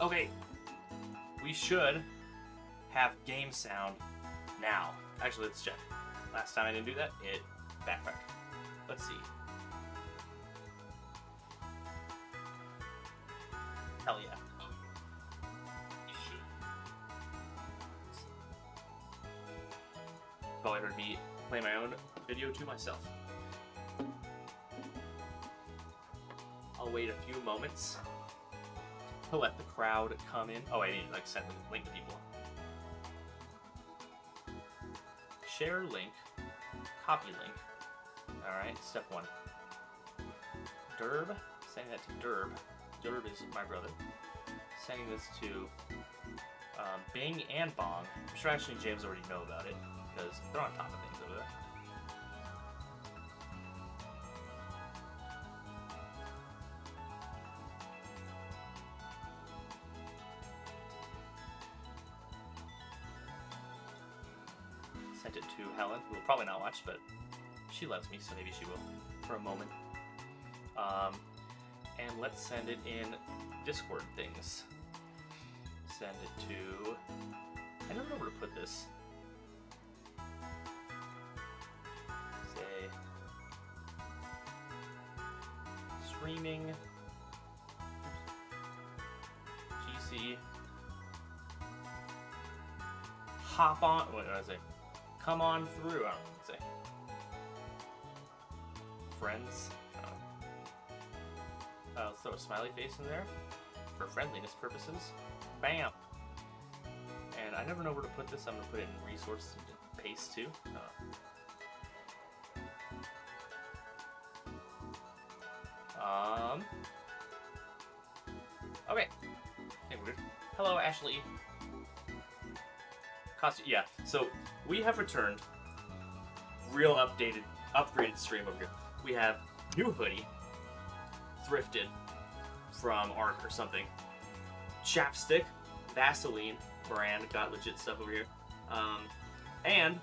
Okay, we should have game sound now. Actually, let's check. Last time I didn't do that, it backfired. Let's see. Hell yeah. You should. Probably heard me play my own video to myself. I'll wait a few moments to let the crowd come in. Oh, I need to send the link to people. Share link, copy link. Alright, step 1. Derb, sending that to Derb. Derb is my brother. Sending this to Bing and Bong. I'm sure Ashley and James already know about it because they're on top of things over there. Sent it to Helen, who will probably not watch, but she loves me, so maybe she will for a moment. And let's send it in Discord things. Send it to... I don't know where to put this. Say... Streaming... GC... Hop on... What did I say? Come on through. I don't know what to say. Friends. Let's throw a smiley face in there for friendliness purposes. Bam! And I never know where to put this. I'm going to put it in resource and paste too. Okay. Hey, we're good. Hello, Ashley. Yeah, so we have returned. Real upgraded stream over here. We have new hoodie, thrifted from Arc or something. Chapstick, Vaseline brand, got legit stuff over here. And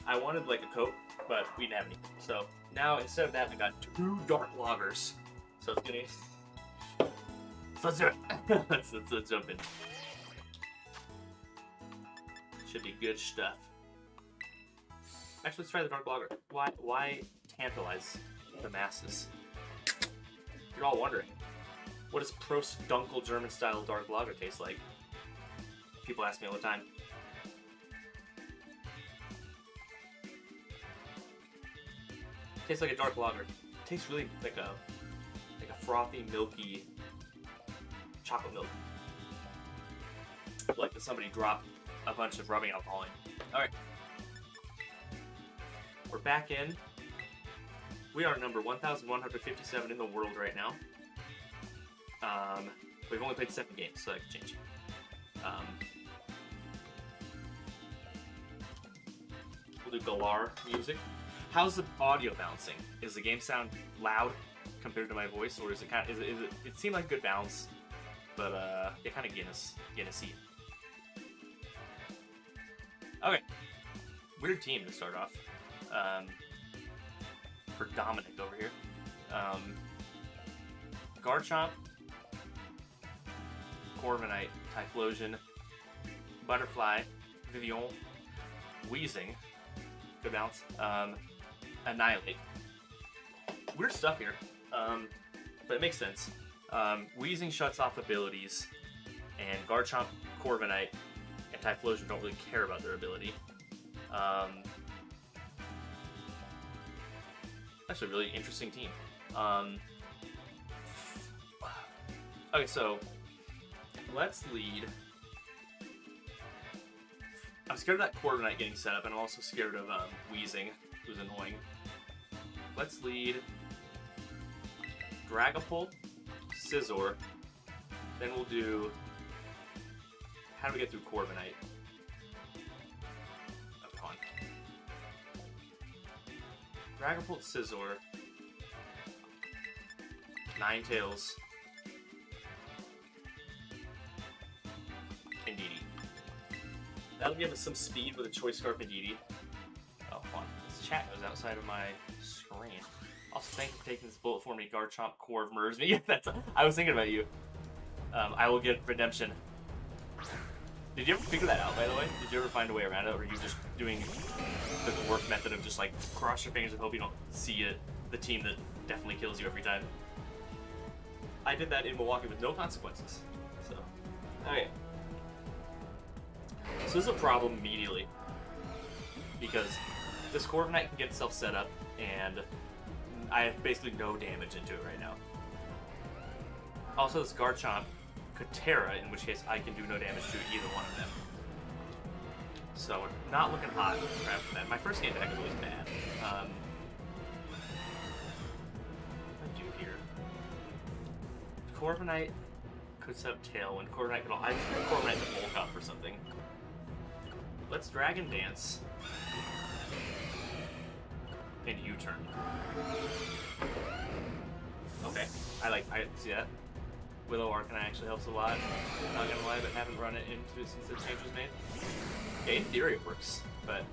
I wanted a coat, but we didn't have any. So now instead of that, I got 2 dark loggers. So it's gonna. So let's do it. let's jump in. Should be good stuff. Actually, let's try the dark lager. Why tantalize the masses? You're all wondering, what does Prost-Dunkel German-style dark lager taste like? People ask me all the time. Tastes like a dark lager. Tastes really like a frothy, milky chocolate milk. Like somebody dropped a bunch of rubbing alcohol in. Alright. We're back in. We are number 1,157 in the world right now. We've only played 7 games, so that could change. We'll do Galar music. How's the audio bouncing? Is the game sound loud compared to my voice, or is it kind of, it seemed like a good balance, but yeah, kind of Guinness-y. Okay, weird team to start off. For Dominic over here. Garchomp, Corviknight, Typhlosion, Butterfly, Vivian, Weezing, good bounce, Annihilate. Weird stuff here, but it makes sense. Weezing shuts off abilities, and Garchomp, Corviknight, and Typhlosion don't really care about their ability. Actually, a really interesting team. Okay, so let's lead. I'm scared of that Corviknight getting set up, and I'm also scared of Weezing, who's annoying. Let's lead Dragapult, Scizor. Then we'll do. How do we get through Corviknight? Oh, come on. Dragapult, Scizor, Ninetales, Indeedee. That'll give us some speed with a Choice Scarf Indeedee. Oh, hold on. This chat goes outside of my screen. Also, thank you for taking this bullet for me, Garchomp, Corv, Merz me. I was thinking about you. I will get redemption. Did you ever figure that out, by the way? Did you ever find a way around it, or are you just doing the dwarf method of just like cross your fingers and hope you don't see it, the team that definitely kills you every time? I did that in Milwaukee with no consequences. So, okay. So this is a problem immediately, because this Corviknight can get itself set up, and I have basically no damage into it right now. Also, this Garchomp could Terra, in which case I can do no damage to either one of them. So, not looking hot for that. My first game attack is always bad. What do I do here? Corviknight could set up Tailwind. Corviknight could all. I just want Corviknight to bulk up or something. Let's Dragon Dance. And U-turn. Okay, I see that. Willow Arcanine actually helps a lot. Not gonna lie, but haven't run it into since the change was made. Yeah, in theory it works, but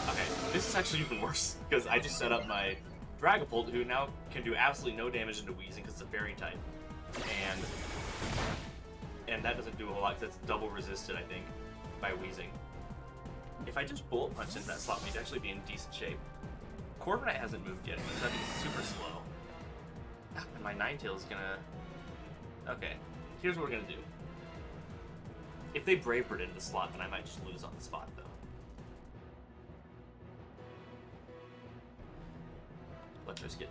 okay, this is actually even worse because I just set up my Dragapult, who now can do absolutely no damage into Weezing because it's a Fairy type, and that doesn't do a whole lot because it's double resisted, I think, by Weezing. If I just Bullet Punch into that slot, we'd actually be in decent shape. Corviknight hasn't moved yet, so that'd be super slow. And my Ninetales is gonna... Okay, here's what we're gonna do. If they Brave Bird into the slot, then I might just lose on the spot, though. Let's risk it.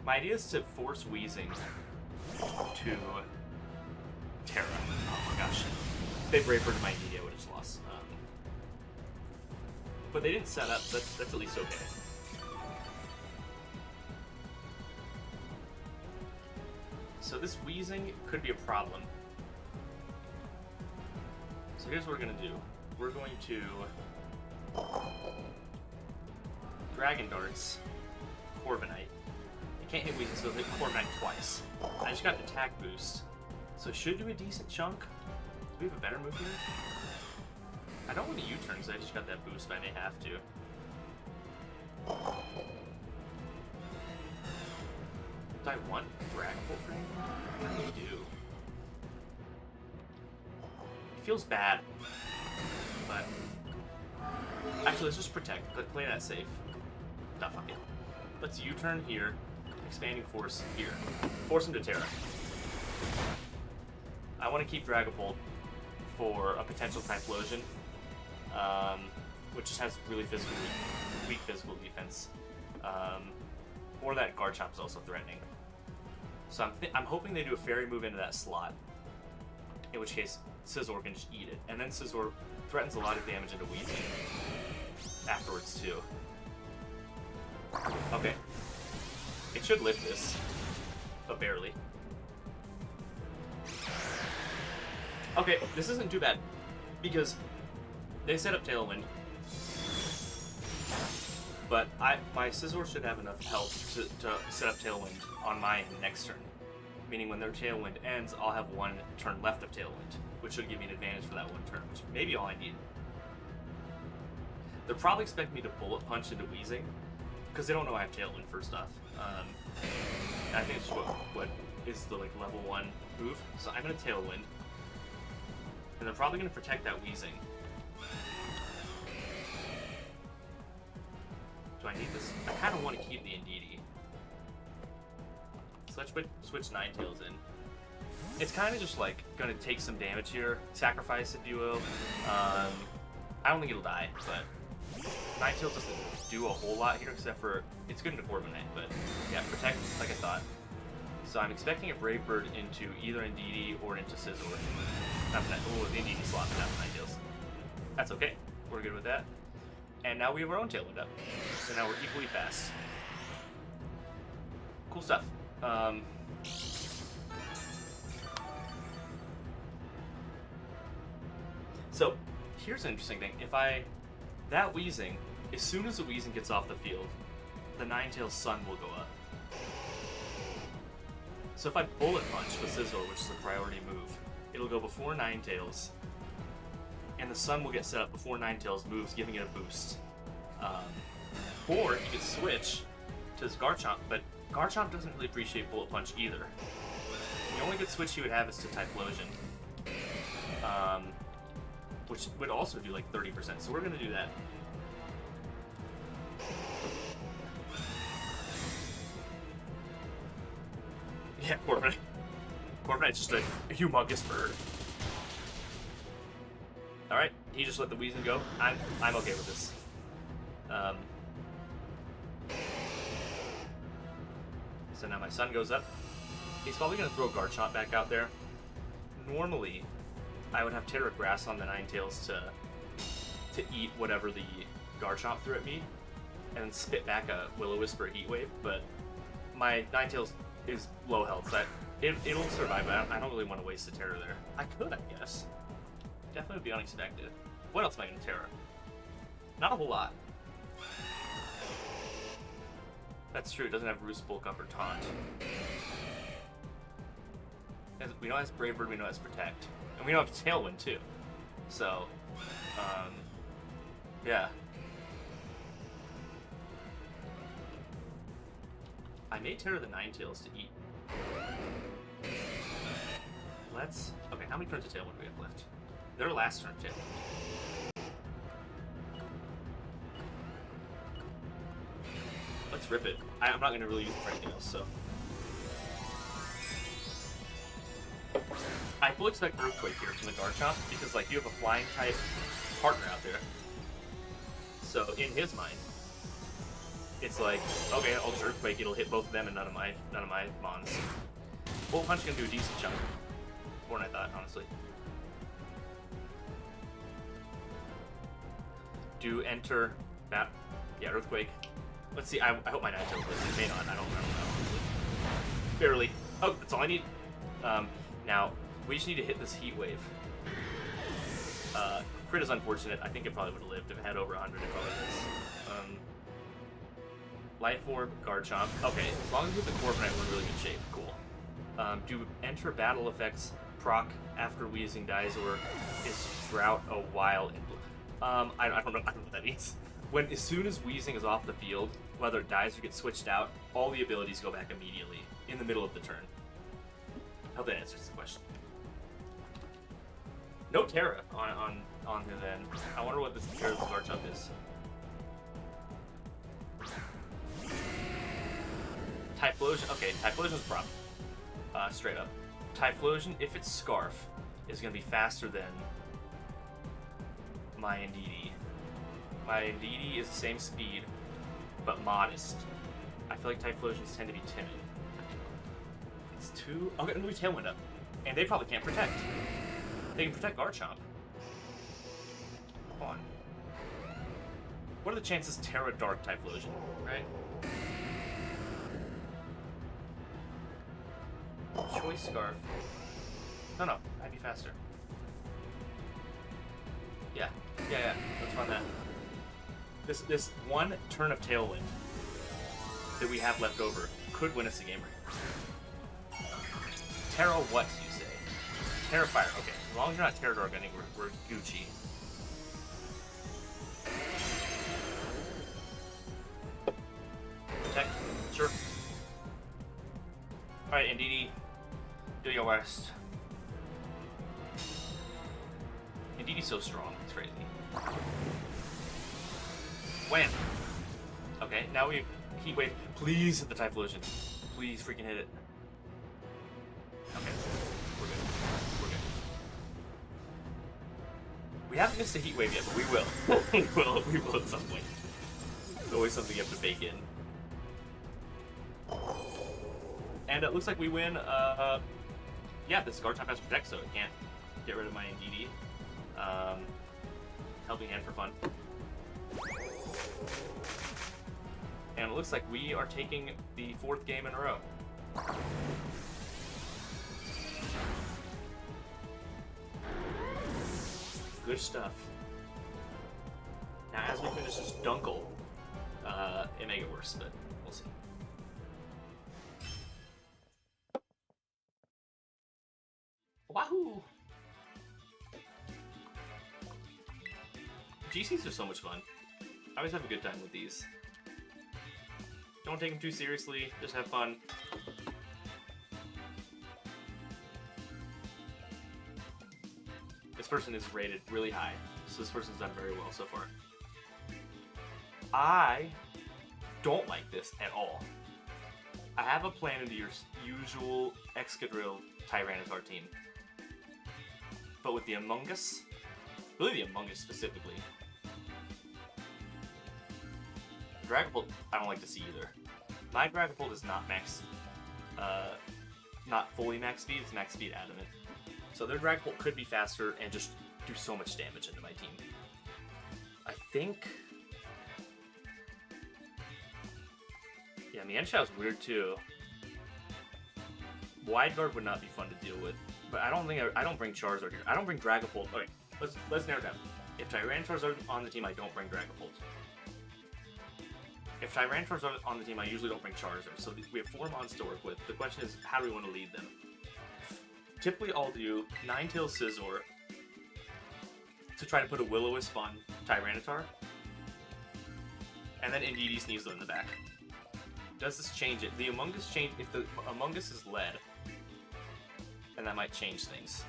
My idea is to force Weezing to Terra. Oh my gosh. If they Brave Bird my Indeedee, I would have just lost. But they didn't set up, that's at least okay. So this Weezing could be a problem. So here's what we're going to do. We're going to Dragon Darts Corviknight. I can't hit Weezing, so I'll hit Corviknight twice. I just got an attack boost, so should do a decent chunk. Do we have a better move here? I don't want to U-turn because I just got that boost, but I may have to. Do I want Dragapult for anything? What do I do? It feels bad, but actually, let's just protect. Let's play that safe. Nah, fuck it. Let's U-turn here, expanding force here. Force him to Terra. I want to keep Dragapult for a potential Typhlosion, which just has really weak physical defense. Or that Garchomp is also threatening. So I'm hoping they do a Fairy move into that slot, in which case Scizor can just eat it. And then Scizor threatens a lot of damage into Weezing afterwards too. Okay. It should lift this, but barely. Okay, this isn't too bad, because they set up Tailwind, but my Scizor should have enough health to set up Tailwind on my end next turn. Meaning when their Tailwind ends, I'll have one turn left of Tailwind, which should give me an advantage for that one turn, which may be all I need. They'll probably expect me to Bullet Punch into Weezing, because they don't know I have Tailwind first off. And I think it's what is the like level 1 move. So I'm going to Tailwind, and they're probably going to protect that Weezing. Do I need this? I kind of want to keep the Indeedee. So let's switch Ninetales in. It's kind of just like going to take some damage here, sacrifice if you will. I don't think it'll die, but Ninetales doesn't do a whole lot here except for it's good into Corviknight, but yeah, protect like I thought. So I'm expecting a Brave Bird into either Indeedee or into Scizor. Oh, the Indeedee slot, not Ninetales. That's okay. We're good with that. And now we have our own Tailwind up. So now we're equally fast. Cool stuff. So here's an interesting thing. If that Weezing, as soon as the Weezing gets off the field, the Ninetales Sun will go up. So if I Bullet Punch with Scizor, which is a priority move, it'll go before Ninetales, and the Sun will get set up before Ninetales moves, giving it a boost. Or you could switch to this Garchomp, but Garchomp doesn't really appreciate Bullet Punch either. The only good switch he would have is to Typhlosion, which would also do like 30%, so we're going to do that. Yeah, Corviknight. Corviknight's just a humongous bird. Alright, he just let the Weezing go. I'm okay with this. So now my son goes up. He's probably going to throw Garchomp back out there. Normally, I would have Terra Grass on the Ninetales to eat whatever the Garchomp threw at me, and then spit back a Will-O-Wisp Heat Wave, but my Ninetales is low health, so it'll survive, but I don't really want to waste a Terra there. I could, I guess. Definitely would be unexpected. What else am I going to Terra? Not a whole lot. That's true, it doesn't have Roost, Bulk Up, or Taunt. We know it has Brave Bird, we know it has Protect. And we know it has Tailwind, too. So, yeah. I may Terra the Ninetales to eat. Let's... Okay, how many turns of Tailwind do we have left? Their last turn, Tailwind. Let's rip it. I'm not going to really use it for anything else, so... I fully expect Earthquake here from the Garchomp, because, like, you have a Flying-type partner out there. So, in his mind, it's like, okay, I'll just Earthquake, it'll hit both of them and none of my Mons. Bullet Punch can do a decent chunk. More than I thought, honestly. Do enter that... Yeah, Earthquake. Let's see, I hope my Ninetales lives. It may not, I don't know. Barely. Oh, that's all I need. Now, we just need to hit this Heat Wave. Crit is unfortunate. I think it probably would have lived. If it had over 100, it probably is. Life Orb, Garchomp. Okay, as long as we get the Corviknight, we're in really good shape. Cool. Do enter battle effects proc after Weezing dies, or is Drought a while in... I don't know what that means. As soon as Weezing is off the field, whether it dies or gets switched out, all the abilities go back immediately, in the middle of the turn. I hope that answers the question. No Terra on here then. I wonder what this Terra's Garchomp is. Typhlosion. Okay, Typhlosion's prop. Straight up. Typhlosion, if it's Scarf, is going to be faster than my Indeedee. My Indeedee is the same speed, but modest. I feel like Typhlosions tend to be timid. It's two... Okay, I'm going to Tailwind up. And they probably can't protect. They can protect Garchomp. Come on. What are the chances Terra Dark Typhlosion, right? Choice Scarf. No, I'd be faster. Yeah. Let's run that. This one turn of Tailwind that we have left over could win us a game right here. Terra what, you say? Terra Fire. Okay, as long as you're not Terra Dark, I think we're Gucci. Protect. Sure. Alright, Indeedee. Do your worst. Indeedee's so strong, it's crazy. Wham! Okay, now we Heat Wave. Please hit the Typhlosion. Please freaking hit it. Okay, we're good. We haven't missed a Heat Wave yet, but we will. we will at some point. There's always something you have to bake in. And it looks like we win, yeah, this Garchomp has Protect, so it can't get rid of my Indeedee. Helping hand for fun. And it looks like we are taking the 4th game in a row. Good stuff. Now, as we finish this Dunkel, it may get worse, but we'll see. Wahoo! GCs are so much fun. I always have a good time with these. Don't take them too seriously. Just have fun. This person is rated really high, so this person's done very well so far. I don't like this at all. I have a plan into your usual Excadrill Tyranitar team, but with the Among Us, really the Among Us specifically. Dragapult, I don't like to see either. My Dragapult is not not fully max speed, it's max speed adamant. So their Dragapult could be faster and just do so much damage into my team. I think... Yeah, Mienshao is weird too. Wide Guard would not be fun to deal with, but I don't bring Charizard here. I don't bring Dragapult. Okay, let's narrow it down. If Tyranitar's on the team, I don't bring Dragapult. If Tyranitar's on the team, I usually don't bring Charizard. So we have 4 mons to work with. The question is, how do we want to lead them? Typically, I'll do Ninetales Scizor to try to put a Will-O-Wisp on Tyranitar, and then Indeedee Sneasler in the back. Does this change it? The Among Us change. If the Among Us is led, then that might change things.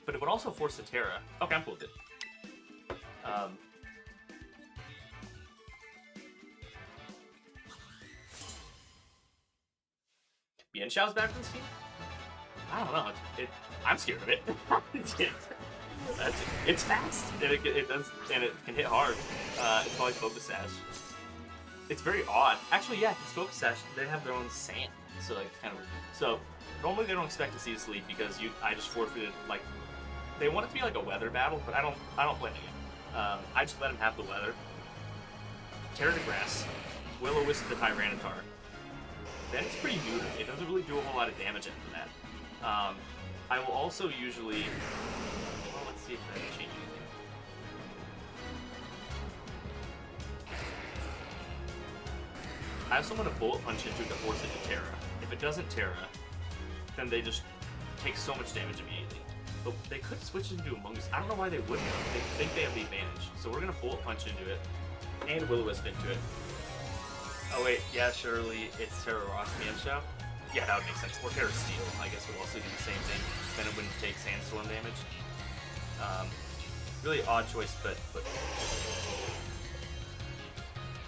But it would also force the Terra. Okay, I'm cool with it. Mienshao's back on this team? I don't know. I'm scared of it. It's fast, and it does, and it can hit hard. It's probably Focus Sash. It's very odd. Actually, yeah, it's Focus Sash. They have their own sand, so like kind of. So normally they don't expect to see this lead because I just forfeited. Like they want it to be like a weather battle, but I don't blame it. I just let them have the weather. Terra to Grass, Will-O-Wisp the Tyranitar. Then it's pretty neutered. It doesn't really do a whole lot of damage after that. I will also usually... Well, let's see if that changes anything. I also want to Bullet Punch into it to force it to Terra. If it doesn't Terra, then they just take so much damage immediately. But they could switch into Among Us. I don't know why they wouldn't. They think they have the advantage. So we're going to Bullet Punch into it and Will-O-Wisp into it. Oh wait, yeah, surely it's Terra Rock Mienshao. Yeah, that would make sense. Or Terra Steel, I guess, would also do the same thing. Then it wouldn't take Sandstorm damage. Really odd choice, but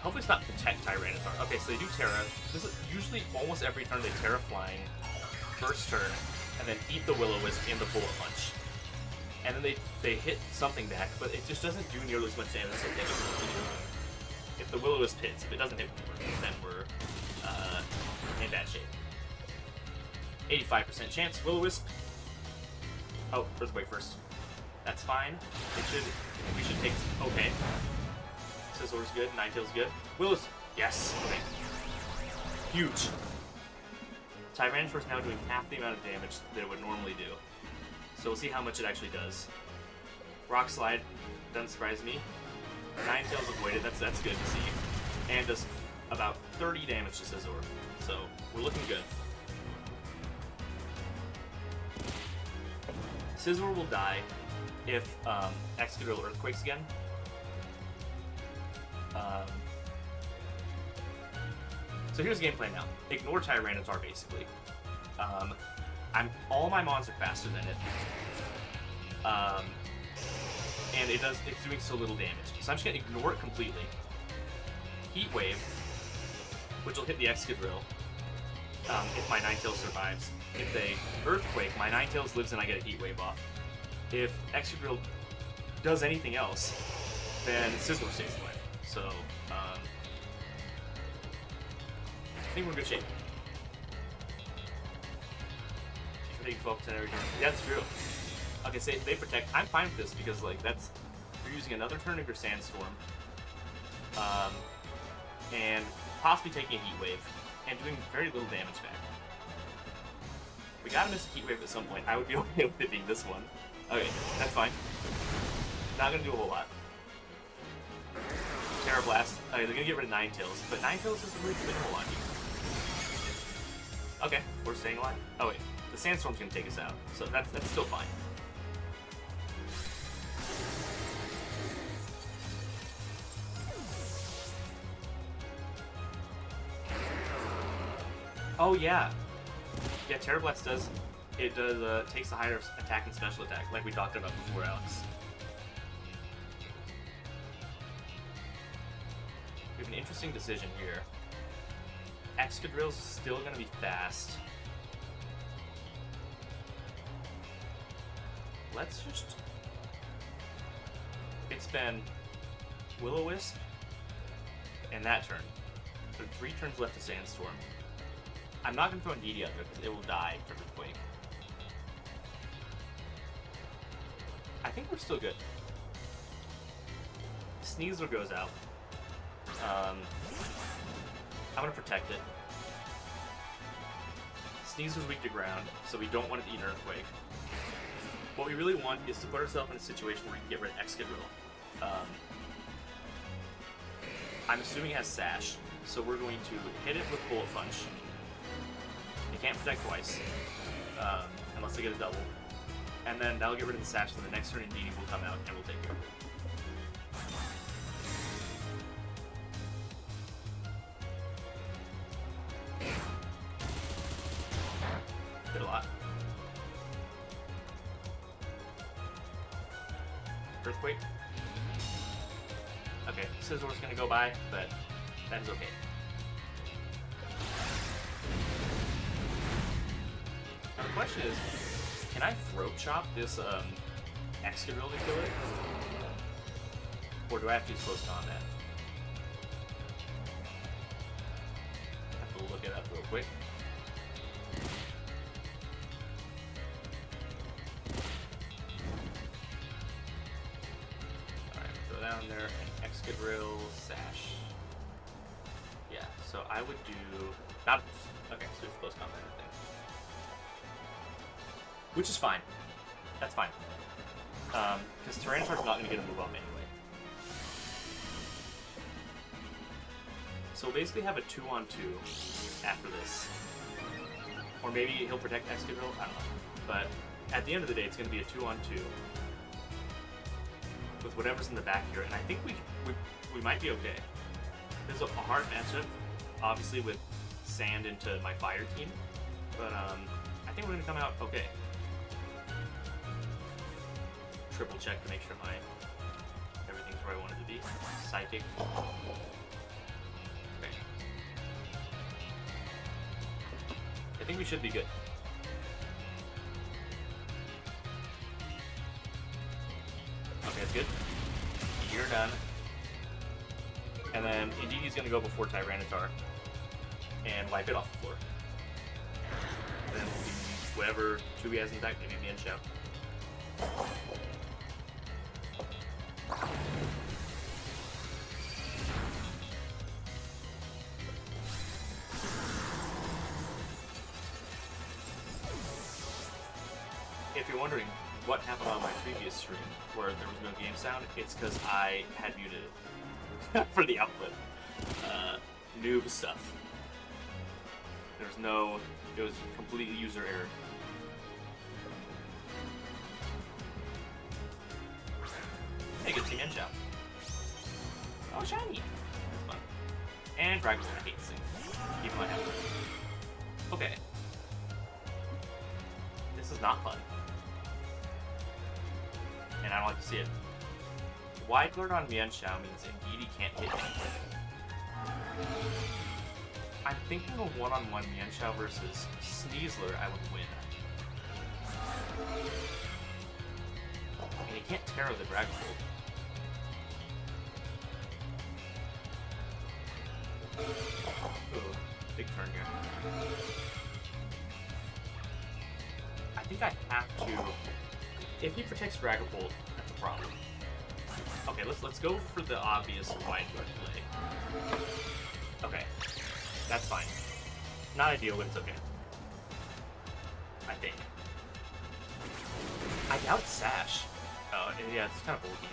hopefully it's not Protect Tyranitar. Okay, so they do Terra. This is usually almost every turn they Terra Flying first turn, and then eat the Will-O-Wisp and the Bullet Punch. And then they hit something back, but it just doesn't do nearly as much damage as they think it's going to do. If the Will-O-Wisp hits, if it doesn't hit, then we're in bad shape. 85% chance, Will-O-Wisp. Oh, Earthquake first. That's fine. We should take, okay. Scizor's good, Ninetales good. Will-O-Wisp, yes, okay. Huge. Tyranitar's now doing half the amount of damage that it would normally do. So we'll see how much it actually does. Rock Slide, doesn't surprise me. Ninetales avoided, that's good to see. And does about 30 damage to Scizor. So we're looking good. Scizor will die if Excadrill Earthquakes again. So here's the game plan now. Ignore Tyranitar basically. All my mons are faster than it. And it's doing so little damage. So I'm just gonna ignore it completely. Heat Wave, which will hit the Excadrill if my Ninetales survives. If they Earthquake, my Ninetales lives and I get a Heat Wave off. If Excadrill does anything else, then Scizor stays alive. So I think we're in good shape. She's taking 12% every turn. Yeah, that's true. Okay, so they Protect. I'm fine with this because like you're using another turn of your Sandstorm, and possibly taking a Heat Wave and doing very little damage back. We gotta miss a Heat Wave at some point. I would be okay with it being this one. Okay, that's fine. Not gonna do a whole lot. Terra Blast. Okay, they're gonna get rid of Ninetales, but Ninetales is really minimal on you. Okay, we're staying alive. Oh wait, the Sandstorm's gonna take us out, so that's still fine. Oh yeah. Yeah, Terra Blast does. It does takes a higher attack and special attack, like we talked about before, Alex. We have an interesting decision here. Excadrill's still gonna be fast. Let's just... It's been Will-O-Wisp and that turn. So 3 turns left to Sandstorm. I'm not going to throw Indeedee out there because it will die from Earthquake. I think we're still good. Sneasler goes out. I'm going to protect it. Sneasler's weak to ground, so we don't want it to eat an Earthquake. What we really want is to put ourselves in a situation where we can get rid of Excadrill. I'm assuming it has Sash, so we're going to hit it with Bullet Punch. It can't protect twice, unless they get a double. And then that'll get rid of the Sash, and the next turn Indeedee will come out and we'll take care of it. Did a lot. Earthquake. Okay, Scizor's gonna go by, but that is okay. Now the question is, can I throat chop this Excadrill to kill it? Or do I have to use close combat? I have to look it up real quick. Down there, and Excadrill, Sash. Yeah, so I would do... Not... Okay, so it's close combat, I think. Which is fine. That's fine. Because Tyranitar's not going to get a move up anyway. So we'll basically have a 2-on-2 after this. Or maybe he'll protect Excadrill, I don't know. But at the end of the day, it's going to be a 2-on-2. With whatever's in the back here, and I think we might be okay. There's a hard matchup, obviously with Sand into my Fire team, but I think we're gonna come out okay. Triple check to make sure everything's where I want it to be. Psychic. Okay. I think we should be good. Okay, that's good. You're done. And then Indeedee's gonna go before Tyranitar and wipe it off the floor. And then we'll do whatever 2 he has in deck, maybe Mian Shout. If you're wondering what happened on my previous stream where there was no game sound, it's because I had muted it for the output. Noob stuff. There was no... It was completely user error. Hey, good team in jump. Oh, shiny! That's fun. And Dragapult, I hate Sing. Even though I have it. Okay. This is not fun. And I don't like to see it. Wide guard on Mian Xiao means Indeedee can't hit anything. I'm thinking a one-on-one Mian Xiao versus Sneasler, I would win. And he can't Terra the Dragapult. Ooh, big turn here. I think I have to... If he protects Dragapult, that's a problem. Okay, let's go for the obvious wide guard play. Okay, that's fine. Not ideal, but it's okay. I think. I doubt Sash. Oh, yeah, it's kind of bulky.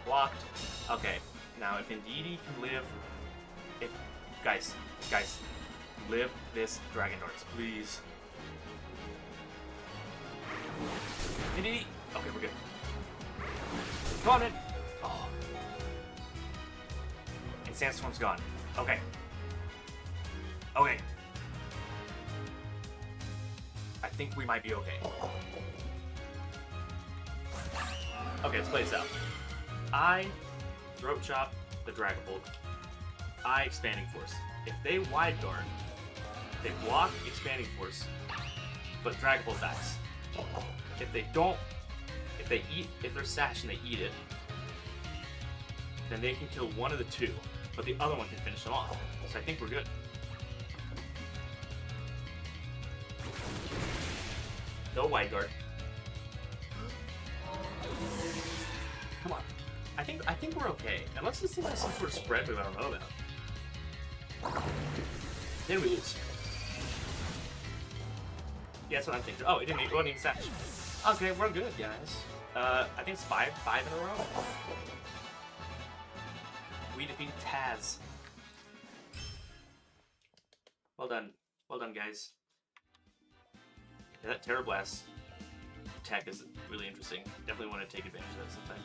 Blocked. Okay, now if Indeedee can live... Guys, live this Dragon Darts, please. Indeedee! Okay, we're good. Come on in! Oh. And Sandstorm's gone. Okay. Okay, think we might be okay. Okay, let's play this out. I Throat Chop the Dragapult. I Expanding Force. If they Wide Guard, they block Expanding Force, but Dragapult dies. If they don't, if they're Sash and they eat it, then they can kill one of the two, but the other one can finish them off. So I think we're good. No Wide Guard. Come on. I think we're okay. Unless this thing has some sort of spread move I don't know about. Then we lose. Yeah, that's what I'm thinking. Oh, it wasn't even Sash. Okay, we're good, guys. I think it's five in a row. We defeated Taz. Well done, guys. Yeah, that Terra Blast tech is really interesting. Definitely want to take advantage of that sometime.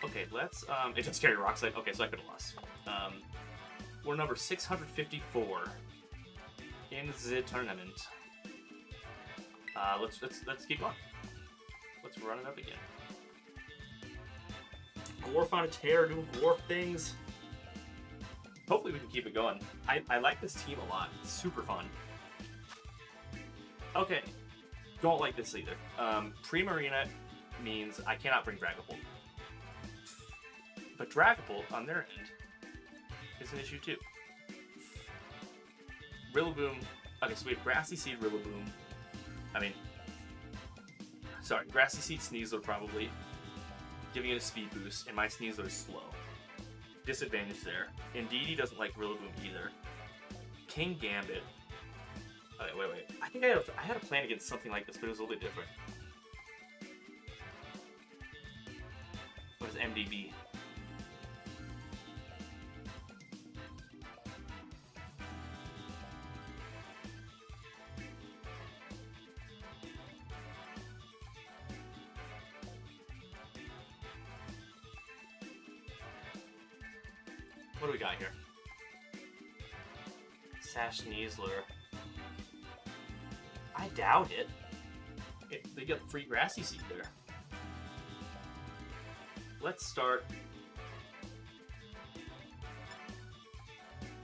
Okay, let's, it does carry Rock Slide. Okay, so I could have lost. We're number 654 in the tournament. Let's keep going. Let's run it up again. Gorf on a tear, doing Gorf things. Hopefully we can keep it going. I like this team a lot. It's super fun. Okay. Don't like this either. Pre-Marina means I cannot bring Dragapult. But Dragapult, on their end, is an issue too. Rillaboom. Okay, so we have Grassy Seed Rillaboom. Grassy Seed Sneasler probably, giving it a speed boost, and my Sneasler is slow. Disadvantage there. Indeedee doesn't like Rillaboom either. King Gambit. Okay, wait. I think I had a plan against something like this, but it was a little bit different. What is MDB? What do we got here? Sash Sneasler. I doubt it. They got free Grassy Seed there. Let's start.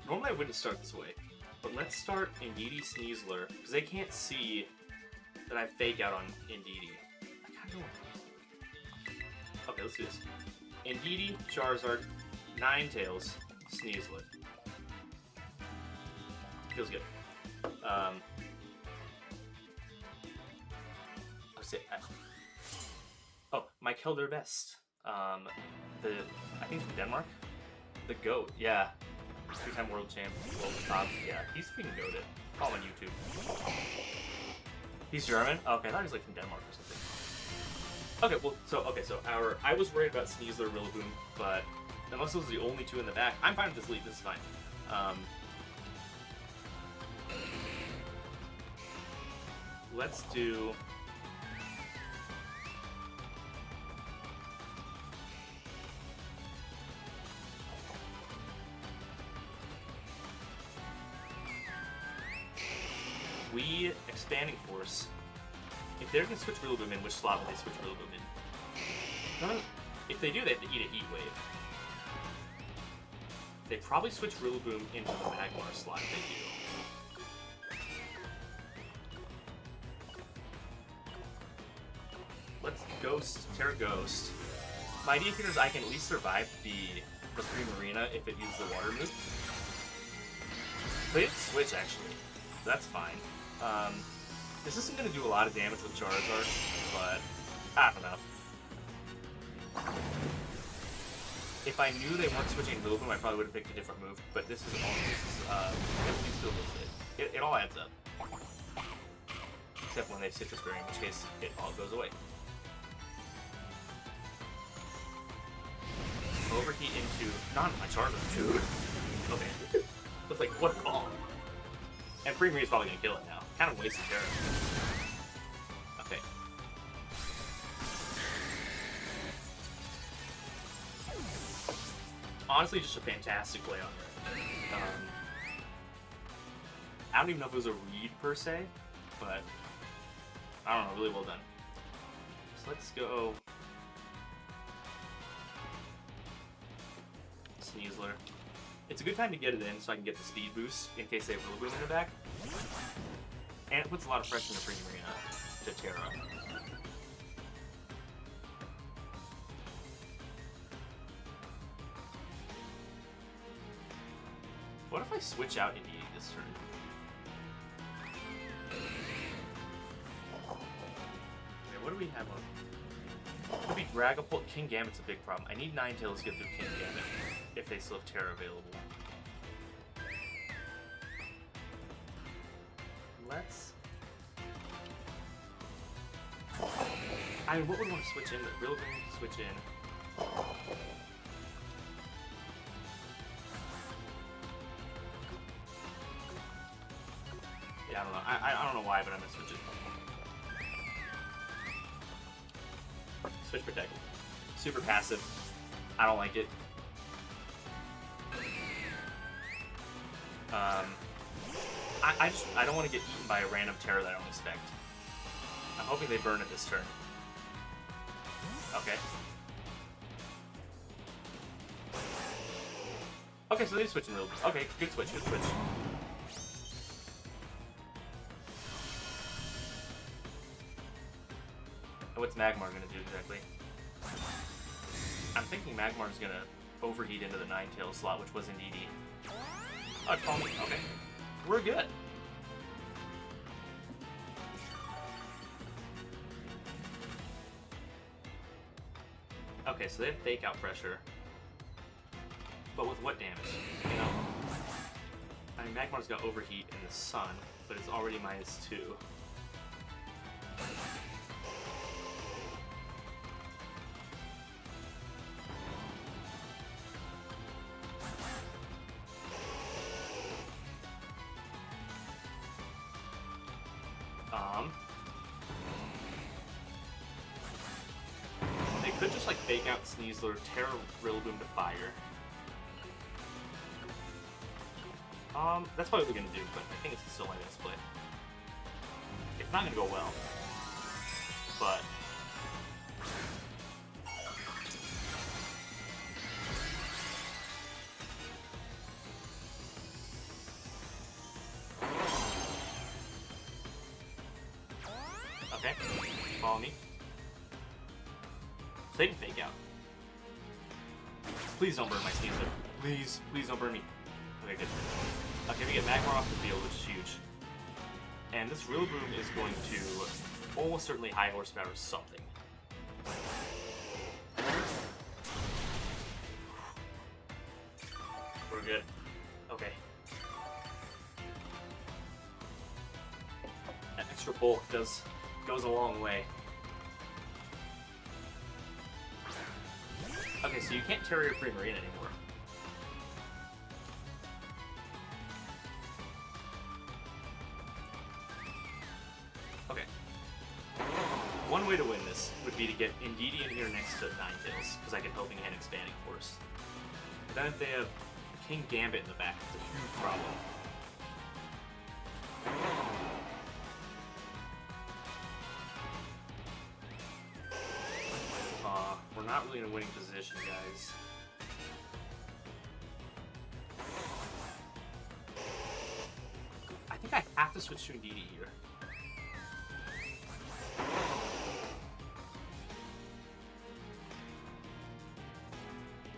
Normally I wouldn't start this way, but let's start Indeedee Sneasler, because they can't see that I fake out on Indeedee. I kind of don't. Okay, let's do this. Indeedee, Charizard, Ninetales, Sneasler. Feels good. Mike Helder Best. I think from Denmark. The GOAT, yeah. 2-time world champ. Yeah, he's freaking goated. Follow him on YouTube. He's German? Okay, I thought he was like from Denmark or something. Okay, so I was worried about Sneasler, Rillaboom, but unless those are the only two in the back, I'm fine with this lead. This is fine. Let's do. We Expanding Force. If they're gonna switch Rillaboom in, which slot would they switch Rillaboom in? If they do, they have to eat a Heat Wave. They probably switch Rillaboom into the Magmar slot if they do. Let's Ghost, Terra Ghost. My idea here is I can at least survive the Pre-Marina if it uses the Water move. But it switch actually. That's fine. This isn't going to do a lot of damage with Charizard, but I don't know. If I knew they weren't switching Rillaboom, I probably would have picked a different move, but this is everything's still good. It all adds up. Except when they Citrus Berry, in which case it all goes away. Overheat into... Not my Charizard, dude. Okay. It's like, what a call. And Pre-Marine's probably going to kill it now. Kind of wasted Terra. Okay. Honestly, just a fantastic play on there. I don't even know if it was a read per se, but I don't know, really well done. So let's go Sneasler. It's a good time to get it in so I can get the speed boost in case they have Rillaboom in the back. And it puts a lot of pressure in the Primarina to Terra. What if I switch out Indeedee this turn? Okay, what do we have on? Could be Dragapult. King Gambit's a big problem. I need Ninetales to get through King Gambit if they still have Terra available. Let's... I mean, what would want to switch in? The Rillaboom switch in. Yeah, I don't know. I don't know why, but I'm gonna switch it. Switch Protect. Super passive. I don't like it. I don't want to get eaten by a random Terror that I don't expect. I'm hoping they burn it this turn. Okay. Okay, so they switch in real. Okay, good switch, good switch. And what's Magmar gonna do exactly? I'm thinking Magmar's gonna overheat into the Ninetales slot, which was Indeedee. Oh, call me. Okay. We're good. Okay, so they have Fake Out pressure. But with what damage? You know? I mean, Magmar's got Overheat in the Sun, but it's already -2. They could just like Fake Out Sneasler, Terra Rillaboom to Fire. That's probably what they're gonna do, but I think it's still my best play. It's not gonna go well, but okay, follow me. So they didn't Fake Out. Please don't burn my Sneasler. Please, please don't burn me. Okay, good. Okay, we get Magmar off the field, which is huge. And this Rillaboom is going to almost certainly high horsepower something. We're good. Okay. That extra bulk goes a long way. Okay, so you can't Terra your Primarina anymore. Okay. One way to win this would be to get Indeedee in here next to Ninetales, because I can Helping Hand Expanding Force. But then if they have King Gambit in the back, it's a huge problem. We're not really in a winning position, guys. I think I have to switch to Indeedee here.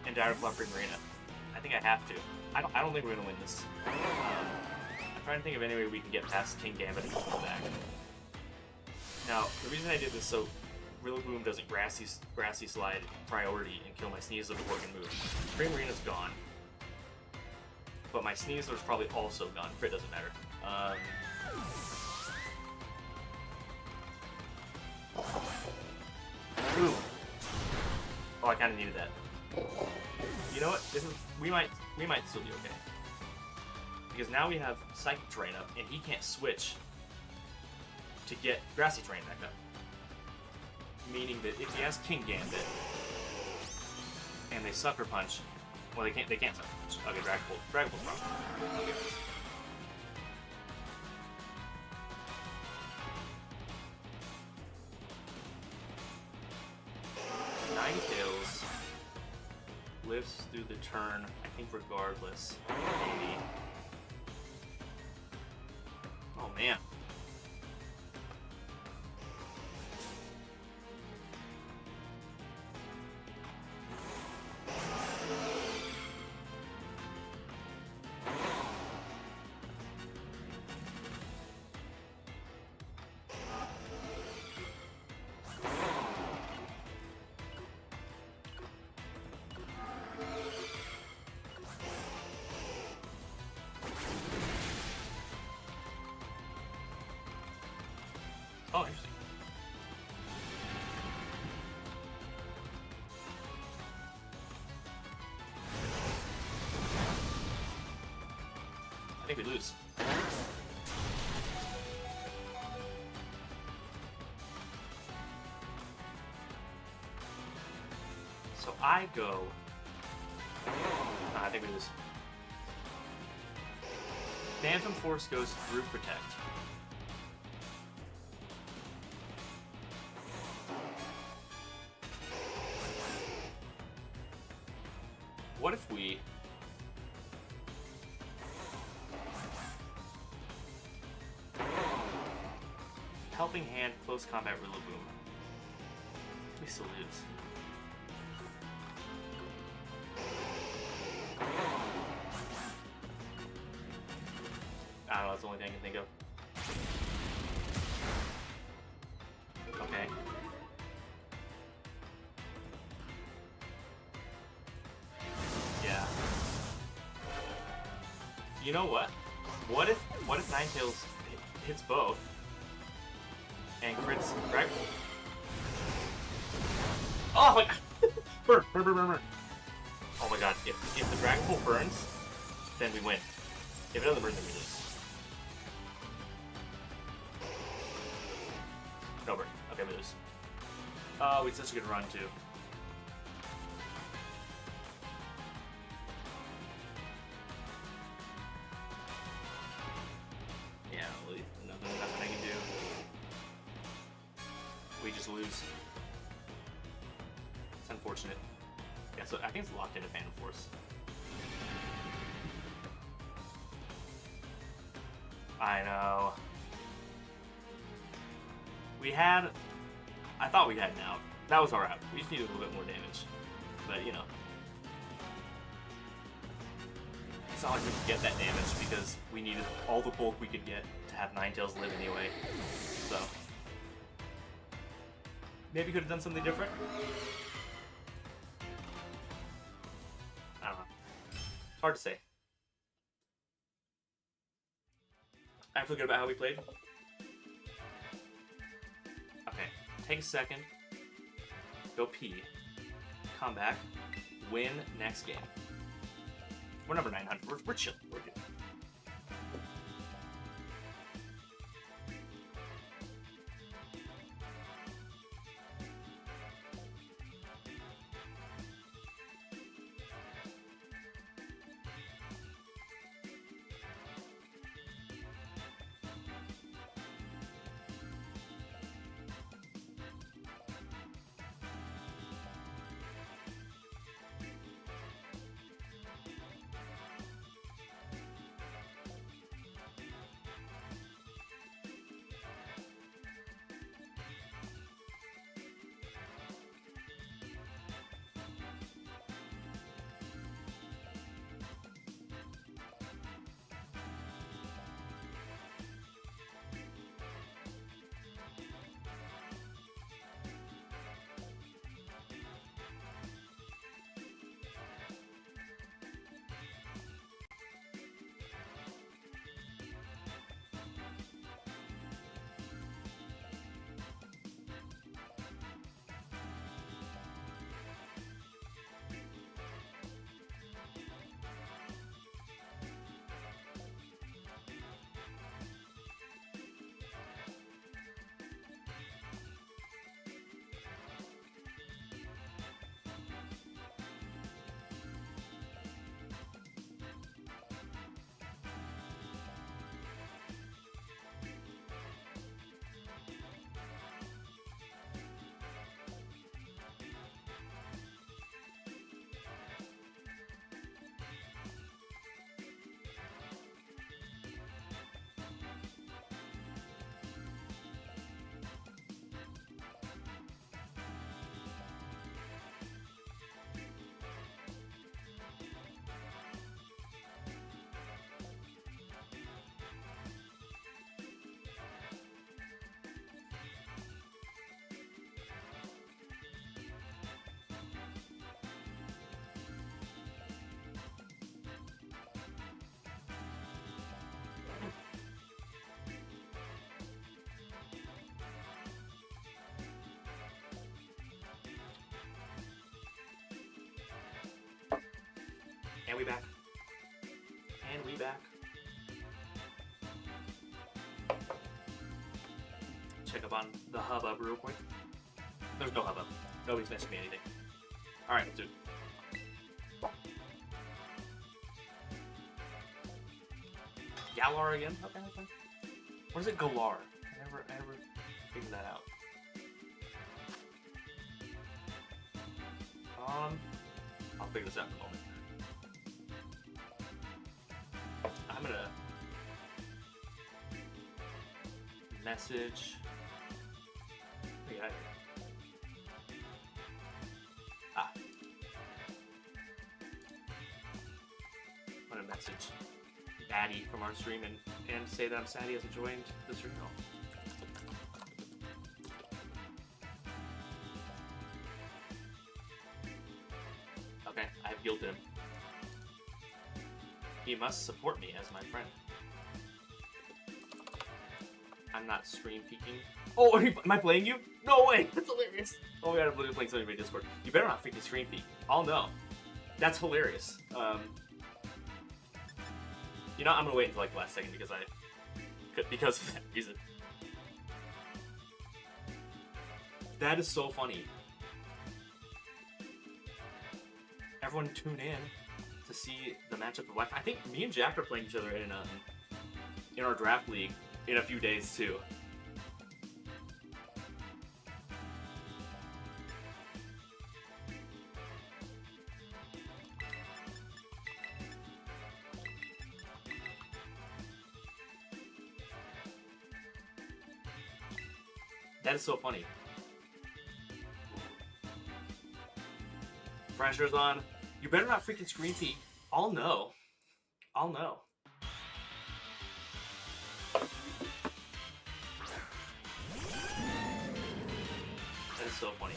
And direct block Primarina. I think I have to. I don't think we're gonna win this. I'm trying to think of any way we can get past King Gambit and go back. Now, the reason I did this so Rillaboom doesn't grassy slide priority and kill my Sneasler before it can move. Primarina's gone. But my Sneasler's probably also gone. Crit doesn't matter. Ooh. Oh, I kind of needed that. You know what? We might still be okay. Because now we have Psychic Terrain up, and he can't switch to get Grassy Terrain back up. Meaning that if he has King Gambit and they Sucker Punch, well, they can't Sucker Punch. Okay, Dragapult's wrong. Okay. return, I think, regardless. Maybe. Oh, man. Oh, interesting. I think we lose. So I go... I think we lose. Phantom Force goes through Protect. What if we... Helping Hand, Close Combat, Rillaboom. We still lose. I don't know, that's the only thing I can think of. Okay. Yeah. You know what? What if Ninetales hits both and crits Dragapult? Oh my god! Burn, burn, burn, burn, burn. Oh my god, if the Dragapult burns, then we win. If it doesn't burn, then we lose. No burn. Okay, we lose. Oh, we had such a good run too. Yeah, nothing I can do. We just lose. It's unfortunate. Yeah, so I think it's locked into Phantom Force. I know. We had... I thought we had an out. That was our out. We just needed a little bit more damage. But, you know. It's not like we could get that damage because we needed all the bulk we could get to have Ninetales live anyway. So... maybe could have done something different. I don't know. It's hard to say. I feel good about how we played. Okay, take a second. Go pee. Come back. Win next game. We're number 900. We're chilling. We're good. And we back. And we back. Check up on the hubbub real quick. There's no hubbub. Nobody's mentioned me anything. Alright, let's do it. Galar again? Okay, okay. Or is it Galar? I never figured that out. I'll figure this out in a moment. I'm gonna message. What do you got here? Ah. I'm gonna message Maddie from our stream and say that I'm sad he hasn't joined the stream. Okay, I've guilted him. He must support me as my friend. I'm not stream peeking. Oh, am I playing you? No way! That's hilarious! Oh my god, I'm literally playing somebody by Discord. You better not freaking stream peek. I'll know. That's hilarious. You know, I'm gonna wait until like the last second because of that reason. That is so funny. Everyone tune in to see the matchup of life. I think me and Jack are playing each other in our draft league in a few days too. That is so funny. Pressure's on. You better not freaking screen peek. I'll know. I'll know. That is so funny.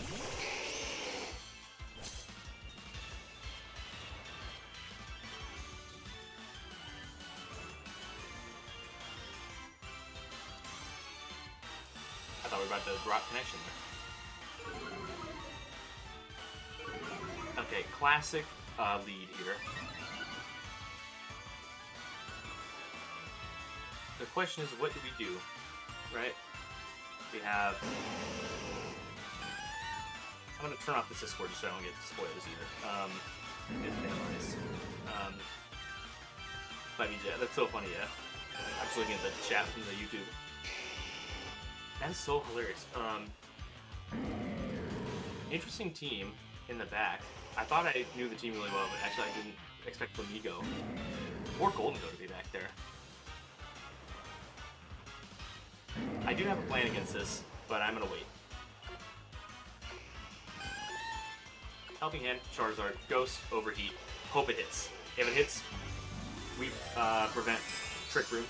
I thought we were about to drop connection there. Okay, classic lead here. The question is, what do we do? Right? We have... I'm going to turn off this Discord just so I don't get spoilers either. It's minimized. But yeah, that's so funny, yeah. I'm just looking at the chat from the YouTube. That is so hilarious. Interesting team in the back. I thought I knew the team really well, but actually I didn't expect Flamigo or Golden Go to be back there. I do have a plan against this, but I'm gonna wait. Helping Hand, Charizard, Ghost, Overheat, hope it hits. If it hits, we prevent Trick Room.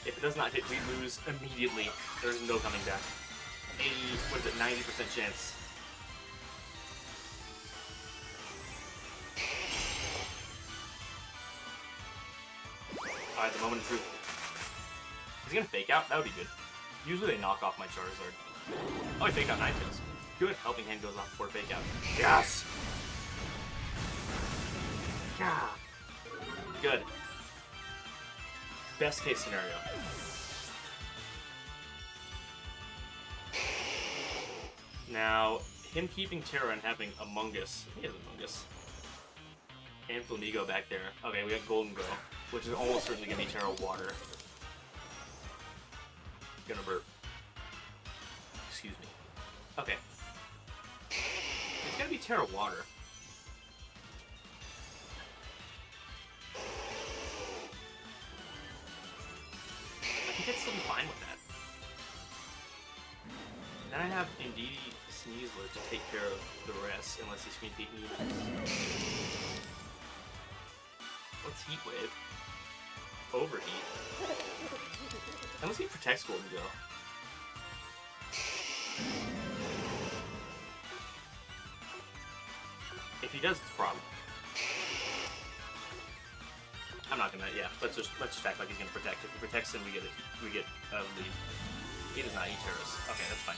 If it does not hit, we lose immediately. There's no coming back. 90% chance. Alright, the moment of truth. Is he gonna fake out? That would be good. Usually they knock off my Charizard. Oh, he faked out Ninetales. Good. Helping Hand goes off for a fake out. Yes! Yeah. Good. Best case scenario. Now, him keeping Terra and having Among Us. He has Among Us. And Flamigo back there. Okay, we got Golden Go, which is almost certainly going to be Terra Water. Gonna burp. Excuse me. Okay. It's going to be Terra Water. I think I'd still be fine with that. Then I have Indeedee Sneasler to take care of the rest, unless he's screen peeking units. What's Heat Wave? Overheat. Unless he protects Golden Go. If he does, it's a problem. I'm not gonna. Yeah, let's just act like he's gonna protect. If he protects him, we get a lead. He does not eat Terras. Okay, that's fine.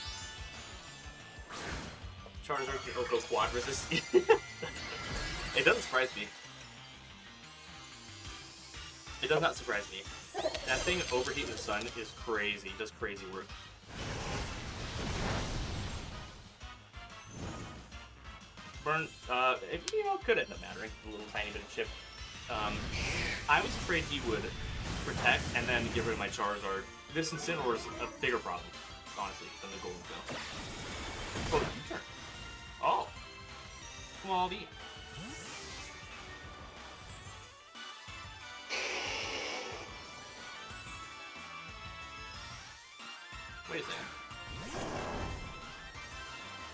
Charizard can Oko quad resist. It doesn't surprise me. It does not surprise me. That thing, Overheat in the Sun, is crazy. It does crazy work. Burn, you know, could end up mattering. A little tiny bit of chip. I was afraid he would protect and then get rid of my Charizard. This Incineroar is a bigger problem, honestly, than the Golden Go. Oh, U-turn. Oh. Quality. Wait a second.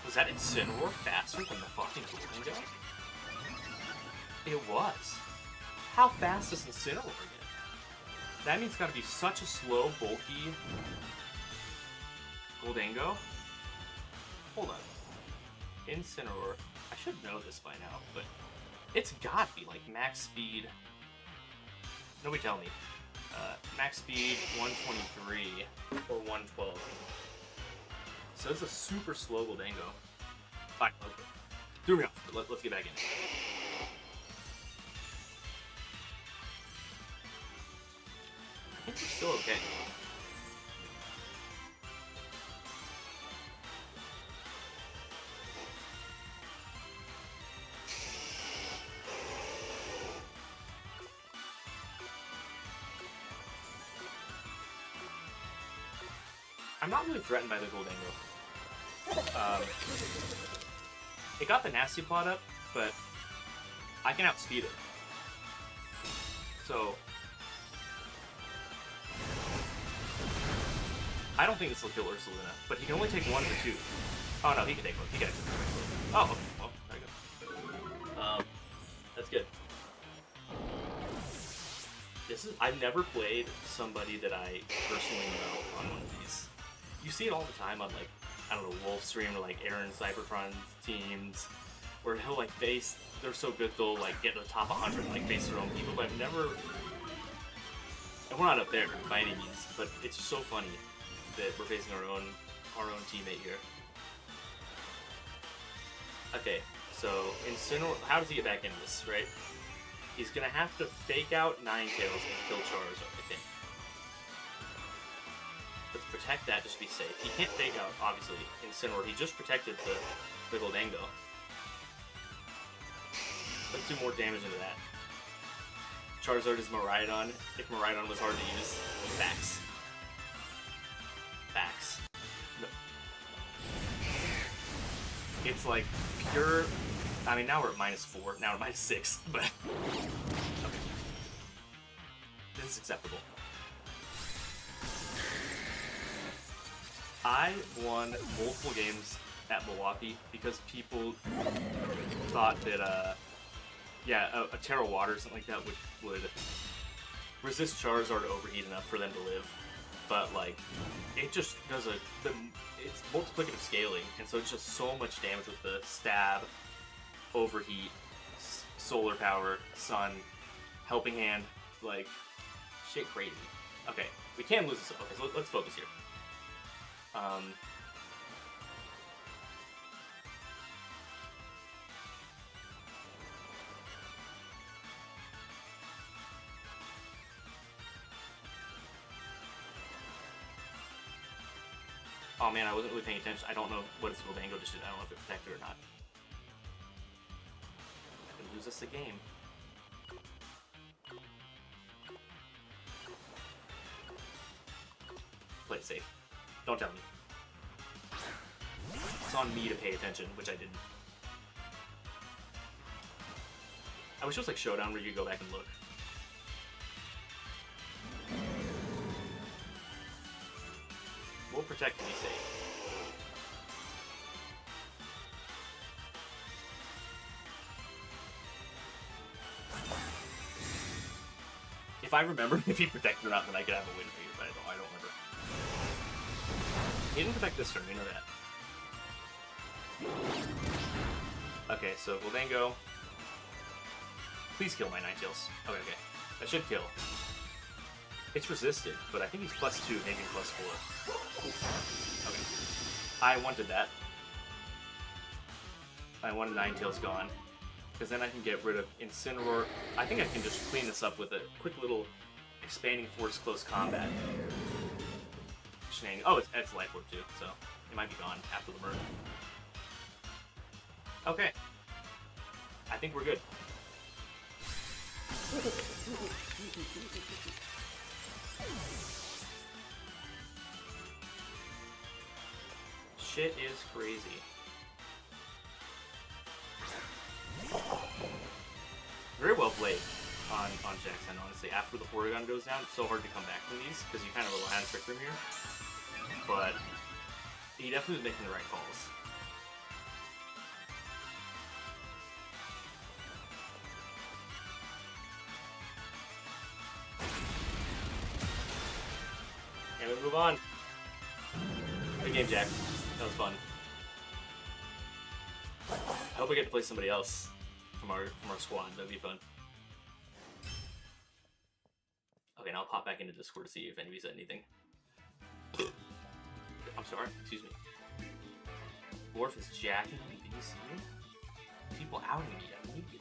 Was that Incineroar faster than the fucking Golden Go? It was. How fast does Incineroar get? That means it's gotta be such a slow, bulky Goldango. Hold on. Incineroar. I should know this by now, but it's gotta be like max speed. Nobody tell me. Max speed 123 or 112. So it's a super slow Goldango. Fine, okay. Threw me off, but let's get back in. I think we're still okay. I'm not really threatened by the Goldango. It got the Nasty Plot up, but I can outspeed it. So I don't think this will kill Ursaluna, but he can only take one or two. Oh no, he can take one. He can. Oh, okay. Well, there you go. That's good. I've never played somebody that I personally know on one of these. You see it all the time on, like, I don't know, Wolfstream or like Aaron Cybertron's teams, where he'll like face, they're so good they'll like get to the top 100 and like face their own people, but I've never, and we're not up there by any means, but it's just so funny that we're facing our own teammate here. Okay, so Incineroar, how does he get back into this, right? He's gonna have to fake out Ninetales and kill Charizard, I think. Let's protect that just to be safe. He can't fake out, obviously, Incineroar. He just protected the Goldango. Let's do more damage into that. Charizard is Miraidon. If Miraidon was hard to use, facts. Facts. No. It's like pure... I mean, now we're at -4. Now we're at -6, but... Okay. This is acceptable. I won multiple games at Milwaukee because people thought that, yeah, a Terra Water or something like that would resist Charizard overheat enough for them to live. But, like, it just does it's multiplicative scaling, and so it's just so much damage with the stab, overheat, solar power, sun, helping hand, like, shit crazy. Okay, we can lose this. Okay, so let's focus here. Oh man, I wasn't really paying attention. I don't know what its Goldango just did. I don't know if it protected or not. I could lose us a game. Play it safe. Don't tell me. It's on me to pay attention, which I didn't. I wish it was like Showdown where you could go back and look. We'll protect and be safe. If I remember if he protected or not, then I could have a win for you, but I don't remember. He didn't protect this turn, we know that. Okay, so Goldango. Please kill my Ninetales. Okay, okay. That should kill. It's resisted, but I think he's +2, maybe +4. Okay. I wanted that. I wanted Ninetales gone. Because then I can get rid of Incineroar. I think I can just clean this up with a quick little expanding force close combat. Oh, it's Life Orb too, so it might be gone after the merge. Okay. I think we're good. Shit is crazy. Very well played on Jackson, honestly. After the Porygon goes down, it's so hard to come back from these, because you kind of rely on Trick Room here. But he definitely was making the right calls. And we move on. Good game, Jack. That was fun. I hope we get to play somebody else from our squad. That'd be fun. Okay, now I'll pop back into Discord to see if anybody said anything. I'm sorry, excuse me. Dwarf is jacking in DC? People outing me, I need you.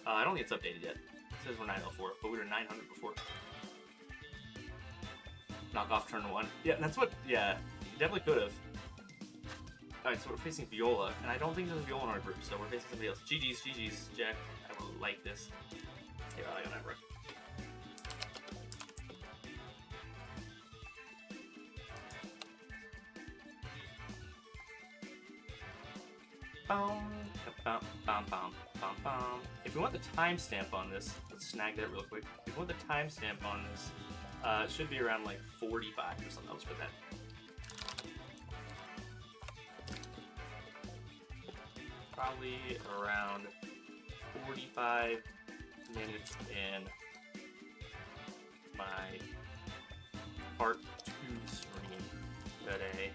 I don't think it's updated yet. It says we're 904, but we were 900 before. Knock off turn 1. Yeah, that's what, yeah, definitely could have. Alright, so we're facing Viola, and I don't think there's a Viola in our group, so we're facing somebody else. GG's, Jack. I will like this. Here, I got that right. If we want the timestamp on this, let's snag that real quick. If we want the timestamp on this, it should be around like 45 or something. I'll just put that. Probably around 45 minutes in my part 2 stream today.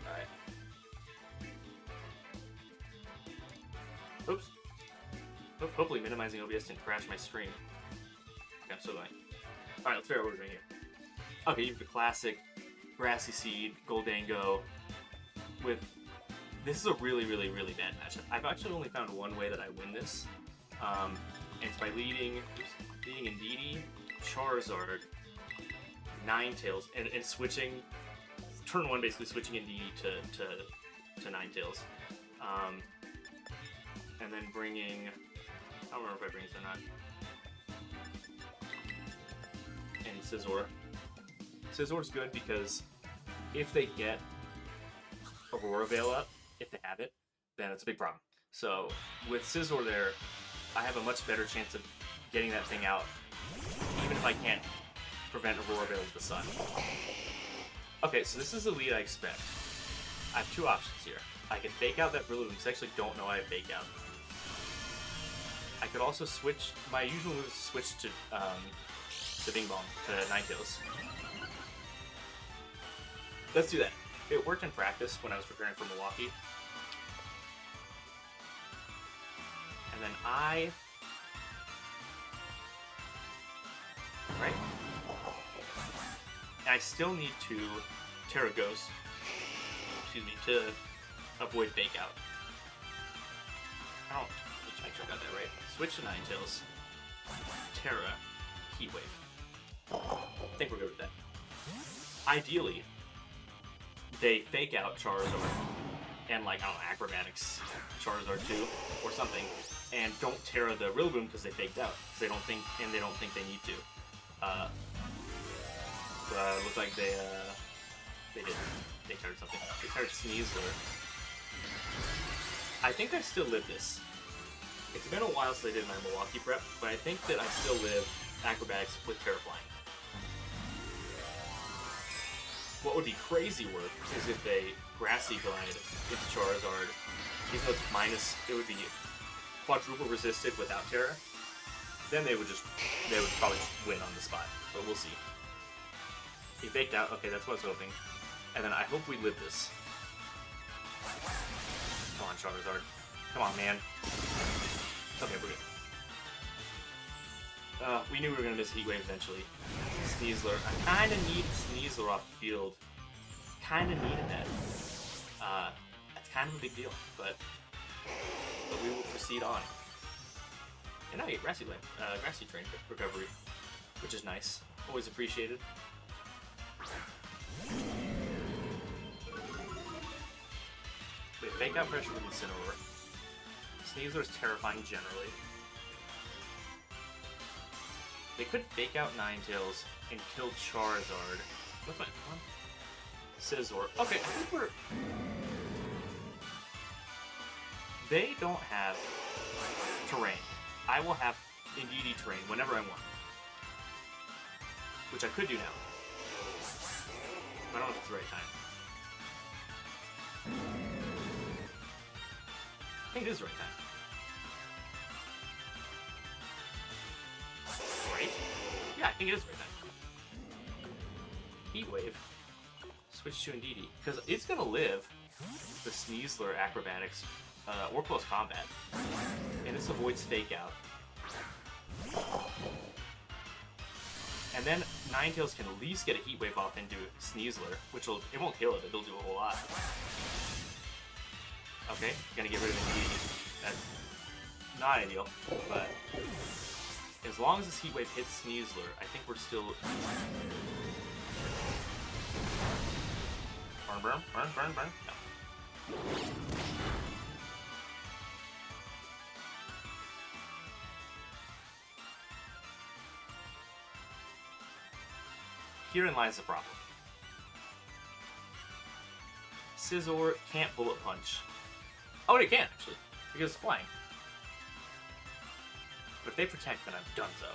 Alright. Oops. Hopefully minimizing OBS didn't crash my stream. Okay, I'm still going. Alright, let's figure out what we're doing here. Okay, you have the classic Grassy Seed, Goldango, with... This is a really bad matchup. I've actually only found one way that I win this, and it's by leading Indeedee, Charizard, Ninetales, and switching, turn 1 basically switching Indeedee to Ninetales. And then bringing, I don't remember if I bring this or not, and Scizor. Scizor's good because if they get Aurora Veil up, if they have it, then it's a big problem. So with Scizor there, I have a much better chance of getting that thing out, even if I can't prevent Aurora Veil with the sun. Okay, so this is the lead I expect. I have 2 options here. I can fake out that Rillaboom, because I actually don't know I have fake out. I could also switch, my usual move is to switch to Bing Bong, to Ninetales. Let's do that. It worked in practice when I was preparing for Milwaukee. And then right? And I still need to Terra Ghost, excuse me, to avoid fake out. I don't, let's make sure I got that right. Switch to Ninetales, Terra, Heat Wave. I think we're good with that. Ideally, they fake out Charizard and, like, I don't know, Acrobatics Charizard 2 or something, and don't Terra the Rillaboom because they faked out. Because they don't think, and they don't think they need to. Looks like they did. They Terra'd something. They Terra'd Sneasler. I think I still live this. It's been a while since I did my Milwaukee prep, but I think that I still live Acrobatics with Terra Flying. What would be crazy work is if they Grassy Glide into Charizard, even though it's minus, it would be quadruple resisted without Terra. Then they would probably just win on the spot, but we'll see. He faked out, okay, that's what I was hoping. And then I hope we live this. Come on, Charizard. Come on, man. Okay, we're good. We knew we were going to miss Heat Wave eventually. Sneasler. I kind of need Sneasler off the field. Kind of needed that. That's kind of a big deal, but we proceed on. And now you get Grassy Train recovery, which is nice. Always appreciated. They fake out pressure with Incineroar. Sneasler is terrifying generally. They could fake out Ninetales and kill Charizard. What's my one? Scizor. Okay, I think we're... They don't have terrain. I will have Indeedee terrain whenever I want. Which I could do now. But I don't know if it's the right time. I think it is the right time. Right? Yeah, I think it is the right time. Heat Wave. Switch to Indeedee. Because it's going to live the Sneasler acrobatics or close combat. And this avoids Fake Out. And then Ninetales can at least get a Heat Wave off into Sneasler, which it won't kill it, but it'll do a whole lot. Okay, gonna get rid of Indeedee. That's not ideal, but as long as this Heat Wave hits Sneasler, I think we're still... Burn. No. Herein lies the problem. Scizor can't Bullet Punch. Oh, it can, actually, because it's flying. But if they protect, then I'm donezo.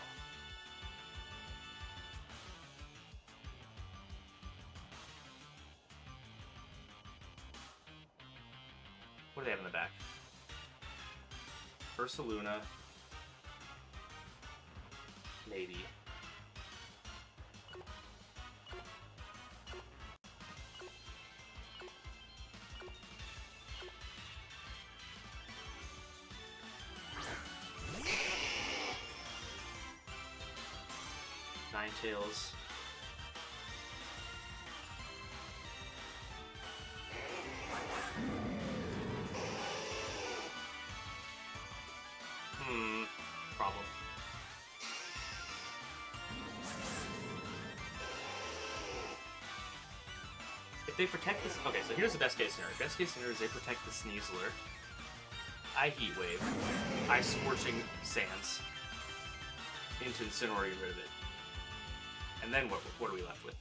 What do they have in the back? Ursaluna. Maybe. Ninetales. Problem. If they protect this... Okay, so here's the best case scenario. Best case scenario is they protect the Sneasler. I Heat Wave. I Scorching Sands. Into Incineroar, get rid of it. And then what are we left with?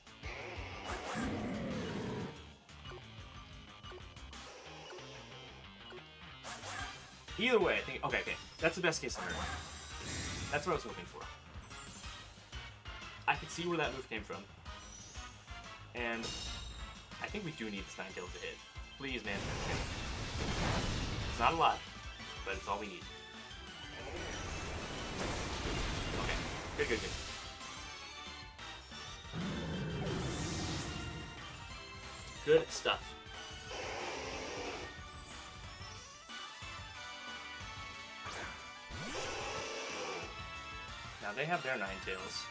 Either way, I think... Okay. That's the best case scenario. That's what I was hoping for. I could see where that move came from. And I think we do need this Ninetales to hit. Please, man. It's not a lot, but it's all we need. Okay. Good. Good stuff. Now they have their Ninetales.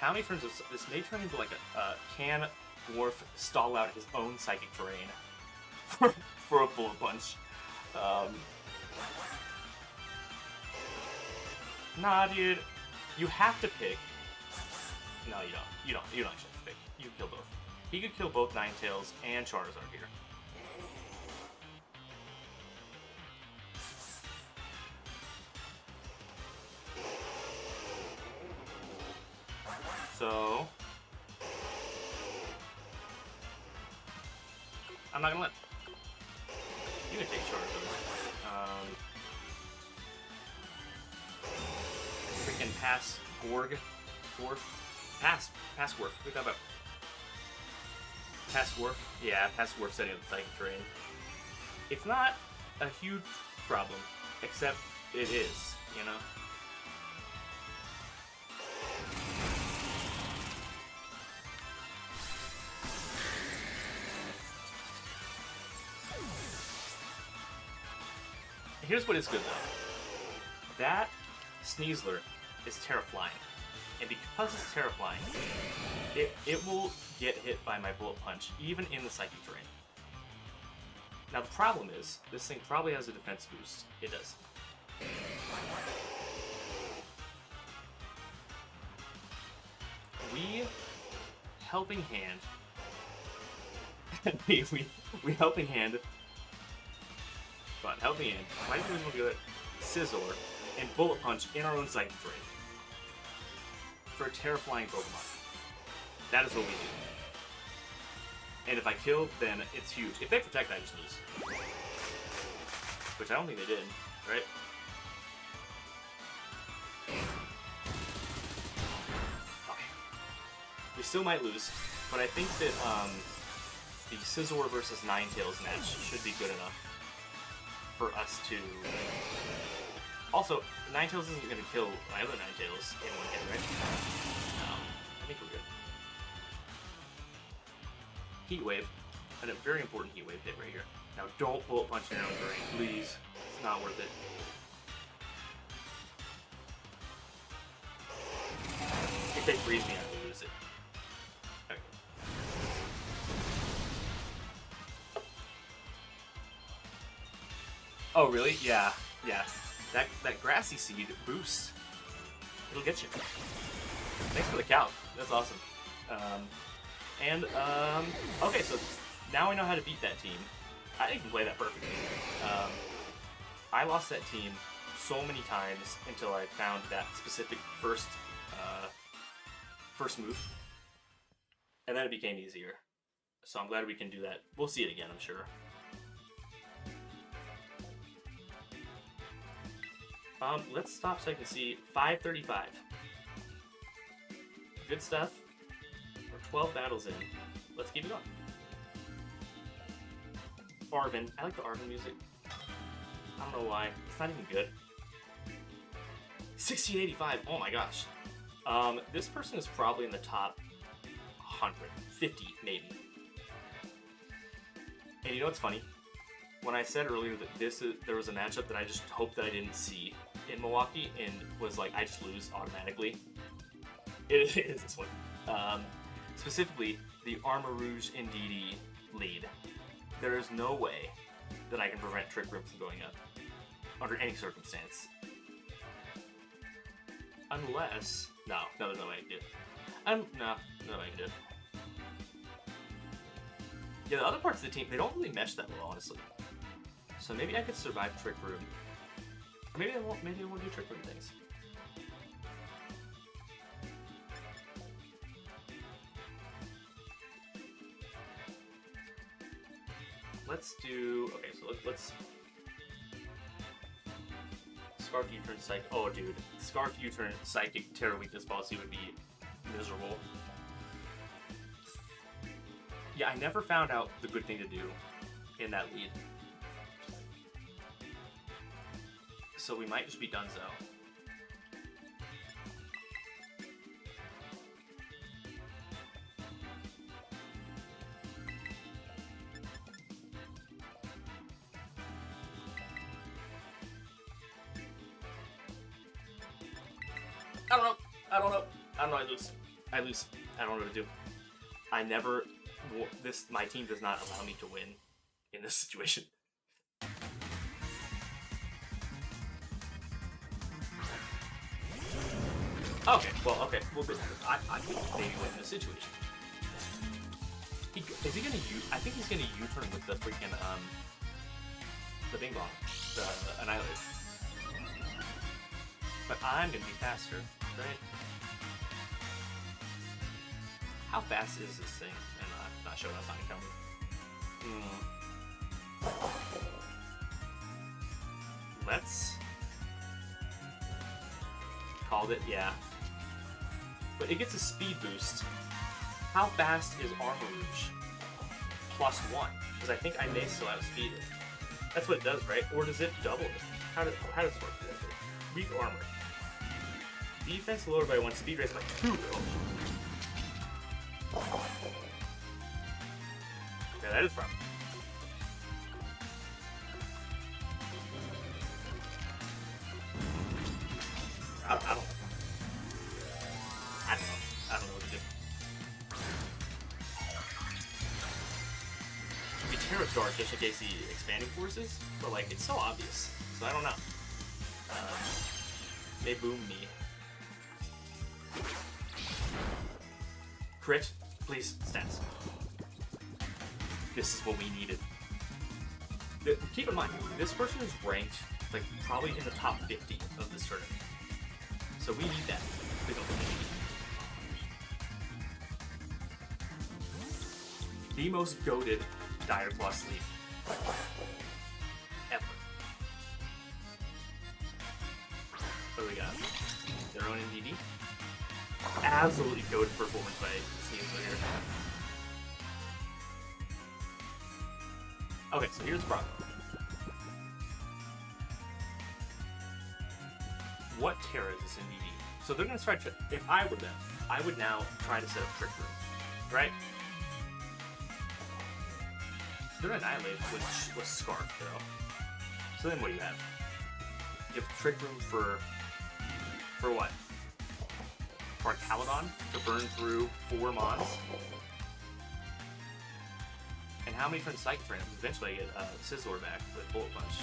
How many turns of this may turn into like a can dwarf stall out his own psychic terrain for a Bullet Punch. Nah, dude. You have to pick. No, you don't. You don't actually have to pick. You can kill both. He could kill both Ninetales and Charizard here. So I'm not gonna let you can take Charizard. Freaking pass Gorg. Pass Gorf. What we got about? Pass Gorf? Yeah, Pass Gorf setting up the psychic terrain. It's not a huge problem, except it is, you know? Here's what is good though. That Sneasler is Terraflying. And because it's Terraflying, it will get hit by my Bullet Punch, even in the Psychic terrain. Now the problem is, this thing probably has a defense boost. It does. We helping hand. we helping hand. But helping hand. Why do we want to go Scizor and Bullet Punch in our own Psychic Terrain for a Terraflying Pokemon? That is what we do. And if I kill, then it's huge. If they protect, I just lose. Which I don't think they did, right? Okay. We still might lose, but I think that the Scizor versus Ninetales match should be good enough for us to... Also, Ninetales isn't going to kill my other Ninetales in one hit, right? I think we're good. Heat Wave, and a very important Heat Wave hit right here. Now don't Bullet Punch in your own terrain, please. It's not worth it. If they freeze me, I will lose it. Okay. Oh really? Yeah, yeah. That Grassy Seed boost, it'll get you. Thanks for the count. That's awesome. Okay, so now I know how to beat that team. I didn't even play that perfectly. I lost that team so many times until I found that specific first move. And then it became easier. So I'm glad we can do that. We'll see it again, I'm sure. Let's stop so I can see 535. Good stuff. 12 battles in. Let's keep it going. Arvin. I like the Arvin music. I don't know why. It's not even good. 1685. Oh my gosh. This person is probably in the top 150, maybe. And you know what's funny? When I said earlier that there was a matchup that I just hoped that I didn't see in Milwaukee and was like, I just lose automatically. It is this one. Specifically, the Armor Rouge Indeedee lead. There is no way that I can prevent Trick Room from going up under any circumstance. Unless... No, there's no way I can do it. No way I can do it. Yeah, the other parts of the team, they don't really mesh that well, honestly. So maybe I could survive Trick Room. Or maybe I won't do Trick Room things. Let's do... Okay, so let's... Scarf U-turn Psychic... Oh, dude. Scarf U-turn Psychic Terror Weakness policy would be miserable. Yeah, I never found out the good thing to do in that lead. So we might just be donezo. I don't know. I lose. I don't know what to do. My team does not allow me to win in this situation. Okay, well, I think maybe win this situation. Is he gonna use? I think he's gonna U-turn with the freaking the Bing Bong, the Annihilate. But I'm gonna be faster, right? How fast is this thing? I'm not showing up on camera. Let's called it, yeah. But it gets a speed boost. How fast is Armor Rouge? +1. Because I think I may still outspeed it. That's what it does, right? Or does it double it? How does it work? Weak armor. Defense lowered by 1, speed raised by 2. Yeah, that is problem. I don't know. I don't know what to do. We Terra Dark just in case the expanding forces, but like it's so obvious, so I don't know. They boom me. Crit, please, stats. This is what we needed. Keep in mind, this person is ranked like probably in the top 50 of this tournament, so we need that. We don't need it. The most goated Direwolf sleep ever. What do we got? Their own Indeedee. Absolutely goated performance by Sneasler here. Okay, so here's the problem. What Terra is this Indeedee? So they're gonna start. If I were them, I would now try to set up Trick Room, right? They're Annihilate with Scarf, though. So then what do you have? You have Trick Room for what? For Caledon to burn through 4 Mons. And how many turns Psychic Drain? Eventually I get Scizor back with Bullet Punch.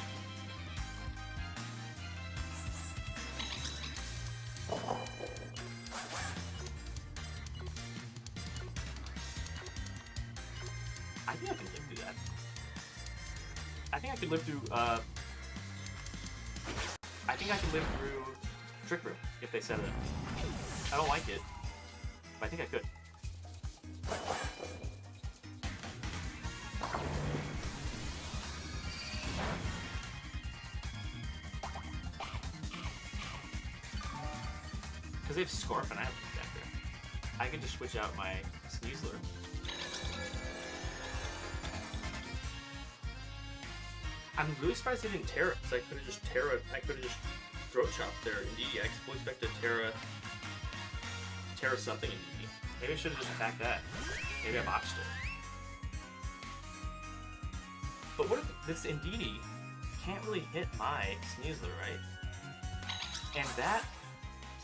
I think I can live through that. I think I could live through, I think I can live through Trick Room if they set it up. I don't like it, but I think I could. Because they have Scarf and I have Protector. I could just switch out my Sneasler. I'm really surprised they didn't Terra, because I could have just throat chopped their Indeedee. I fully expected Terra something Indeedee. Maybe I should have just attacked that. Maybe I botched it. But what if this Indeedee can't really hit my Sneasler, right? And that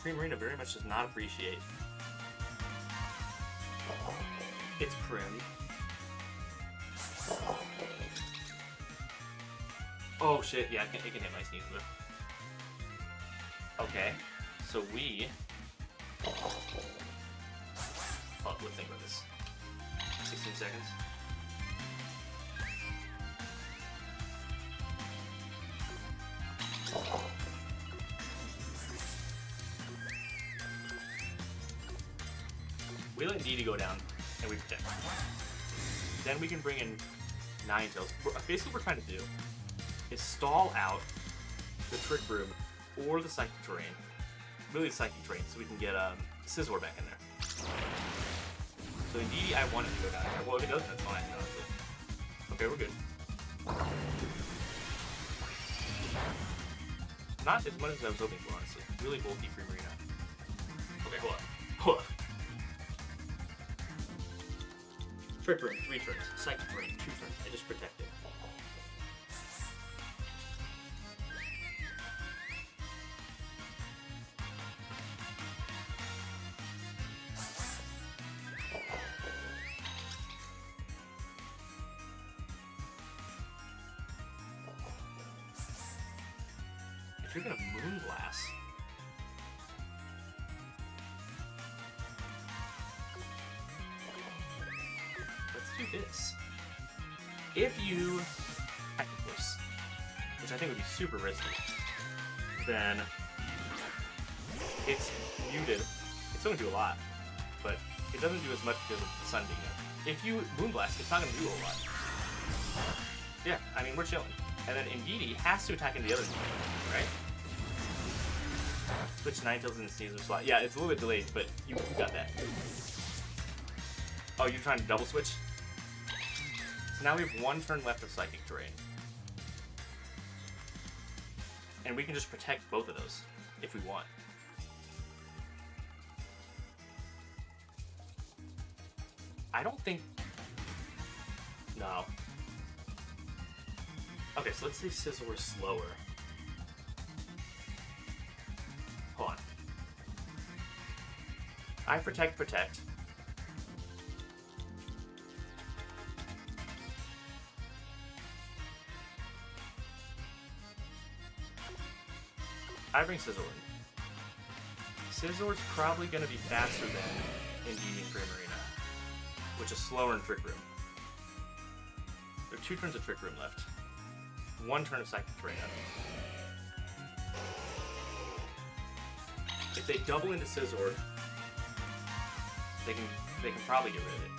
Primarina very much does not appreciate. It's Prim. Oh shit, yeah, it can hit my Sneasler. Okay, so we... Oh, let's think about this. 16 seconds. We let Indeedee go down, and we protect. Then we can bring in Ninetales. Basically what we're trying to do is stall out the Trick Room or the Psychic Terrain. Really the Psychic Terrain, so we can get Scizor back in there. So Indeedee, I want it to go down here. Well, if it doesn't, that's fine, honestly. Okay, we're good. Not as much as I was hoping for, honestly. Really bulky Primarina. Okay, hold on. Hold on. Trick Room, 3 turns. Psychic Terrain, 2 turns. I just protected. If you're gonna Moonblast, let's do this. If you Technic Force, which I think would be super risky, then it's muted. It's going to do a lot, but it doesn't do as much because of the Sun being up. If you Moonblast, it's not going to do a lot. Yeah, I mean, we're chilling. And then Indeedee has to attack into the other team, right? Switch Ninetales in the Sneasler slot. Yeah, it's a little bit delayed, but you got that. Oh, you're trying to double switch? So now we have 1 turn left of Psychic Terrain. And we can just protect both of those, if we want. I don't think... No. Okay, so let's say Scizor is slower. Hold on. I protect. I bring Scizor in. Scizor's probably going to be faster than Indeedee and Primarina, which is slower in Trick Room. There are 2 turns of Trick Room left. 1 turn of Psychic Terrain. If they double into Scizor, they can probably get rid of it.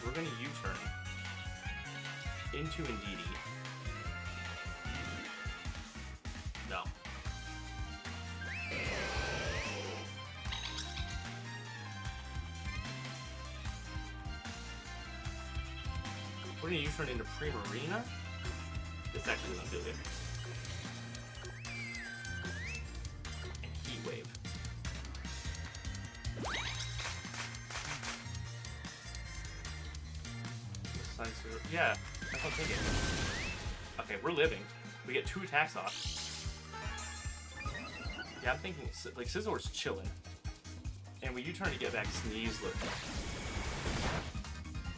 We're going to U-turn into Indeedee. No. We're going to U-turn into Primarina. This actually doesn't feel good. And Heat Wave. Yeah, that's what I'm thinking. Okay, we're living. We get 2 attacks off. Yeah, I'm thinking, like, Scizor's chilling. And we U-turn to get back Sneasler.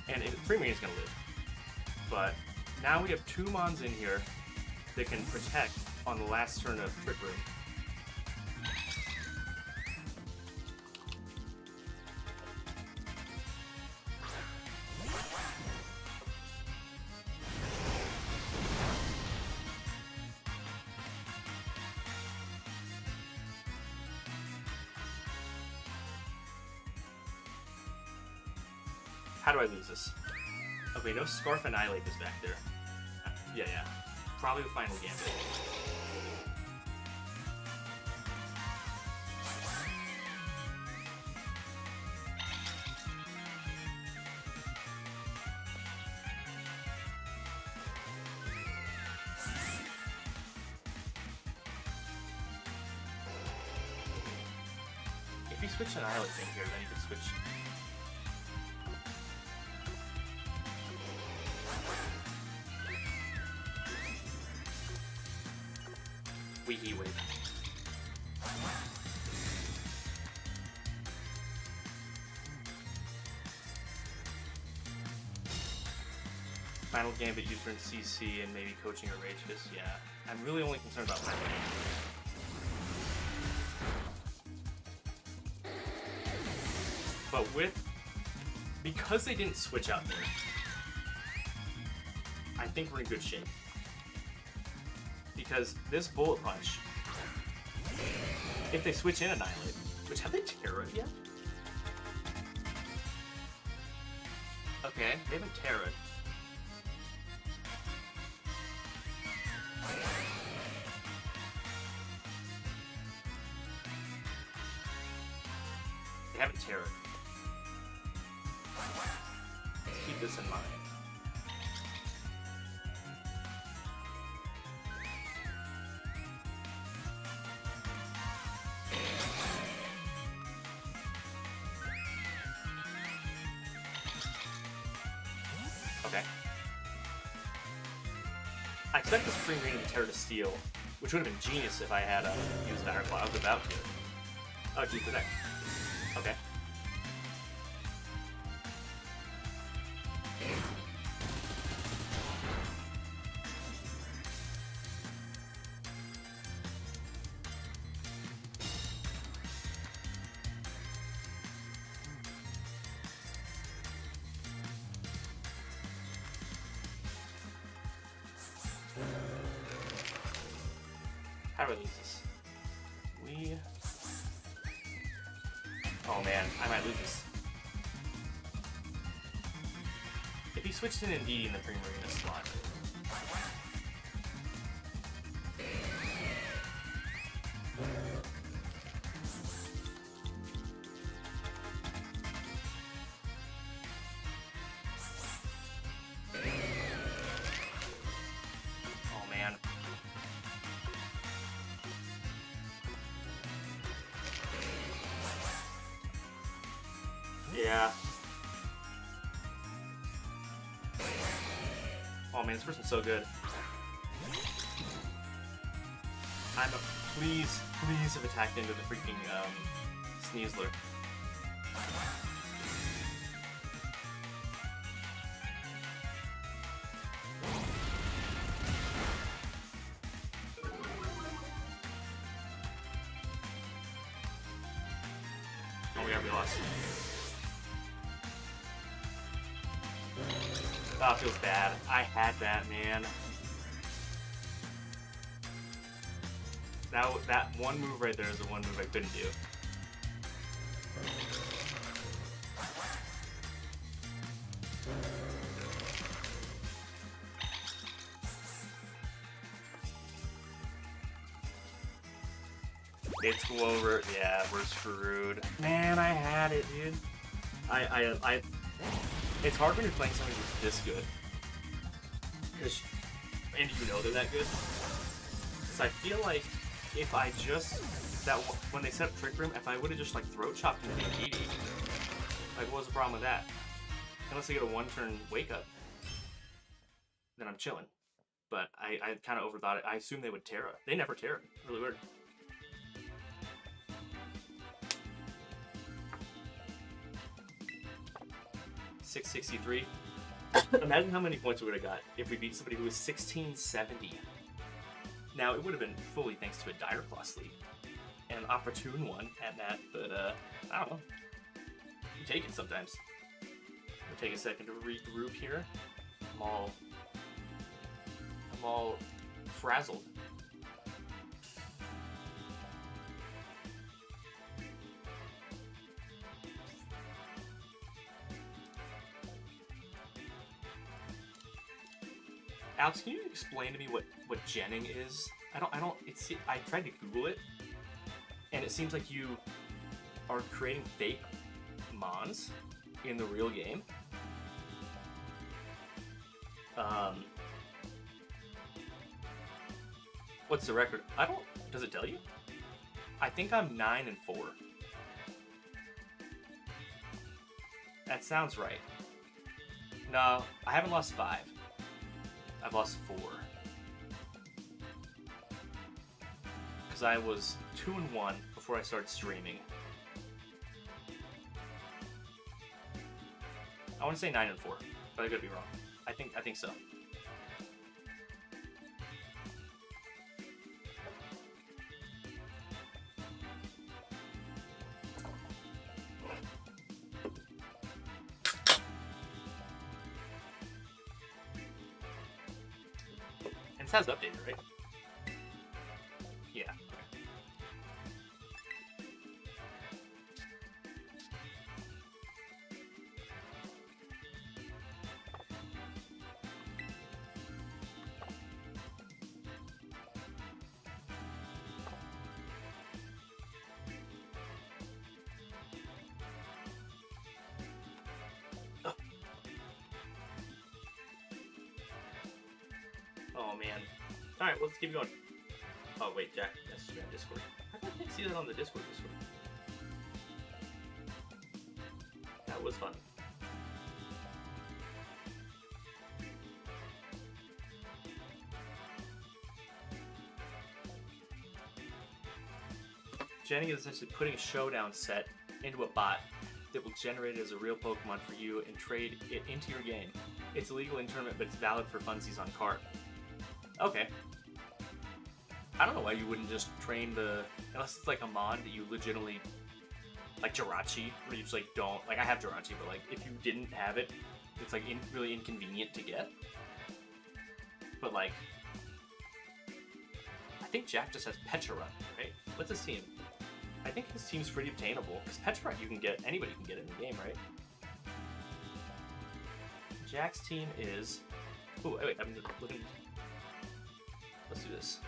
And Primarina's gonna live. But now we have 2 Mons in here that can protect on the last turn of Trick Room. How do I lose this? Okay, no Scarf Annihilate is back there. Yeah. Probably the final Gambit. If you switch Annihilate thing here, then you can switch. We Heat Wave. Final Gambit, U-turn CC, and maybe coaching or Rage Fist. Yeah, I'm really only concerned about Final Gambit. But because they didn't switch out there, I think we're in good shape. Because this Bullet Punch, if they switch in Annihilate, which have they Terra'd yet? Okay, they haven't Terra'd. They haven't Terra'd. Let's keep this in mind. Okay. I expect this Primarina to Terra to Steel, which would have been genius if I had used Dire Claw. I was about to. Oh, geez, the deck. Okay. How do I lose this? Oh man, I might lose this. If he switched in Indeedee in the Primarina slot. Oh man. Yeah. Oh man, this person's so good. Please have attacked into the freaking Sneasler. we already lost. Oh, it feels bad. I had that, man. That one move right there is the one move I couldn't do. It's go over. Yeah, we're screwed. Man, I had it, dude. I It's hard when you're playing somebody who's this good. And you know they're that good. So I feel like if I just when they set up Trick Room, if I would have just like throat chopped into the Indeedee, like what was the problem with that? Unless I get a one-turn wake up, then I'm chilling. But I kind of overthought it. I assumed they would Terra. They never Terra. Really weird. $663. Imagine how many points we would have got if we beat somebody who was 1670. Now, it would have been fully thanks to a Dire Claw sleeve. And an opportune one at that, but I don't know. You take it sometimes. We'll take a second to regroup here. I'm all frazzled. Alex, can you explain to me what genning is? I tried to Google it, and it seems like you are creating fake mons in the real game. What's the record? Does it tell you? I think I'm 9-4. That sounds right. No, I haven't lost 5. I've lost 4. Because I was 2-1 before I started streaming. I want to say 9-4, but I could be wrong. I think so. It has updated, right? Yeah. Oh man. Alright, let's keep going. Oh wait, Jack messaged me on Discord. I didn't see that on the Discord. That was fun. Jenny is essentially putting a showdown set into a bot that will generate it as a real Pokemon for you and trade it into your game. It's illegal in tournament, but it's valid for funsies on cart. Okay. I don't know why you wouldn't just train unless it's like a mod that you legitimately, like Jirachi, where you just like don't, like I have Jirachi, but like if you didn't have it, it's like really inconvenient to get. But like, I think Jack just has Petrarut, right? What's his team? I think his team's pretty obtainable, because Petrarut anybody can get in the game, right? Jack's team is, oh wait, I'm looking. Let's do this.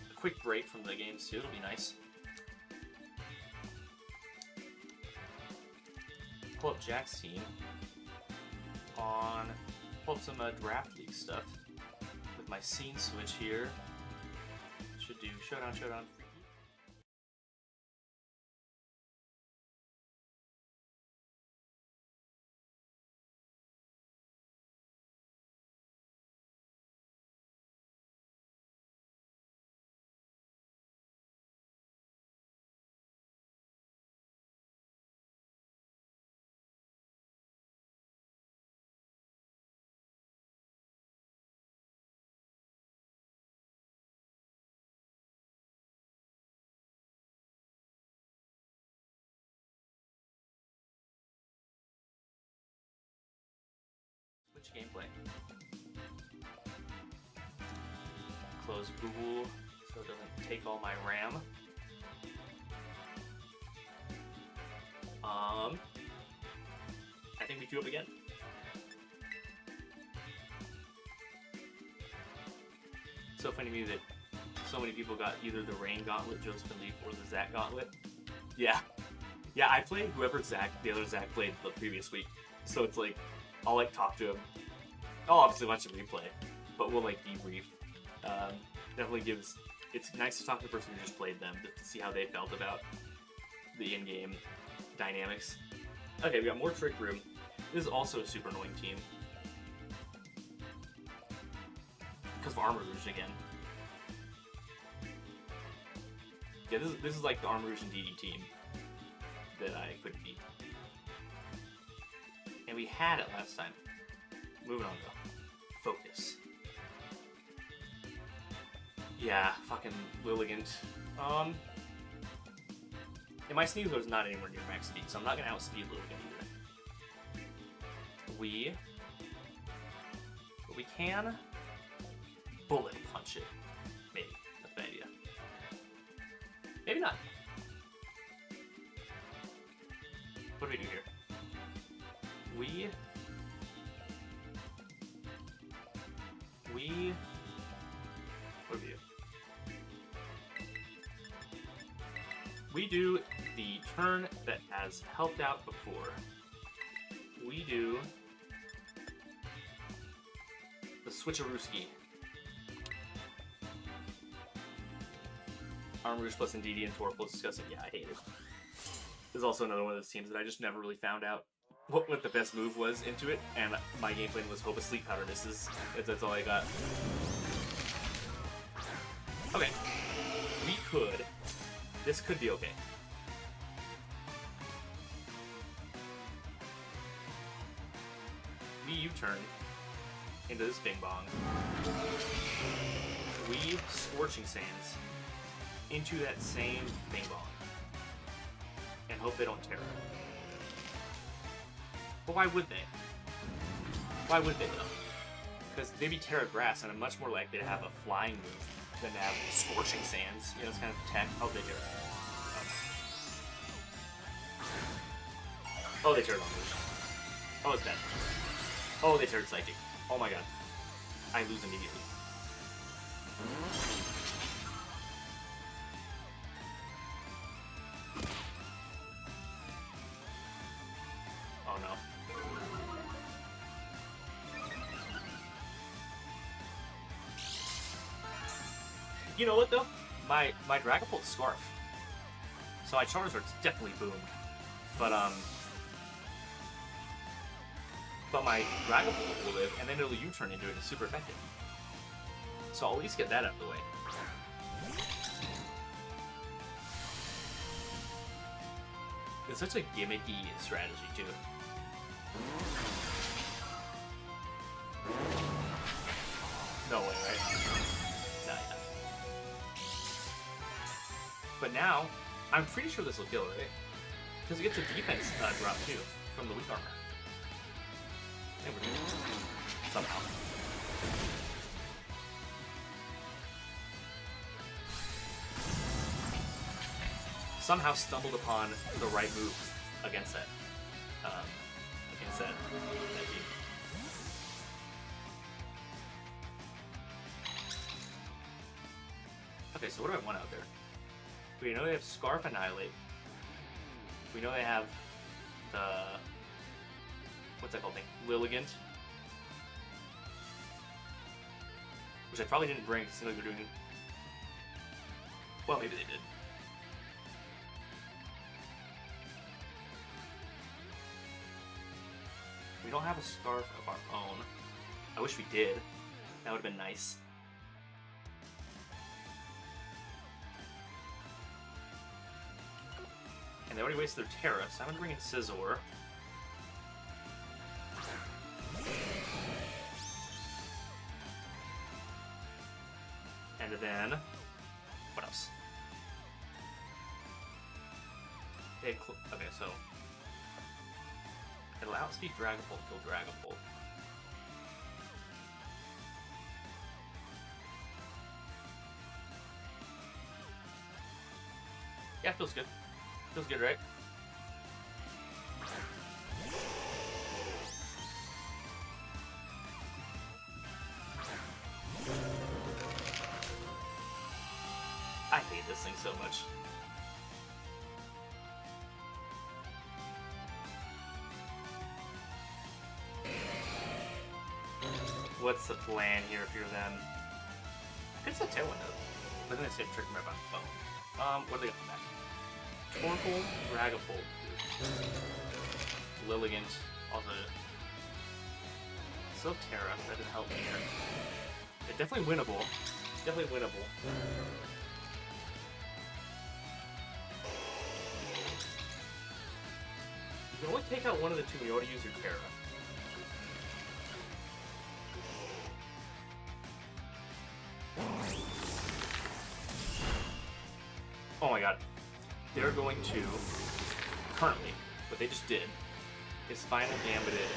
A quick break from the games too, it'll be nice. Pull up Jack's team pull up some draft league stuff with my scene switch here. Should do showdown. gameplay. Close Google so it doesn't take all my RAM. I think we queue up again. It's so funny to me that so many people got either the Rain Gauntlet, Joseph and Leaf, or the Zach Gauntlet. Yeah. Yeah, I played whoever the other Zach played the previous week. So it's like, I'll like talk to him. I'll obviously watch the replay, but we'll like debrief. Definitely gives, it's nice to talk to the person who just played them to see how they felt about the in-game dynamics. Okay, we got more Trick Room. This is also a super annoying team. Because of Armor Rouge again. Yeah, this is like the Armor Rouge and Indeedee team that I couldn't beat. And we had it last time. Moving on though. Focus. Yeah, fucking Lilligant. And my Sneasler is not anywhere near max speed, so I'm not gonna outspeed Lilligant either. But we can bullet punch it. Maybe. That's a bad idea. Maybe not. What do we do here? What do we do? We do the turn that has helped out before. We do the switcherooski. Armor Rouge plus Indeedee and Torpil discussing. Yeah, I hate it. This is also another one of those teams that I just never really found out what the best move was into it, and my game plan was hope a Sleep Powder misses. That's all I got. Okay. We could. This could be okay. We U-turn into this Bing Bong. We Scorching Sands into that same Bing Bong. And hope they don't tear it. But why would they? Why would they though? Because they'd be Terra Grass, and I'm much more likely to have a flying move than to have Scorching Sands. You know, it's kind of tech. Oh, they tear it. Oh, they tear it on Rouge. Oh, it's dead. Oh, they teared Psychic. Oh my god. I lose immediately. Oh no. You know what though? My Dragapult Scarf. So my Charizard's definitely boomed. But my Dragapult will live, and then it'll U-turn into it, and it's super effective. So I'll at least get that out of the way. It's such a gimmicky strategy, too. No way, right? Nah, yeah. But now, I'm pretty sure this will kill, right? Because it gets a defense drop, too, from the weak armor. And we're doing it. Somehow. Somehow stumbled upon the right move against that. That team. Okay, so what do I want out there? We know they have Scarf Annihilate. We know they have the... what's that called thing? Lilligant. Which I probably didn't bring, because it seemed like they're doing... well, maybe they did. We don't have a Scarf of our own. I wish we did. That would have been nice. And they already wasted their Terra, so I'm going to bring in Scizor. And then... what else? Okay, so... it'll outspeed Dragapult, kill Dragapult. Yeah, feels good. Feels good, right? I hate this thing so much. What's the plan here if you're them? I could set Tailwind up. But then I say Trick Mare by phone. What do they got back? Torkoal, Dragapult. Lilligant. Also. Terra. That didn't help me here. It's definitely winnable. Definitely winnable. You can only take out one of the two. You ought to use your Terra. Oh my god. They're going to, currently, what they just did, is Final Gambit it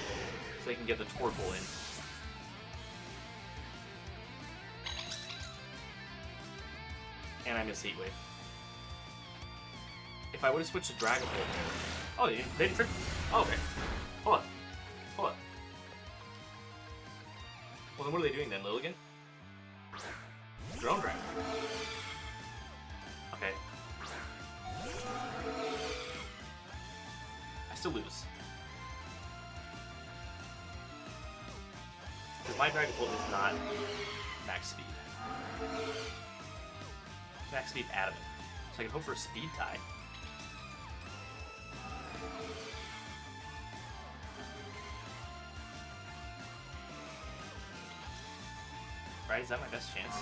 so they can get the Torkoal in. And I miss Heat Wave. If I would have switched to Dragapult, oh, they didn't trick me. Oh, okay. Hold on. Hold on. Well, then what are they doing then, Lilligant? Drone Dragon. Okay. I still lose. Because my Dragapult is not max speed. Max speed adamant. So I can hope for a speed tie. Right, is that my best chance?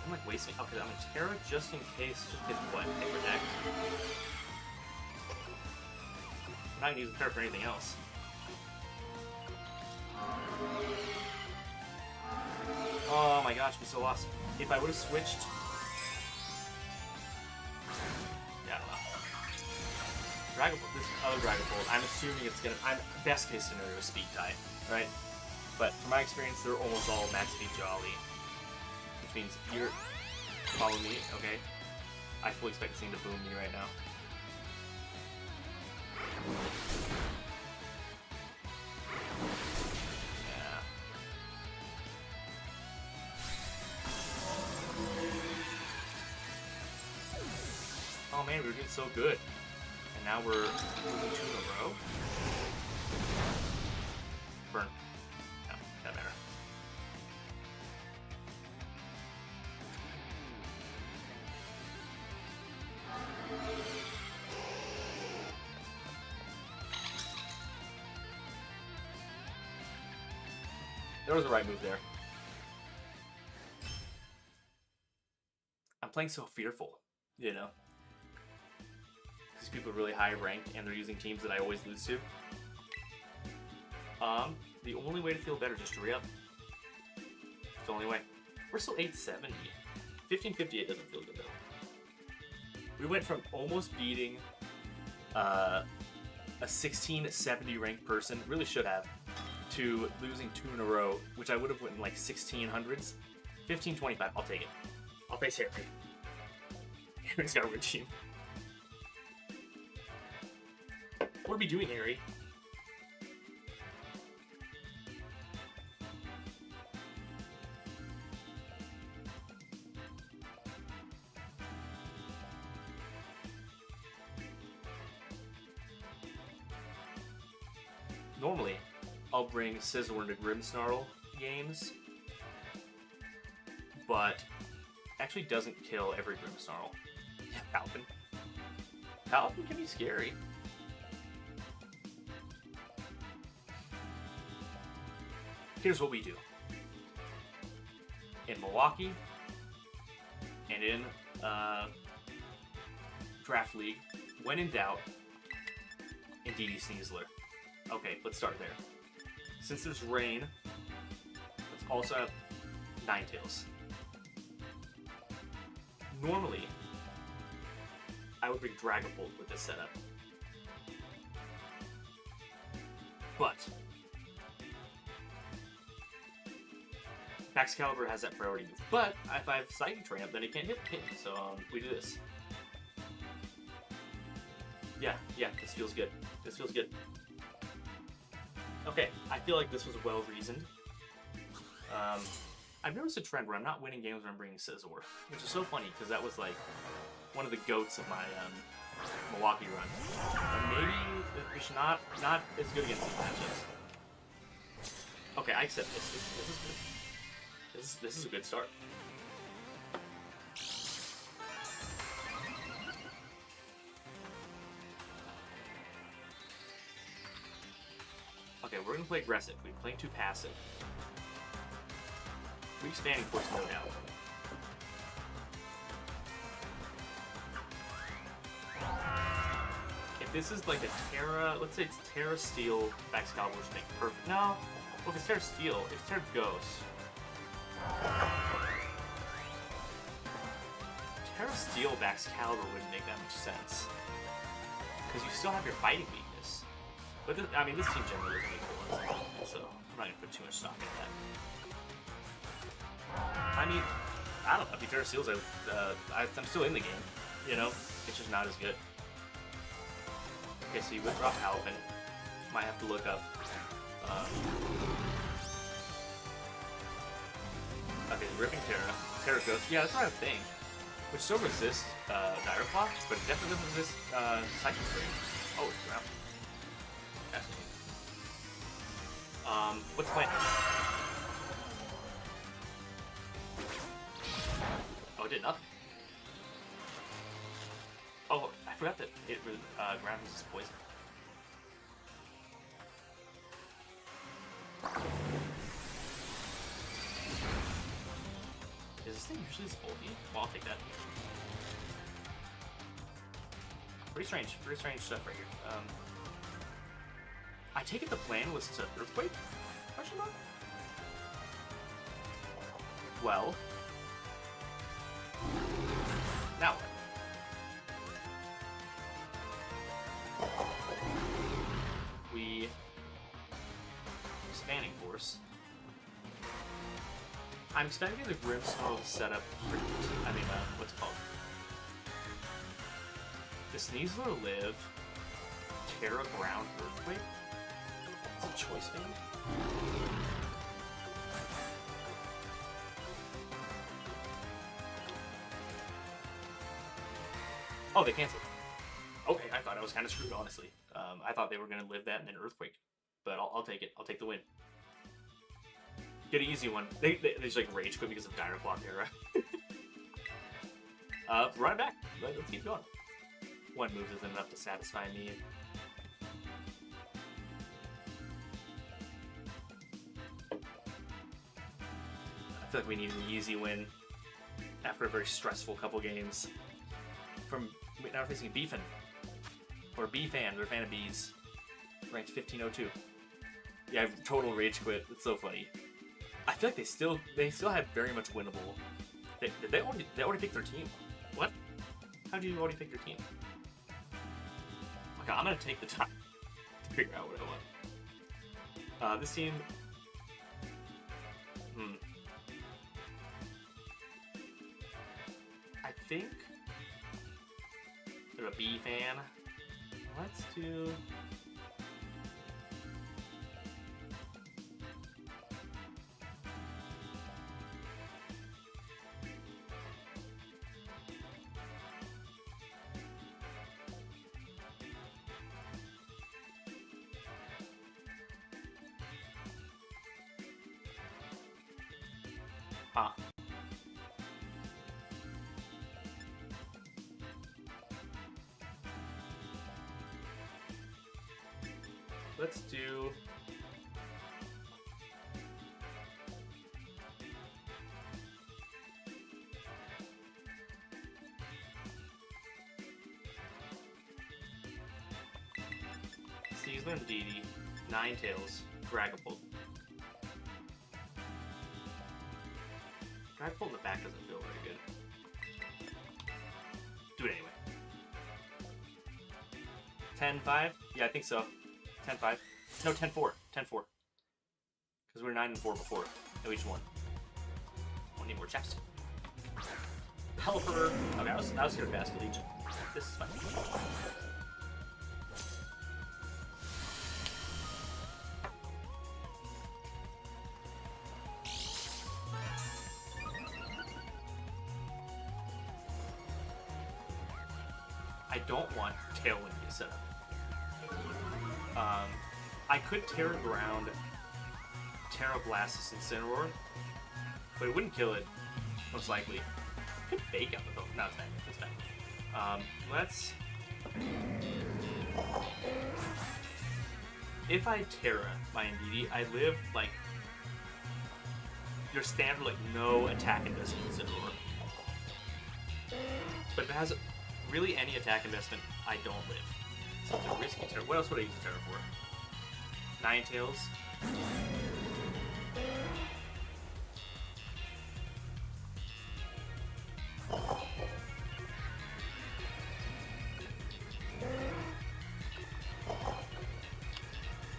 I'm like wasting. Okay, I'm gonna Terra just in case. Just in case what? They protect. I'm not gonna use the Terra for anything else. Oh my gosh, I'm so lost. If I would have switched. Yeah, I don't know. Dragapult, this other Dragapult, I'm assuming it's gonna. Best case scenario is speed tie, right? But from my experience, they're almost all max speed jolly. Which means you're follow me, okay? I fully expect this thing to boom me right now. Yeah. Oh man, we were doing so good. And now we're losing 2 in a row. Burn. No, doesn't matter. There was a right move there. I'm playing so fearful, you know? These people are really high ranked and they're using teams that I always lose to. The only way to feel better is just to re-up. It's the only way. We're still 870. 1558 doesn't feel good though. We went from almost beating a 1670 ranked person, really should have, to losing 2 in a row, which I would have went in like 1600s. 1525, I'll take it. I'll face Harry. Harry's got a rich team. What are we doing, Harry? Normally, I'll bring Scizor into Grimmsnarl games, but actually doesn't kill every Grimmsnarl. Yeah, Falcon. Falcon can be scary. Here's what we do. In Milwaukee, and in Draft League, when in doubt, Indeedee Sneasler. Okay, let's start there. Since there's rain, let's also have Ninetales. Normally, I would bring Dragapult with this setup. But Excalibur has that priority move. But if I have Psychic Train up, then it can't hit me. So we do this. Yeah, this feels good. This feels good. Okay, I feel like this was well reasoned. I've noticed a trend where I'm not winning games when I'm bringing Scizor, which is so funny because that was like one of the goats of my Milwaukee run. But maybe it's not as good against these matchups. Okay, I accept this. This is good. This is a good start. Okay, we're gonna play aggressive. We're playing too passive. We're expanding force no doubt. If this is like a Terra, let's say it's Terra Steel Excalibur, which make perfect. No, well, if it's Terra Steel, if it's Terra Ghost. Terra Steel Excalibur wouldn't make that much sense. Because you still have your fighting weakness. But this, I mean, this team generally doesn't make bullets, so I'm not going to put too much stock in that. I mean, I don't know. If you Terra Steels, I'm still in the game. You know? It's just not as good. Okay, so you withdraw Alvin. Might have to look up. Okay, Ripping Terra. Terra Ghost. Yeah, that's what I think. Which still resists Dragapult, but it definitely doesn't resist Psychic Train. Oh, it's around. What's the plan? Oh, it did nothing. Oh, I forgot that it ground resists poison. Is this thing usually this bulky? Well, I'll take that. Pretty strange stuff right here. I take it the plan was to Earthquake? Question mark? Well. Now what? We Spanning Force. I'm expecting the Grimmsnarl setup. I mean, what's it called? Does Sneasler live? Terra Ground Earthquake? Is it Choice Band? Oh, they canceled. Okay, I thought I was kind of screwed, honestly. I thought they were going to live that and then Earthquake. But I'll take it. I'll take the win. Get an easy one. They just like rage quit because of Dragapult Terra. Run it back. Let's keep going. One move isn't enough to satisfy me. I feel like we need an easy win after a very stressful couple games. Now we're facing Beefin. Or B-fan. They're a fan of bees. Ranked 1502. Yeah, I've total rage quit. It's so funny. I feel like they still have very much winnable. They already picked their team. What? How did you already pick your team? Okay, I'm gonna take the time to figure out what I want. This team. I think they're a B fan. Let's do. Huh. Let's do. Sneasler, Indeedee, Ninetales, Dragapult. Dragapult in the back doesn't feel very good. Do it anyway. 10-5? Yeah, I think so. 10-5. No, 10-4. 10-4. Because we were 9-4 before. And we just won. don't need more chapstick. Pelipper. Okay, I was scared of Basket Legion. This is fine. I don't want Tailwind to get set up. I could Terra Ground, Terra Blast this Incineroar, but it wouldn't kill it, most likely. I could Fake out the Pokemon. No, it's fine. It's fine. Let's... If I Terra my Indeedee, I live, like, your standard, like, no attack investment Incineroar. But if it has really any attack investment, I don't live. So it's a risky Terra. What else would I use a Terra for? Ninetales.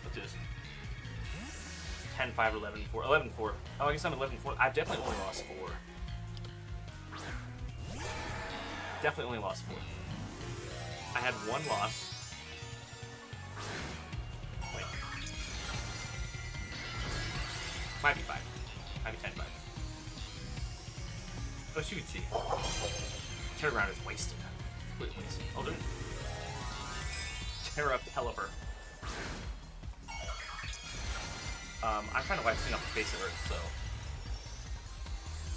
Let's do this. 10, 5, 11, 4. 11, 4. Oh, I guess I'm 11, 4. I've definitely only lost 4. Definitely only lost 4. I had 1 loss. Wait. Might be 5. Might be 10, 5. Oh, she could see. Terra Ground is wasted. Completely wasted. Oh, there. Terra Pelipper. I'm trying to wipe this thing off the face of Earth, so...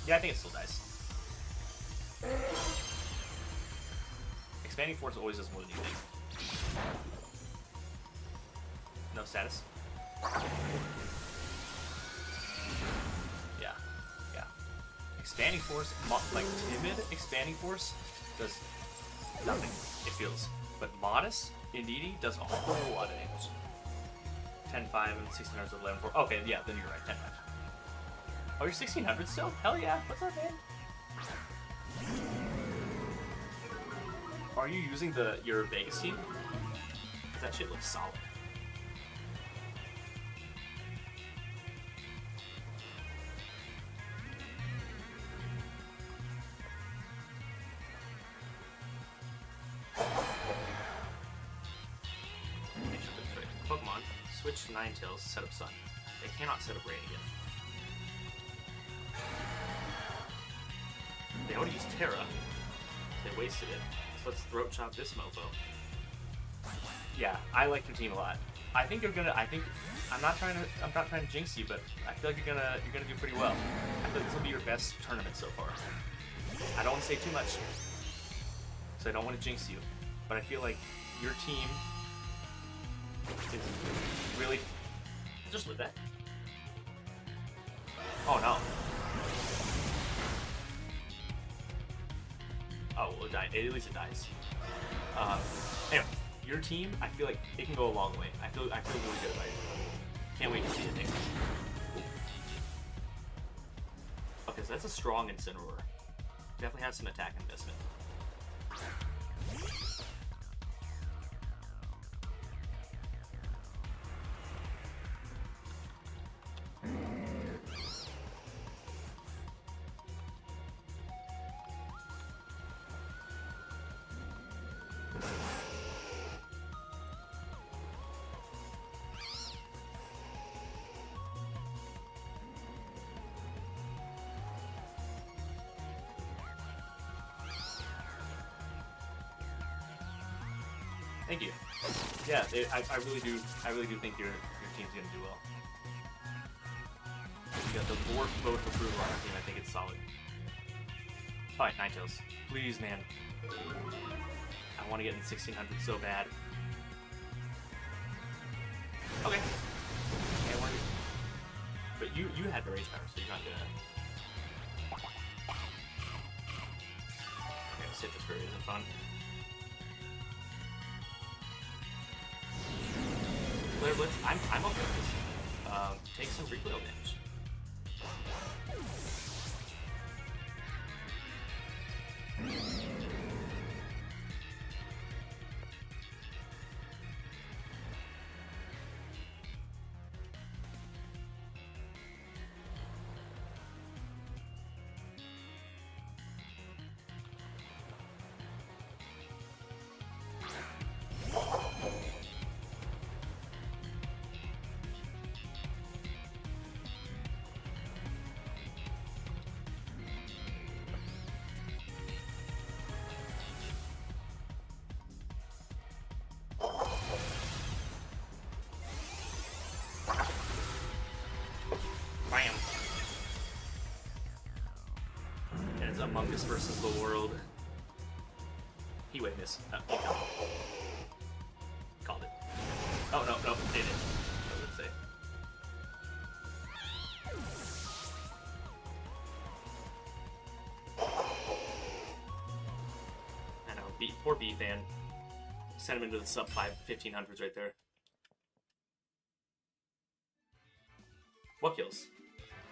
Yeah, I think it still dies. Expanding Force always does more than you think. No status? Yeah. Yeah. Expanding Force, like timid Expanding Force, does nothing, it feels. But Modest, Indeedee, does a whole lot of damage. 10-5 and 1600 is 11-4. Okay, yeah, then you're right, 10-5. Oh, you're 1600 still? Hell yeah, what's up, man? Are you using your Vegas team? Because that shit looks solid. Pokemon, switch to Ninetales, set up Sun. They cannot set up Rain again. They already used Terra. They wasted it. So let's throat chop this mofo. Yeah, I like your team a lot. I think you're gonna. I'm not trying to jinx you, but I feel like you're gonna do pretty well. I feel like this will be your best tournament so far. I don't want to say too much, so I don't want to jinx you, but I feel like your team is really. Just live that. Oh no. Oh, well, it died. At least it dies. Anyway, your team, I feel like it can go a long way. I feel really good about it. Can't wait to see it next time. Okay, so that's a strong Incineroar. Definitely has some attack investment. Thank you. Yeah, I really do think your team's gonna do well. You got the dwarf vote for approval on our team. I think it's solid. Alright, Ninetales. Please, man. I want to get in 1600 so bad. Okay. Okay, but you had the rage power, so you're not gonna. Okay, Citrus Berry isn't fun. Flare Blitz, I'm okay with this. Take some recoil damage. It's Among Us versus the world. He wait miss. He called it. Oh no, did it. What would it say? I know, poor B fan. Sent him into the sub 1500s right there. What kills?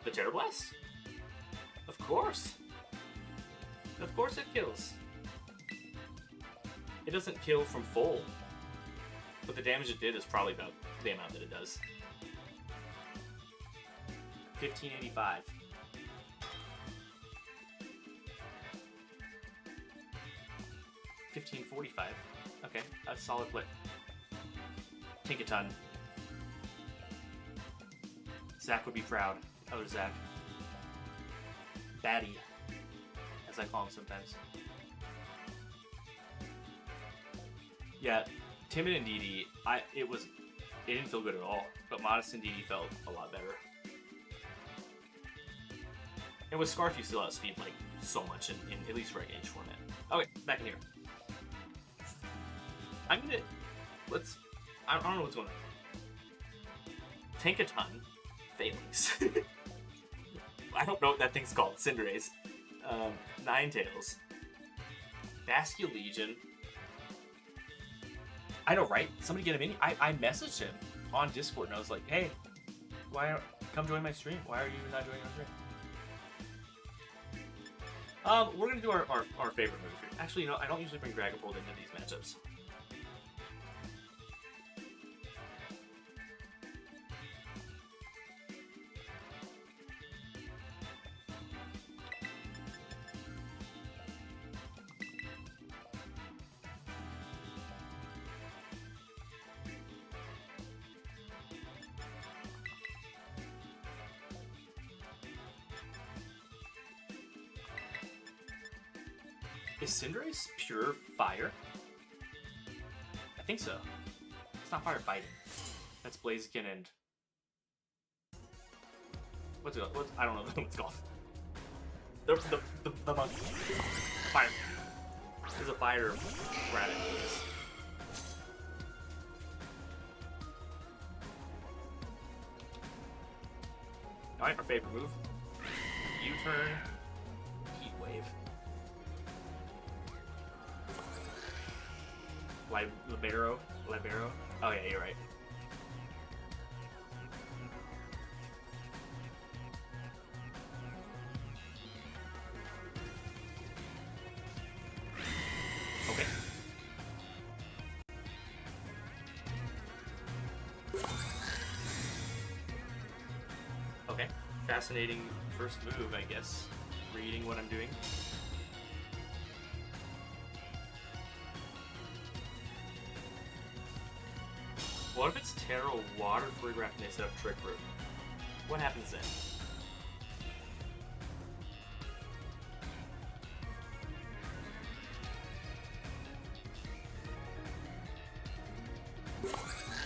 The Terra Blast? Of course. Of course it kills. It doesn't kill from full, but the damage it did is probably about the amount that it does. 1585. $15.45. Okay, that's a solid play. Take a ton. Zach would be proud. Other Zach. Batty, as I call him sometimes. Yeah, Timid Indeedee, it didn't feel good at all, but Modest Indeedee felt a lot better. And with Scarf, you still outspeed like so much in at least Reg Age format. Okay, back in here. I don't know what's going on. Tank a ton, Failings. I don't know what that thing's called. Cinderace. Ninetales. Bascule Legion. I know, right? Somebody get him in. I messaged him on Discord and I was like, hey, come join my stream. Why are you not joining our stream? We're gonna do our favorite move here. Actually, you know, I don't usually bring Dragapult into these matchups. Is Cinderace pure fire? I think so. It's not fire fighting. That's Blaziken and... What's it called? I don't know what it's called. The monkey. Fire. There's a fire rabbit. Alright, our favorite move. U-turn. Heat wave. Libero? Oh yeah, you're right. Okay. Okay. Fascinating first move, I guess. Reading what I'm doing. What if it's Terra Water Free Graph and they set up Trick Root? What happens then?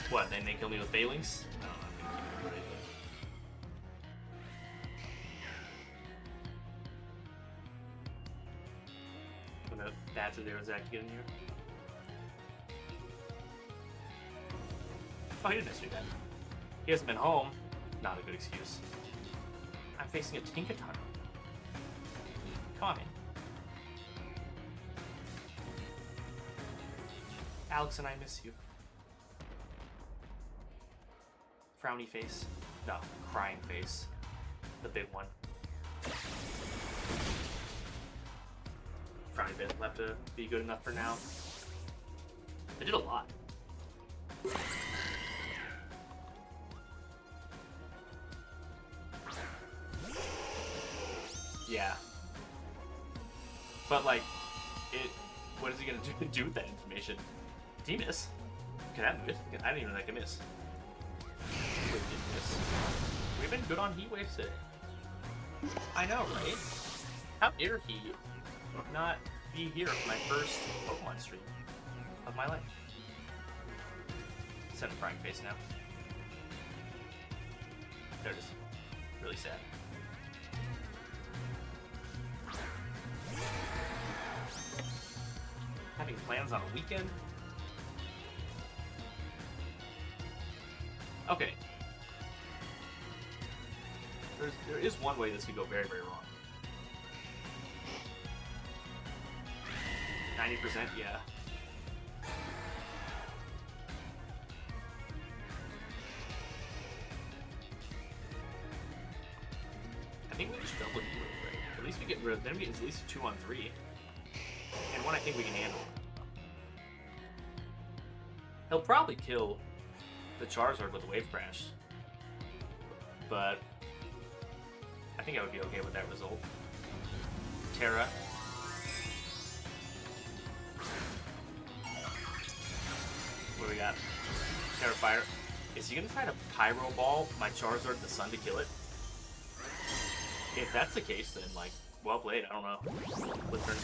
What, then they kill me with Failings? No, I'm gonna keep it right. I'm gonna badger there with Zach to get in here. Oh, he didn't miss me then. He hasn't been home. Not a good excuse. I'm facing a Tinkaton. Come on, man. Alex and I miss you. Frowny face. No, crying face. The big one. Frowny bit left to be good enough for now. They did a lot. Yeah. But like, what is he gonna do with that information? Did he miss? Can that miss? I didn't even know that could miss. Wait, did miss? We've been good on Heat Waves today. I know, right? How dare he not be here for my first Pokemon stream of my life? Send a crying face now. There it is. Really sad. having plans on a weekend? Okay. There is one way this could go very, very wrong. 90%, yeah. I think we just double heal, right? At least we get rid of, then we get at least a 2-on-3. And one I think we can handle. He'll probably kill the Charizard with a Wave Crash. But I think I would be okay with that result. Terra. What do we got? Terra Fire. Is he going to try to Pyro Ball my Charizard in the sun to kill it? If that's the case, then, like, well played. I don't know. Flip turn.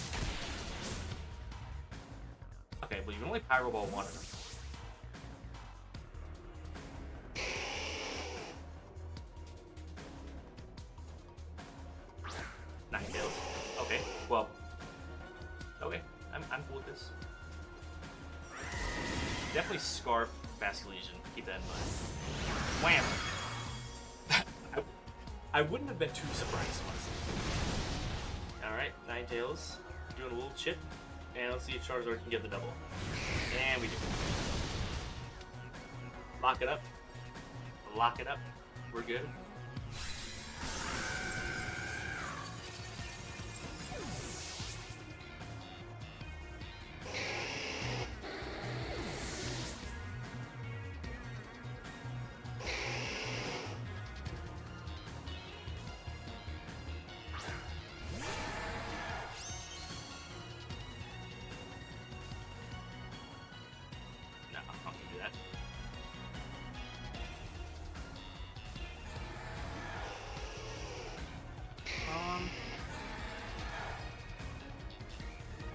Okay, well, you can only Pyro Ball one of them. Ninetales. Okay, well. Okay, I'm cool with this. Definitely Scarf Basculegion. Keep that in mind. Wham! I wouldn't have been too surprised, honestly. Alright, Ninetales. Doing a little chip. And let's see if Charizard can get the double. And we do. Lock it up. Lock it up. We're good. No, I'm not gonna do that.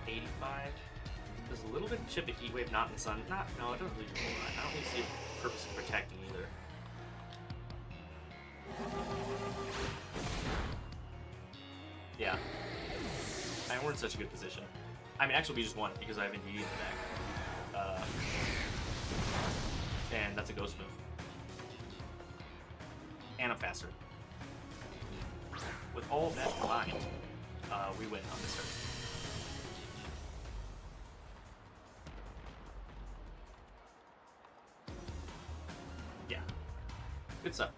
85. There's a little bit of chip of Heat Wave, not in the sun. No, it doesn't really do a lot. I don't really see a purpose of protecting either. Yeah. I mean, we're in such a good position. I mean, actually, we just won because I have Indeedee in the deck. And that's a ghost move. And I'm faster. With all of that combined, we win on this turn. Yeah. Good stuff.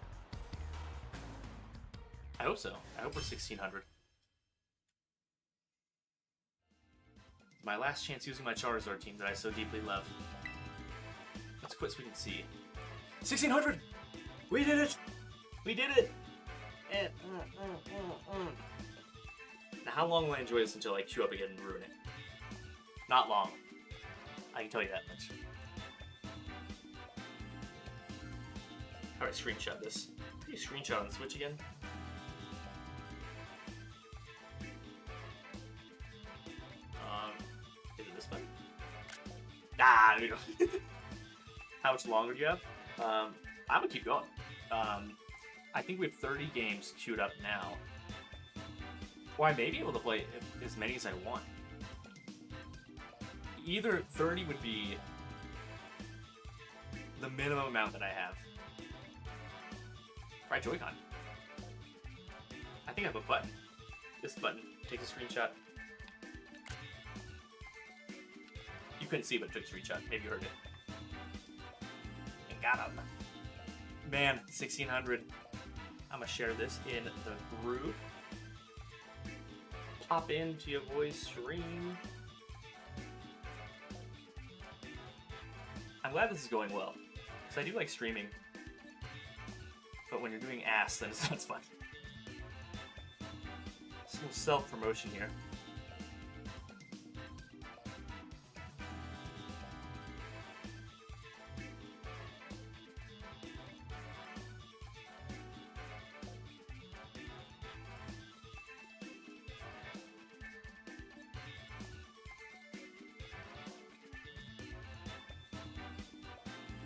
I hope so. I hope we're 1600. My last chance using my Charizard team that I so deeply love. Let's quit so we can see. 1600! We did it! We did it! Now, how long will I enjoy this until I queue up again and ruin it? Not long. I can tell you that much. Alright, screenshot this. How do you screenshot on the Switch again? Is it this button? Ah, there you go. How much longer do you have? I'm gonna keep going. I think we have 30 games queued up now. Well, I may be able to play as many as I want. Either 30 would be the minimum amount that I have. Right, Joy-Con. I think I have a button. This button takes a screenshot. You couldn't see, but it took a screenshot. Maybe you heard it. And got him. Man, 1600. I'm gonna share this in the group. Pop into your voice stream. I'm glad this is going well, because I do like streaming. But when you're doing ass, then it's not as fun. Some self-promotion here.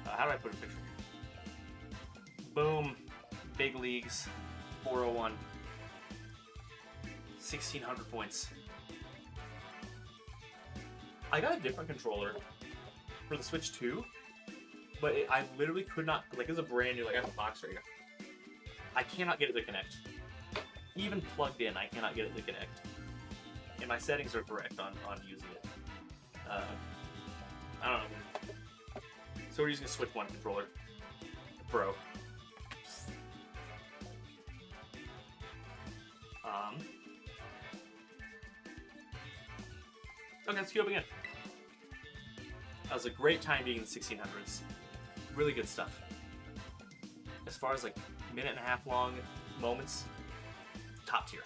How do I put a picture here? Boom. Big leagues. 401. 1600 points. I got a different controller for the Switch 2, but I literally could not, like, it's a brand new, like, I have a box right here. I cannot get it to connect. Even plugged in, I cannot get it to connect. And my settings are correct on using it. I don't know. So we're using a Switch 1 controller. Bro. Okay, let's queue up again. That was a great time being in the 1600s. Really good stuff. As far as like minute and a half long moments, top tier.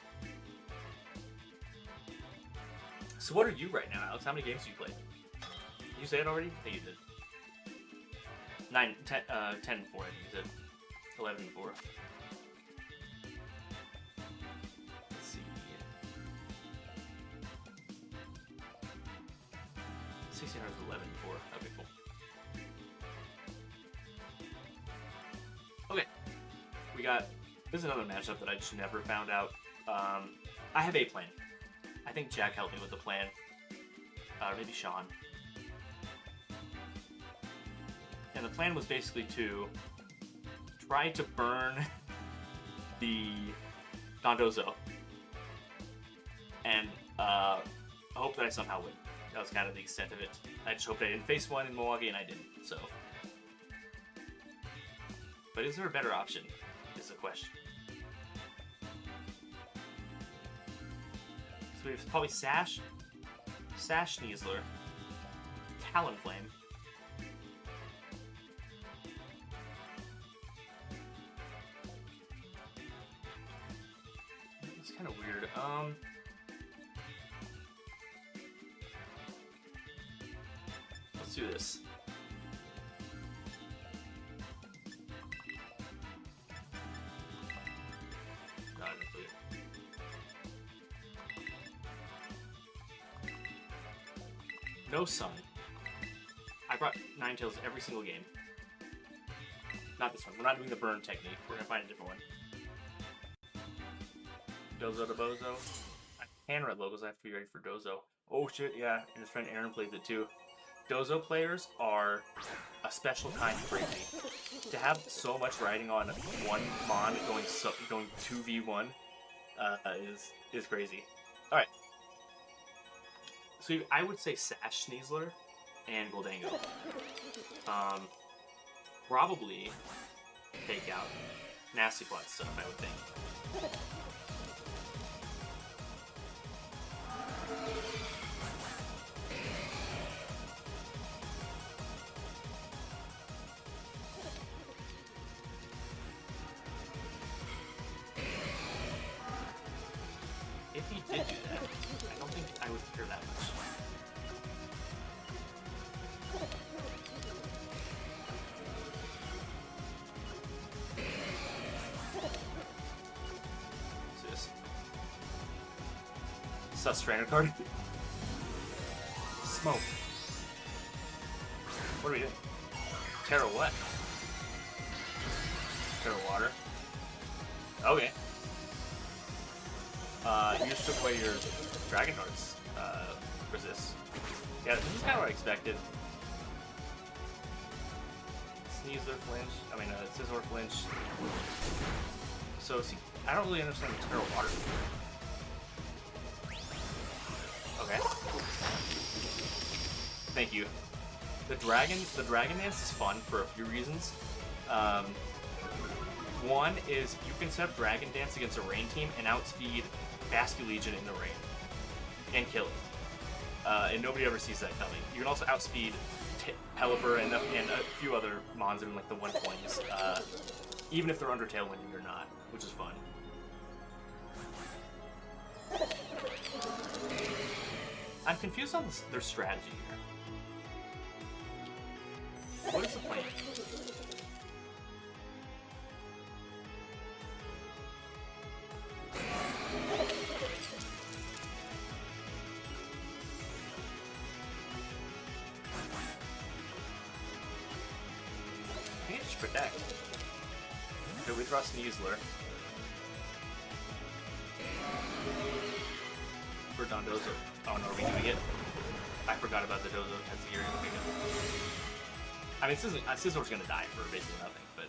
So what are you right now, Alex? How many games have you played? Did you say it already? I think you did. 10 and 4, I think you said. 11 and 4. Let's see. 1600 is 11 and 4. That'd be cool. Okay. We got... This is another matchup that I just never found out. I have a plan. I think Jack helped me with the plan. Or maybe Sean. And the plan was basically to try to burn the Dondozo and hope that I somehow win. That was kind of the extent of it. I just hoped I didn't face one in Milwaukee, and I didn't, so. But is there a better option, is the question. So we have probably Sash Sneasler, Talonflame, it's kind of weird. Let's do this. No, I didn't do it. No Sun. I brought Ninetales every single game. Not this one. We're not doing the burn technique. We're gonna find a different one. Dozo to Bozo. I can read logos. I have to be ready for Dozo. Oh shit, yeah. And his friend Aaron plays it too. Dozo players are a special kind of crazy. To have so much riding on one Mon going 2v1 is crazy. All right. So I would say Sash Sneasler and Goldango. Probably take out Nasty Plot stuff, I would think. If he did do that, I don't think I would care that much. What's this? Sus Trainer card? Smoke. What are we doing? Terra what? Terra Water? Okay. You just took away your Dragon Hearts resist. Yeah, this is kind of what I expected. Sneasler flinch. I mean, Scizor flinch. So, see, I don't really understand the Terra Water. Okay. Thank you. The Dragon Dance is fun for a few reasons. One is you can set up Dragon Dance against a rain team and outspeed Basculegion in the rain and kill it. And nobody ever sees that coming. You can also outspeed Pelipper and a few other mons in like the 120s, even if they're under Tailwinding or not, which is fun. I'm confused on their strategy here. What is the plan? Protect. Okay, we draw Sneasler. For Dondozo. Oh no, are we doing it? I forgot about the Dozo Tatsugiri. I mean, Scizor's gonna die for basically nothing, but...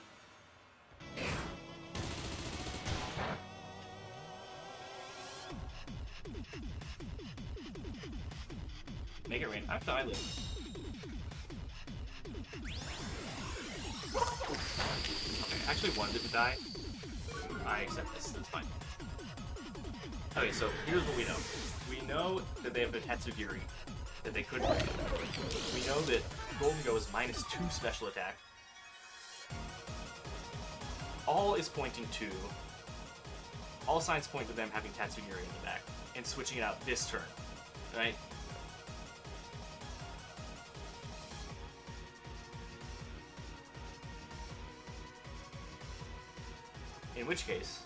Make it rain. I thought I lived. Okay, actually wanted to die. I accept this. That's fine. Okay, so here's what we know. We know that they have the Tatsugiri that they could bring. We know that Golden Go is -2 special attack. All signs point to them having Tatsugiri in the back and switching it out this turn, right? In which case,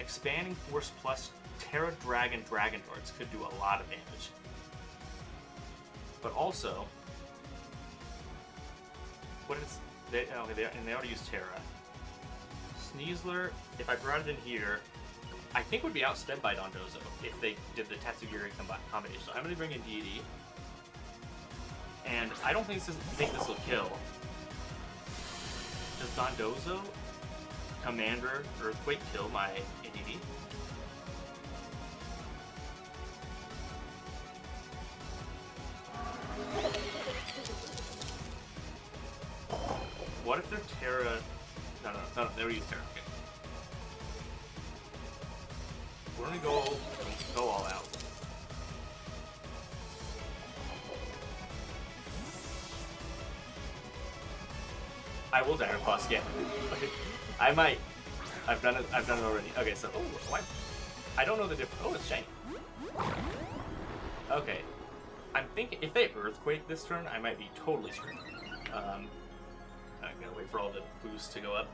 Expanding Force plus Terra Dragon Dragon Darts could do a lot of damage. But also, what is they already used Terra. Sneasler, if I brought it in here, I think would be outsped by Dondozo if they did the Tatsugiri combination. So I'm going to bring in Indeedee, and I don't think this will kill. Does Dondozo Commander Earthquake kill my Indeedee? What if they're Terra? No, they already used Terra. Okay. We're gonna go all out. I will Dragon Boss again. Okay. I might. I've done it already. Okay, so why? I don't know the difference. Oh, it's shiny. Okay. I'm thinking if they Earthquake this turn, I might be totally screwed. I'm gonna wait for all the boosts to go up.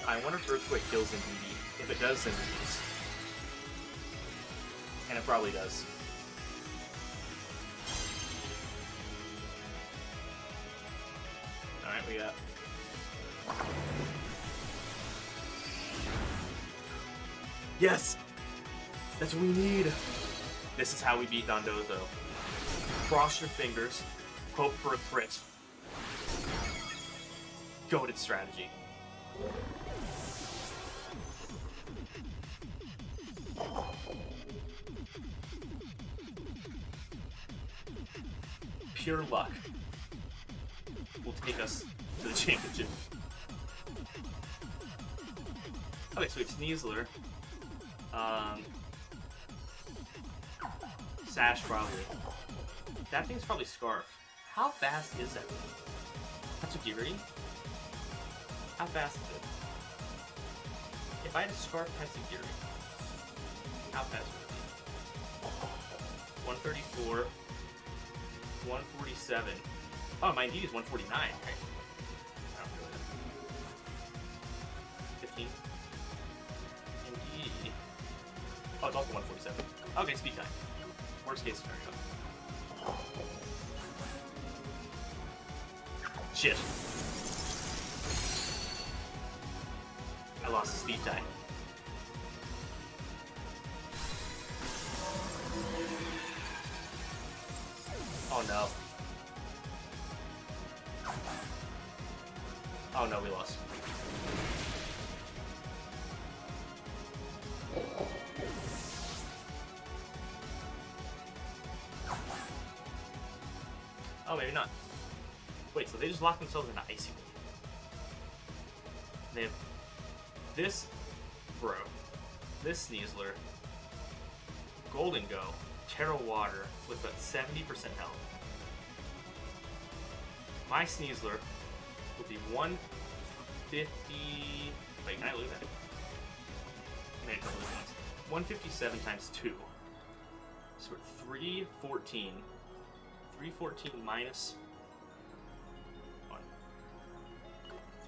I wonder if Earthquake kills Indeedee. If it does, then it is. And it probably does. Alright, we got... Yes! That's what we need! This is how we beat Dondozo. Cross your fingers, hope for a crit. Goated strategy. Pure luck will take us to the championship. Okay, so it's Sneasler. Sash probably. That thing's probably Scarf. How fast is that thing? Tatsugiri? How fast is it? If I had a Scarf Tatsugiri, how fast would it be? 134. 147. Oh, my Indeedee is 149. Okay. I don't really know. 15. Indeedee. Oh, it's also 147. Okay, speed time. Worst case scenario. Shit. I lost the speed tie. Oh no. Oh no, we lost. Oh, maybe not. Wait, so they just locked themselves in an icy wave. They have this Bro, this Sneasler, Golden Go, Terra Water with about 70% health. My Sneasler would be 150. Wait, can I lose that? Maybe I can lose once. 157 times 2. So we're 314. 314 minus 1.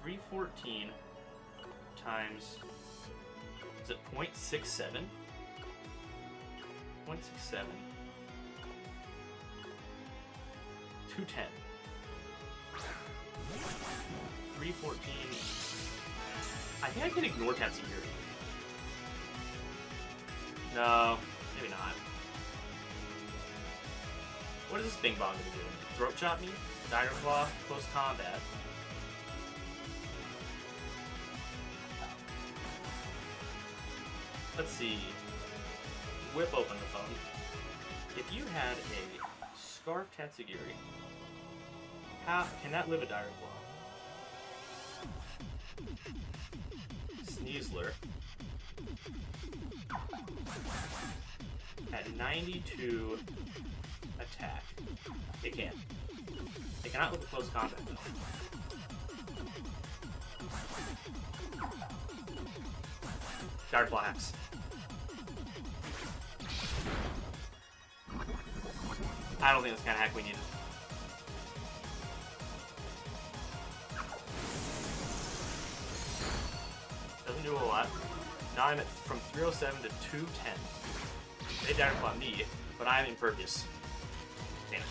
314 times, is it 0.67? 0.67 210. 314. I think I can ignore Tatsugiri. No, maybe not. What is this Bing Bong gonna do? Throat chop me? Dire Claw? Close combat? Let's see. Whip open the phone. If you had a Scarf Tatsugiri, how can that live a Dire Claw? Sneasler at 92 attack. It can. It cannot live a close combat though. Dire Claw hacks. I don't think that's the kind of hack we needed. Doesn't do a lot. Now I'm at from 307 to 210. They Dire Claw me, but I'm impervious. Damn.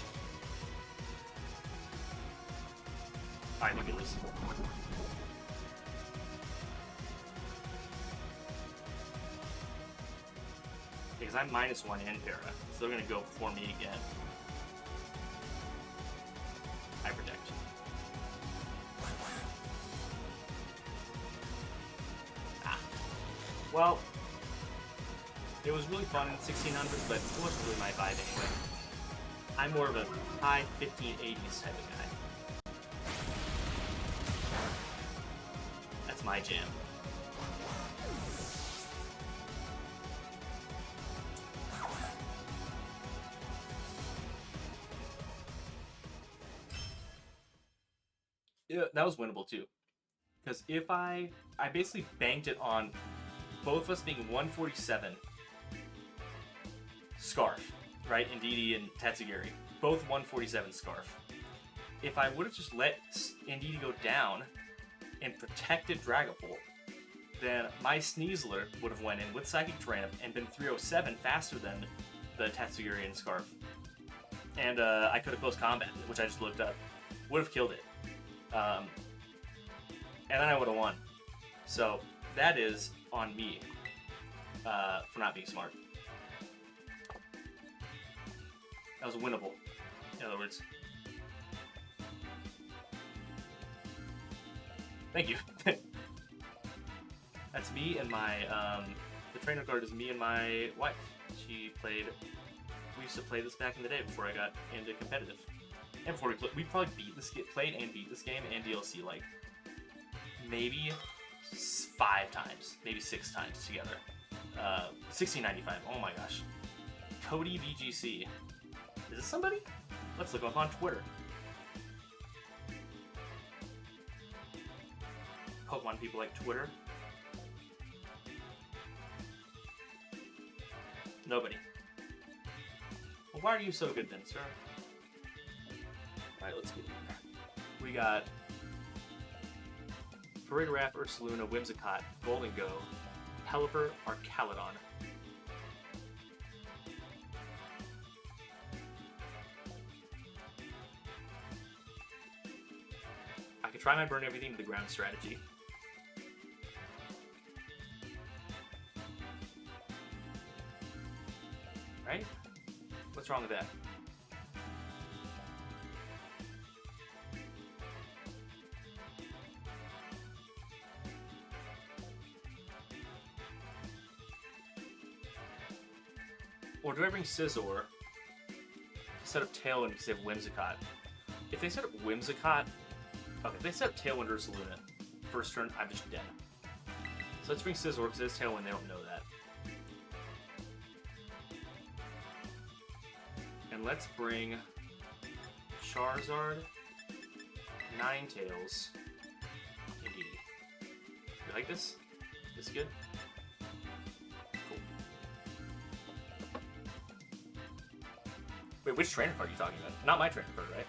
Alright, look at this. Because I'm -1 in para, so they're gonna go for me again. I protect. Well, it was really fun in 1600, but it wasn't really my vibe anyway. I'm more of a high 1580s type of guy. That's my jam. Yeah, that was winnable too. Because if I basically banked it on both of us being 147 Scarf, right? Indeedee and Tatsugiri. Both 147 Scarf. If I would have just let Indeedee go down and protected Dragapult, then my Sneasler would have went in with Psychic Terrain and been 307 faster than the Tatsugiri and Scarf. And I could have close combat, which I just looked up. Would have killed it. And then I would have won. So that is on me for not being smart. That was winnable, in other words. Thank you. That's me and my, the trainer card is me and my wife. She played, we used to play this back in the day before I got into competitive. And before we probably played and beat this game and DLC like maybe 5 times, maybe 6 times together. 1695, oh my gosh. Cody VGC. Is this somebody? Let's look him up on Twitter. Pokemon people like Twitter. Nobody. Well, why are you so good then, sir? Alright, let's get in there. We got Paradoraph, Ursaluna, Whimsicott, Golden Go, Pelipper, Arcalodon. I could try my burn everything to the ground strategy. Right? What's wrong with that? Or do I bring Scizor, set up Tailwind because they have Whimsicott? If they set up Whimsicott, okay, if they set up Tailwind or Ursaluna, first turn, I'm just dead. So let's bring Scizor because it's Tailwind, they don't know that. And let's bring Charizard, Ninetales, Indeedee. You like this? This good? Cool. Wait, which trainer card are you talking about? Not my trainer card, right?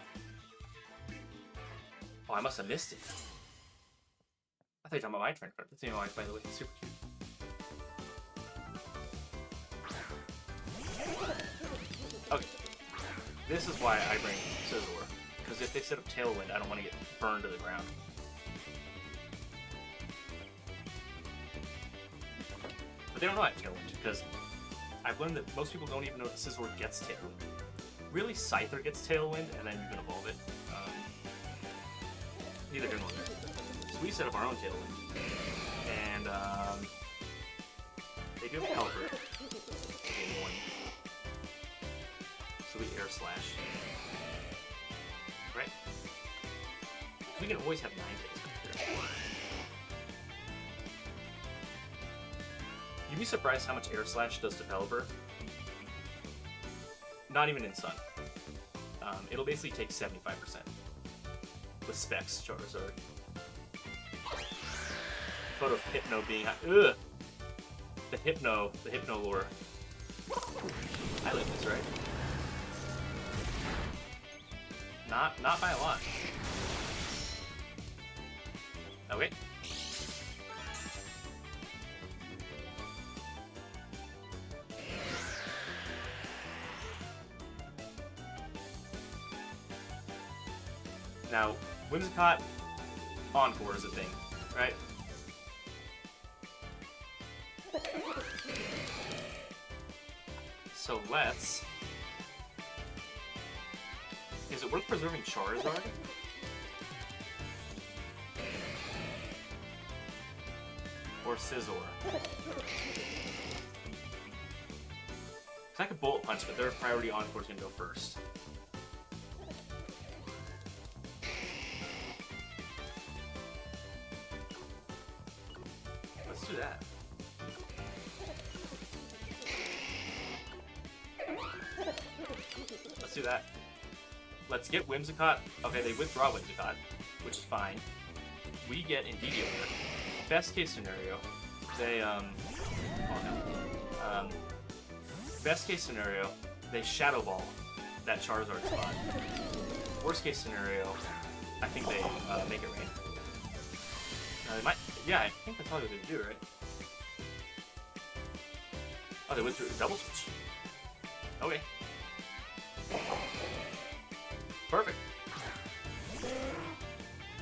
Oh, I must have missed it. I thought you were talking about my trainer card. That's the by the way. It's super cute. Okay. This is why I bring Scizor. Because if they set up Tailwind, I don't want to get burned to the ground. But they don't know I have Tailwind, because I've learned that most people don't even know that Scizor gets Tailwind. Really, Scyther gets Tailwind, and then you can evolve it. Neither here nor there. So we set up our own Tailwind. And, they do have Pelipper. Game 1. So we Air Slash. Right? We can always have Ninetales here. You'd be surprised how much Air Slash does to Pelipper. Not even in Sun. It'll basically take 75%. With Specs, Charizard. Photo of Hypno being... Ugh! The Hypno lore. I live this, right? Not by a lot. Okay. Now, Whimsicott Encore is a thing, right? So let's... Is it worth preserving Charizard? Or Scizor? Because I could Bullet Punch, but their priority Encore is going to go first. Let's do that. Let's do that. Let's get Whimsicott. Okay, they withdraw Whimsicott, which is fine. We get Indeedee over. Best case scenario, they, oh no. Best case scenario, they Shadow Ball that Charizard spot. Worst case scenario, I think they make it rain. They might, yeah, I think that's probably what they do, right? Oh, they withdrew double switch. Okay. Perfect.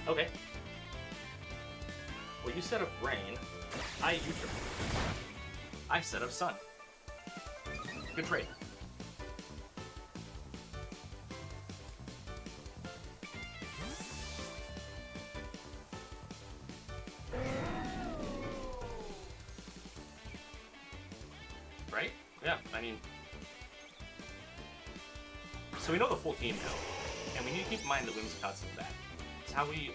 Okay. Well, you set up rain. I Uther. I set up sun. Good trade. Right? Yeah, I mean... So we know the full team now. And we need to keep in mind that Whimsicott's in the back. It's how we...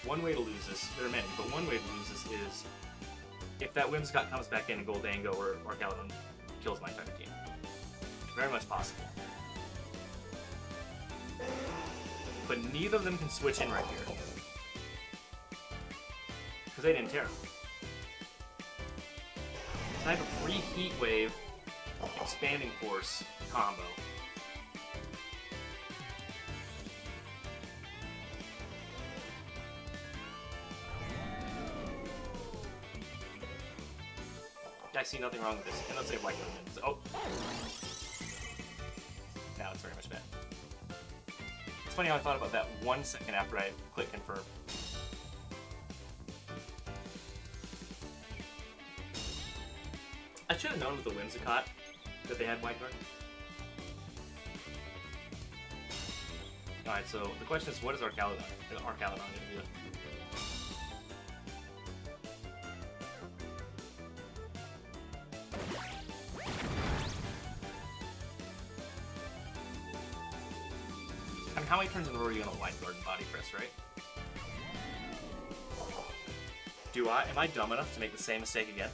One way to lose this, there are many, but one way to lose this is if that Whimsicott comes back in and Goldango or Caladon kills my entire team. Very much possible. But neither of them can switch in right here. Because they didn't tear. So I have a free Heat Wave Expanding Force combo. I see nothing wrong with this. And let's say White Diamond. Oh! Now it's very much bad. It's funny how I thought about that 1 second after I clicked confirm. I should have known with the Whimsicott that they had White Guard. Alright, so the question is, what is our Caladon going to do? I mean, how many turns in a row are you going to White Guard and Body Press, right? Am I dumb enough to make the same mistake again?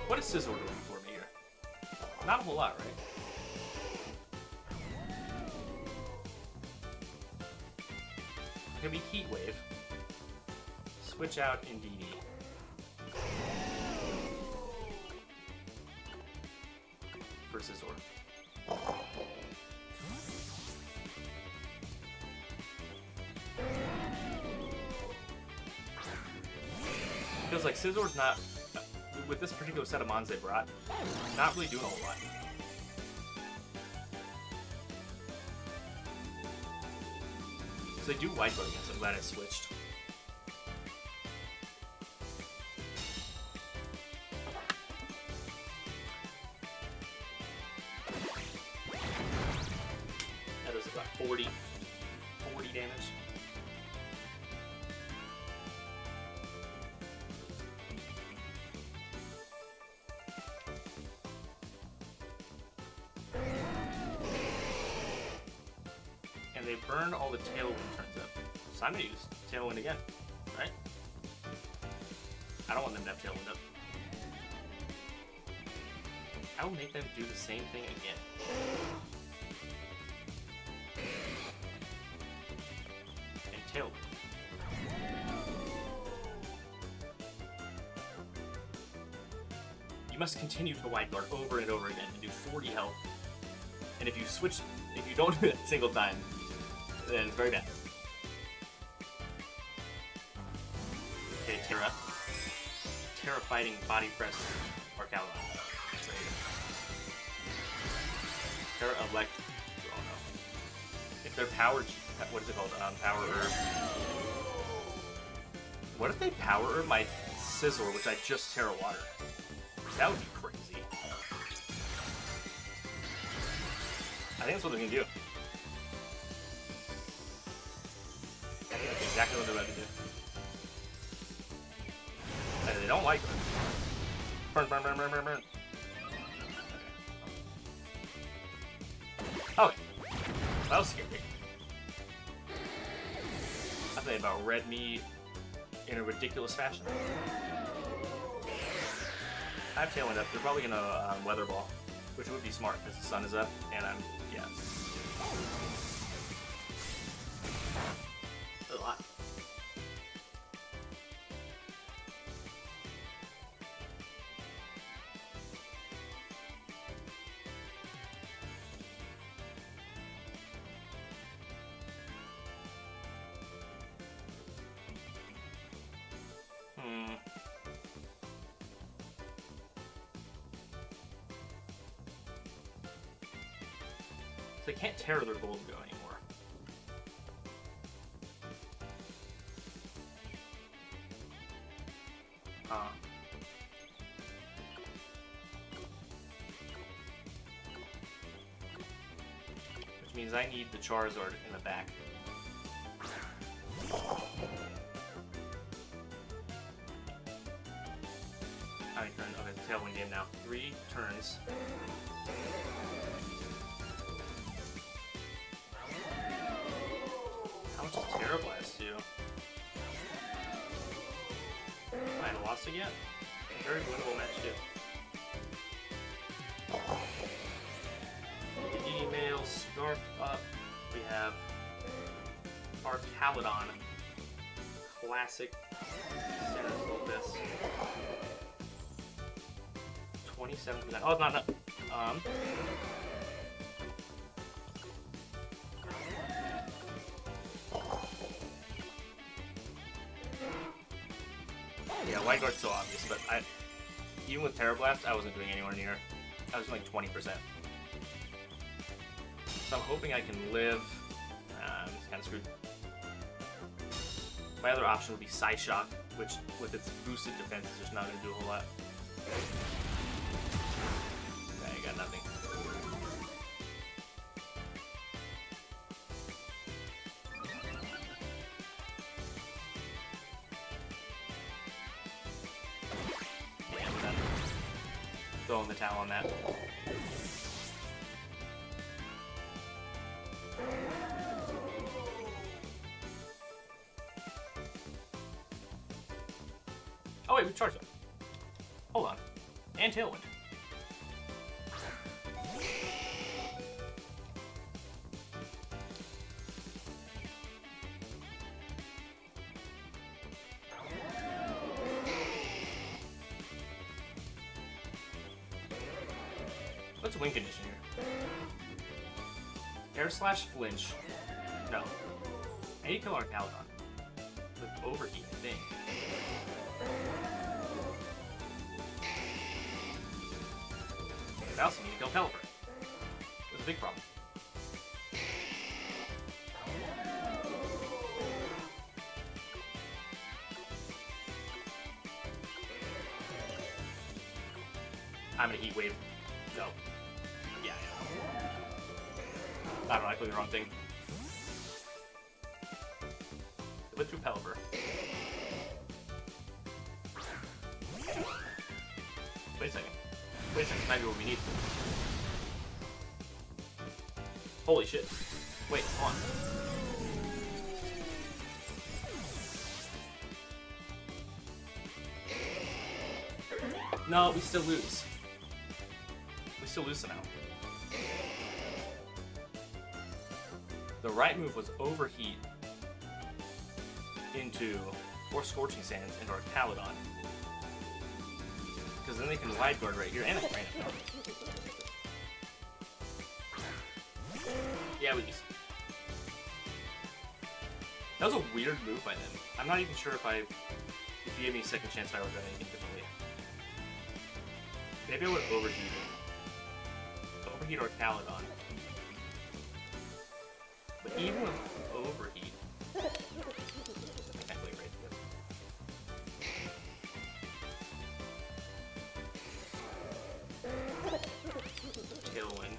What is Scizor doing for me here? Not a whole lot, right? Gonna be Heat Wave. Switch out Indeedee. For Scizor. feels like Scizor's not, with this particular set of mons they brought, not really doing a whole lot. So they do white guard against. I'm glad I switched. That is about 40 damage. And they burn all the Tailwind turns up. So I'm going to use Tailwind again, right? I don't want them to have Tailwind up. I will make them do the same thing again. And Tailwind. You must continue to Wide Guard over and over again and do 40 health. And if you switch, if you don't do it a single time, then it's very bad. Okay, Terra. Terra fighting Body Press Arcalon. Terra Elect. Oh no. If they're powered, what is it called? Power Herb. What if they Power Herb my Scizor, which I just Terra Water? That would be crazy. I think that's what they're gonna do. I think that's exactly what they're about to do. And they don't like it. Burn, burn, burn, burn, burn, burn. Okay. Okay. That was scary. I think about red me in a ridiculous fashion. I have Tailwind up. They're probably gonna Weather Ball, which would be smart because the sun is up, and I'm a lot. They can't tear their Golden Go anymore. Which means I need the Charizard in the back. How many turns? Okay, it's a Tailwind game now. 3 turns. How much does Terra Blast do? I lost again. Very winnable match too. Indeedee Mail, Scarf up. We have our Caledon. Classic This. 27%. Oh, it's not enough. Yeah, White Guard's so obvious, but even with Terra Blast, I wasn't doing anywhere near. I was doing like 20%. So I'm hoping I can live. It's kind of screwed. My other option would be Psyshock, which with its boosted defense is just not going to do a whole lot. Okay, I got nothing. Yeah, I'm done. Throwing the towel on that. Oh wait, we charged them. Hold on. And Tailwind. What's win condition here? Air slash flinch. No. I need to kill our Caledon. With overheat, I think. But I also need to kill Pelipper. That's a big problem. I'm gonna Heat Wave. No. Yeah. I don't know, I clicked the wrong thing. It went through Pelipper. Wait a second. Wait a second, this might be what we need. Holy shit. Wait, hold on. No, we still lose. We still lose somehow. The right move was Overheat into, or Scorching Sands into our Caledon. Because then they can Wide Guard right here, and I can Rain Up. Yeah, we just... That was a weird move by them. I'm not even sure if if you gave me a second chance, I would have done anything differently. Maybe I would Overheat it. Overheat or Caledon. But even with Overheat... I can't believe right there. Tailwind.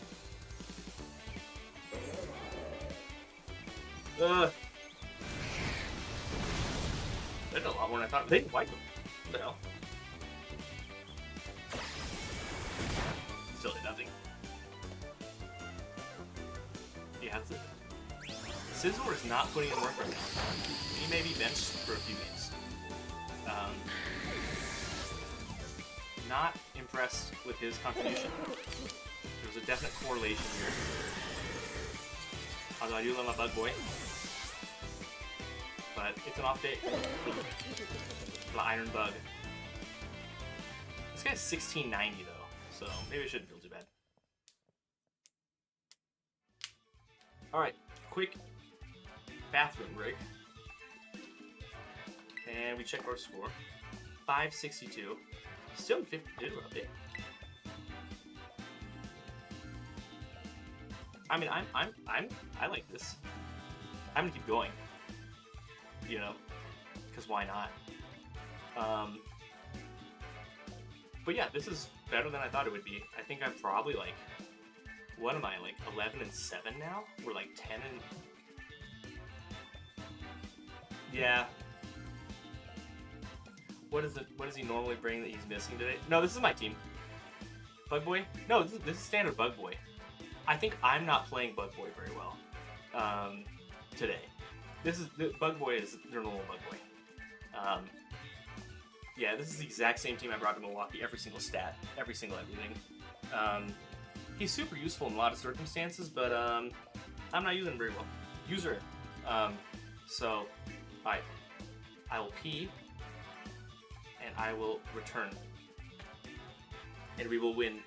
They did a lot more than I thought. They didn't like them. What the hell? Still did nothing. Yeah, that's it. Scizor is not putting in work right now. He may be benched for a few games. Not impressed with his contribution. There's a definite correlation here. Although I do love my Bug Boy. But it's an off day for the Iron Bug. This guy's 1690 though, so maybe I shouldn't feel too bad. Alright, quick bathroom break. And we check our score. 562. Still in 50 update. I mean, I like this. I'm gonna keep going. You know, because why not? But yeah, this is better than I thought it would be. I think I'm probably like, what am I, like 11 and 7 now? We're like 10 and... Yeah. What does he normally bring that he's missing today? No, this is my team. Bug Boy? No, this is standard Bug Boy. I think I'm not playing Bug Boy very well today. Bug Boy is their normal Bug Boy. Yeah, this is the exact same team I brought to Milwaukee. Every single stat, every single everything. He's super useful in a lot of circumstances, but I'm not using him very well. User. So, I will pee, and I will return, and we will win.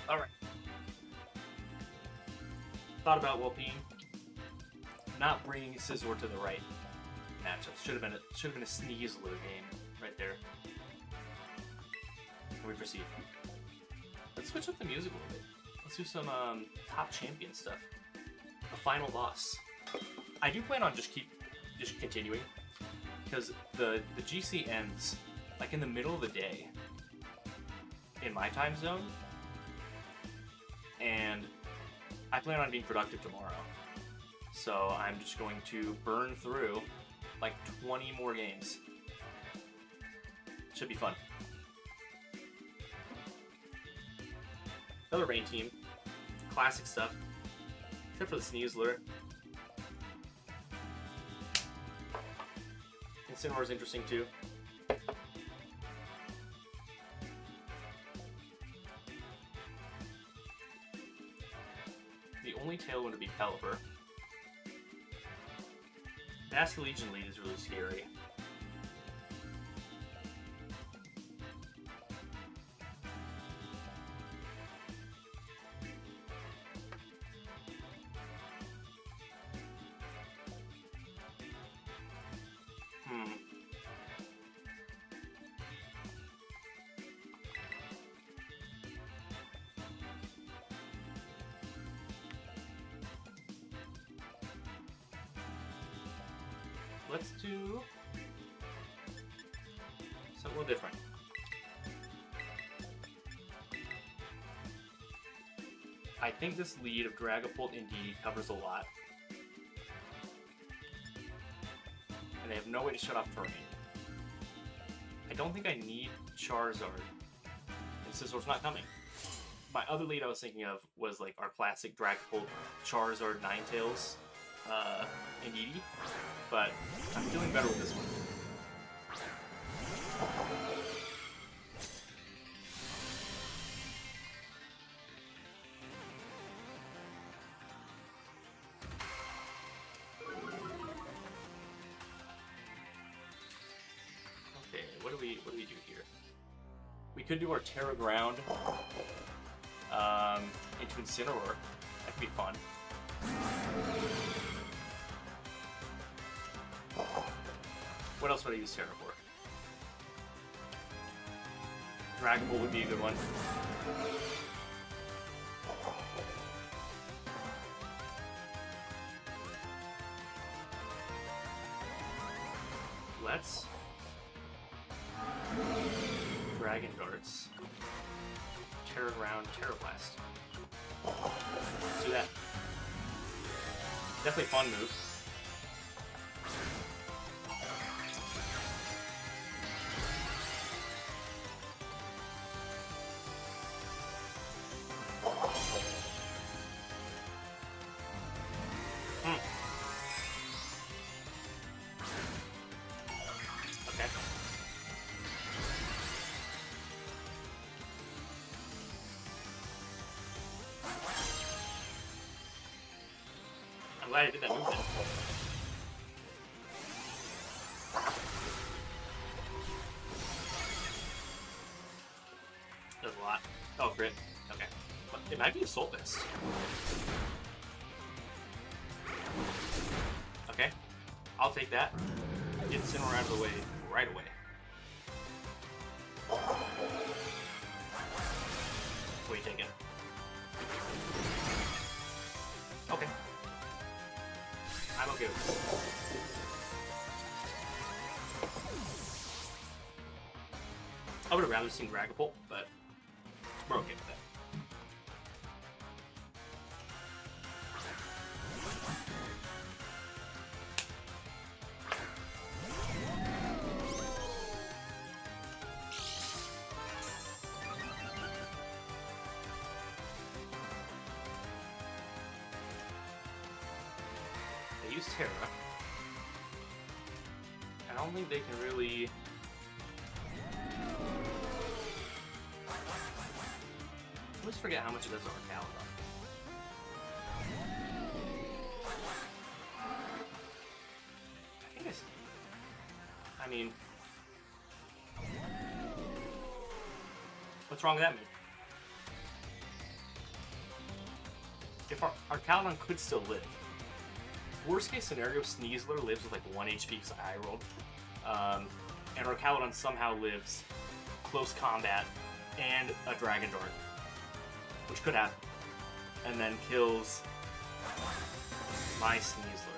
Alright. Thought about well-being. Not bringing Scizor to the right matchups. Should have been a Sneasler game right there. And we proceed. Let's switch up the music a little bit. Let's do some top champion stuff. A final boss. I do plan on just continuing, because the GC ends like in the middle of the day in my time zone, and I plan on being productive tomorrow. So I'm just going to burn through like 20 more games. Should be fun. Another rain team. Classic stuff. Except for the Sneasler. Incineroar is interesting too. The only tailwind would be Pelipper. Nasty Legion lead is really scary. Let's do something a little different. I think this lead of Dragapult Indeedee covers a lot. And they have no way to shut off terrain. I don't think I need Charizard. And Scizor's not coming. My other lead I was thinking of was like our classic Dragapult Charizard Ninetales Indeedee. But I'm feeling better with this one. Okay, what do we do here? We could do our Terra Ground into Incineroar. That could be fun. What else would I use Terra for? Dragapult would be a good one. Let's Dragon Darts, Terra Ground, Terra Blast. Let's do that. Definitely a fun move. I'm glad I did that move then. Does a lot. Oh, crit. Okay. It might be a Soul Fist. Okay. I'll take that. Get Incineroar out of the way right away. What are you taking? Okay. I'm okay with this. I would have rather seen Dragapult, but we're okay with that. They use Terra. I don't think they can really... I always forget how much it does to our Calendar. I think I mean... What's wrong with that move? if our Caledon could still live. Worst case scenario, Sneasler lives with like 1 HP because I rolled. And our Caledon somehow lives close combat and a Dragon Dart, which could happen, and then kills my Sneasler.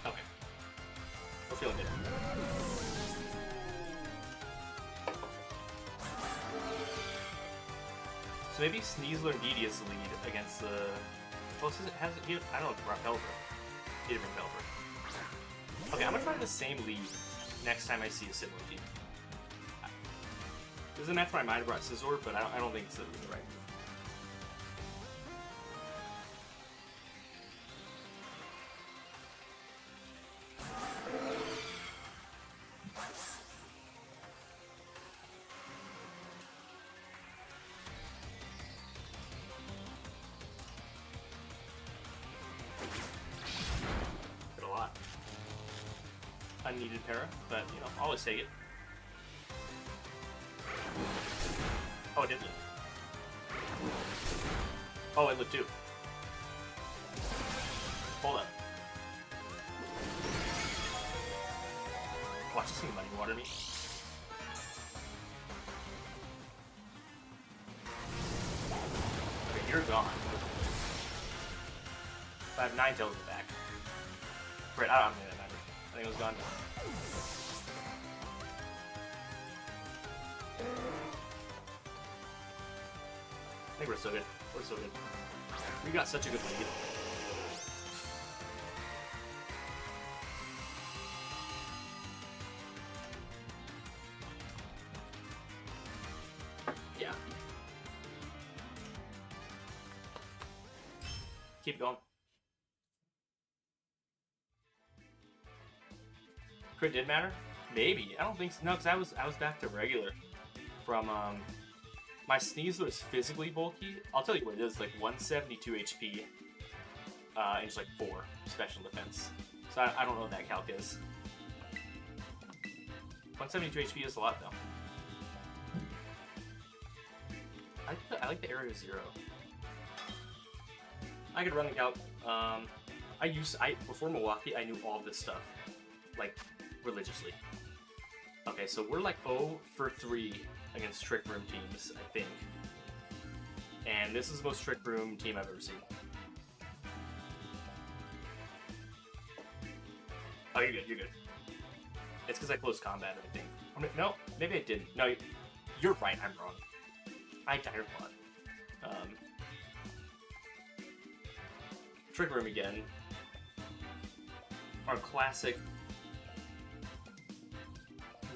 Okay. We're feeling good. So maybe Sneasler Indeedee is the lead against the... Oh, I don't know, Pelipper. He didn't bring Pelipper. Okay, I'm gonna try the same lead next time I see a similar team. This is a match where I might have brought Scizor, but I don't think it's the right move. Unneeded para, but you know, always take it. Oh, it did live. Oh, it lived too. Hold up. Watch this thing money water me. Okay, you're gone. I have Ninetales in the back. Right, I don't think that matters. I think it was gone. I think we're so good. We're so good. We got such a good lead. Yeah. Keep going. Crit did matter? Maybe. I don't think so. No, because I was back to regular from my Sneasler is physically bulky. I'll tell you what it is, like 172 HP and just like 4 special defense. So I don't know what that calc is. 172 HP is a lot though. I like the area 0. I could run the calc. Before Milwaukee, I knew all this stuff, like religiously. Okay, so we're like 0 for 3 against Trick Room teams, I think. And this is the most Trick Room team I've ever seen. Oh, you're good, you're good. It's because I closed combat, I think. No, maybe I didn't. No, you're right, I'm wrong. I dire plot. Trick Room again. Our classic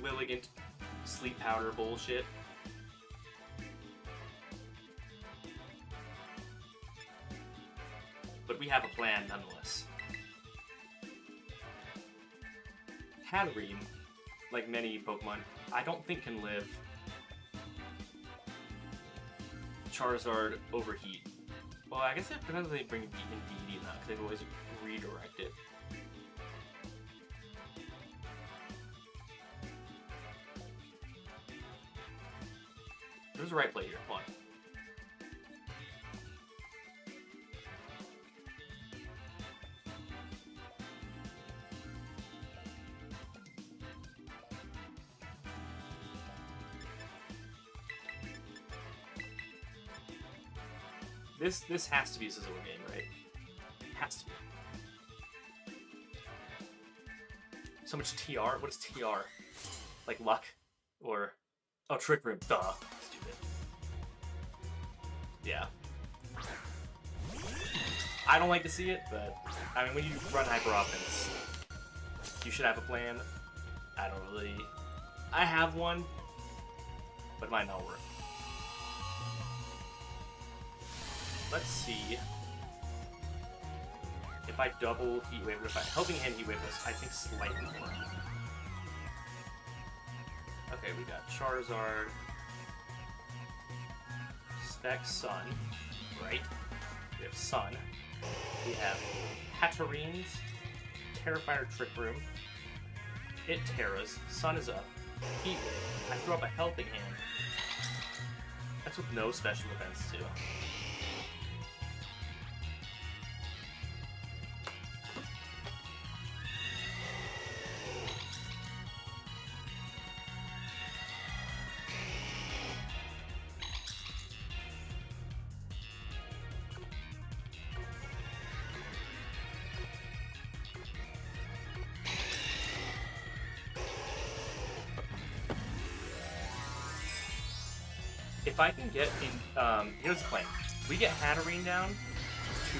Lilligant sleep powder bullshit. But we have a plan nonetheless. Hatterene, like many Pokemon, I don't think can live Charizard overheat. Well, I guess it depends if they bring Indeedee or not, because they've always redirected. There's a right play here. Come on. This has to be a Scizor game, right? Has to be. So much TR? What is TR? Like luck? Or... Oh, Trick Room. Duh. Stupid. Yeah. I don't like to see it, but... I mean, when you run Hyper Offense, you should have a plan. I don't really... I have one, but it might not work. Let's see if I double Heat Wave, if I'm helping him Heat Wave this, I think slightly more. Okay, we got Charizard, Spec Sun, right? We have Sun. We have Hatterene, Terrifier Trick Room. It Terras. Sun is up. Heat Wave. I throw up a Helping Hand. That's with no special events, too. If I can get in, here's the plan. We get Hatterene down to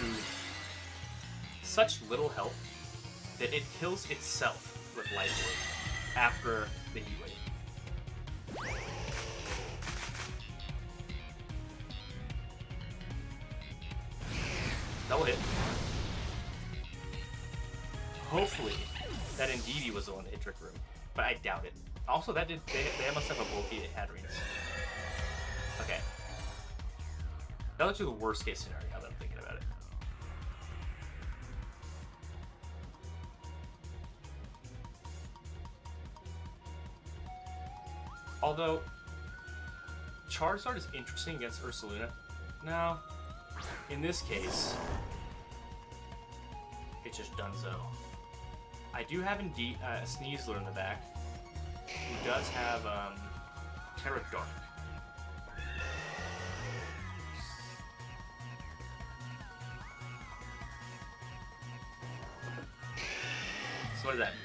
such little health that it kills itself with Life Orb after the Heat Wave. Double hit. Hopefully, that Indeedee was the one that hit Trick Room, but I doubt it. Also, that did they must have a bulky Hatterenes. Okay. That looks like the worst case scenario now that I'm thinking about it. Although, Charizard is interesting against Ursaluna. No. In this case, it's just donezo. I do have Indeed Sneasler in the back, who does have Terra Dark. So what does that mean?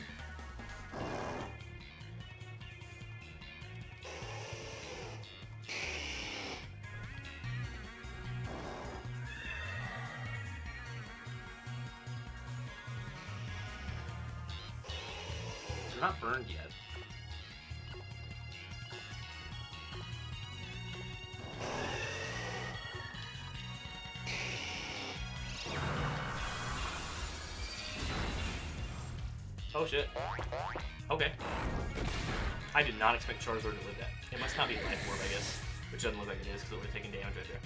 They're not burned yet. Oh shit. Okay. I did not expect Charizard to live that. It must not be Life Orb, I guess. Which doesn't look like it is because it would have taken damage right there.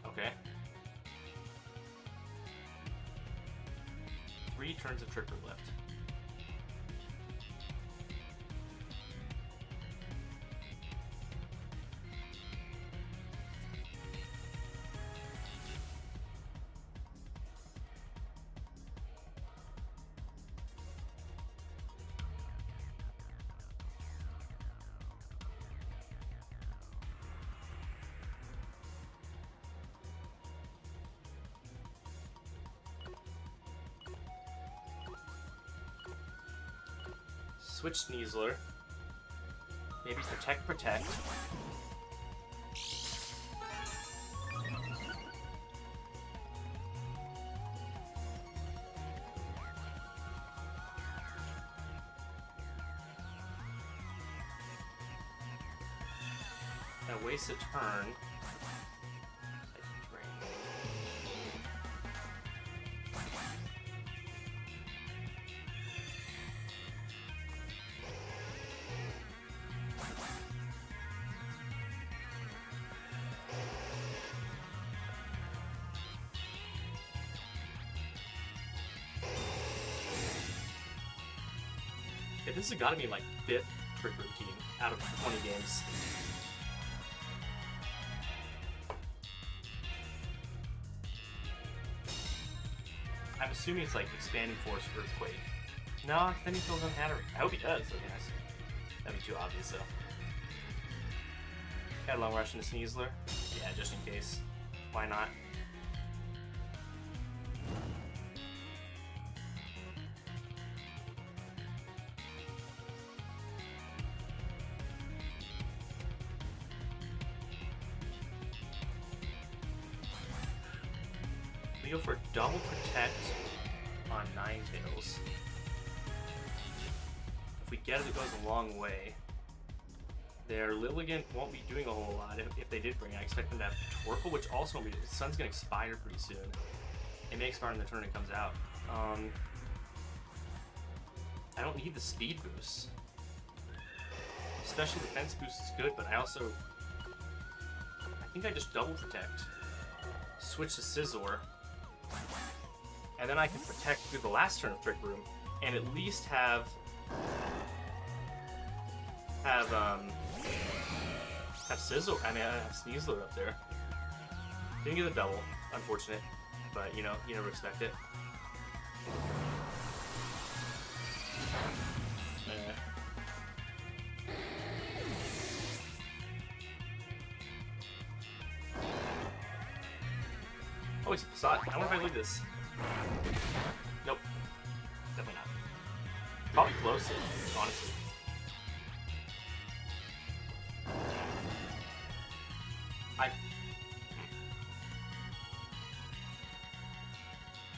Okay. 3 turns of Trick Room left. Switch Sneasler. Maybe Protect. That wastes a turn. Yeah, this has got to be my 5th Trick Routine out of 20 games. I'm assuming it's like Expanding Force, Earthquake. No, then he fills on Hatterene. I hope he does. Okay, that'd be too obvious, though. Got a long rush into Sneasler. Yeah, just in case. Why not? We go for a double Protect on Ninetales. If we get it, it goes a long way. Their Lilligant won't be doing a whole lot if they did bring it. I expect them to have Torkoal, which also won't be. The Sun's going to expire pretty soon. It may expire in the turn it comes out. I don't need the speed boost. Special defense boost is good, but I think I just double protect. Switch to Scizor. And then I can protect through the last turn of Trick Room, and at least have Scizor. I mean, I have Sneasler up there. Didn't get a double, unfortunate, but you know, you never expect it. Oh, it's a facade. I wonder if I leave this. Nope. Definitely not. Probably close, honestly.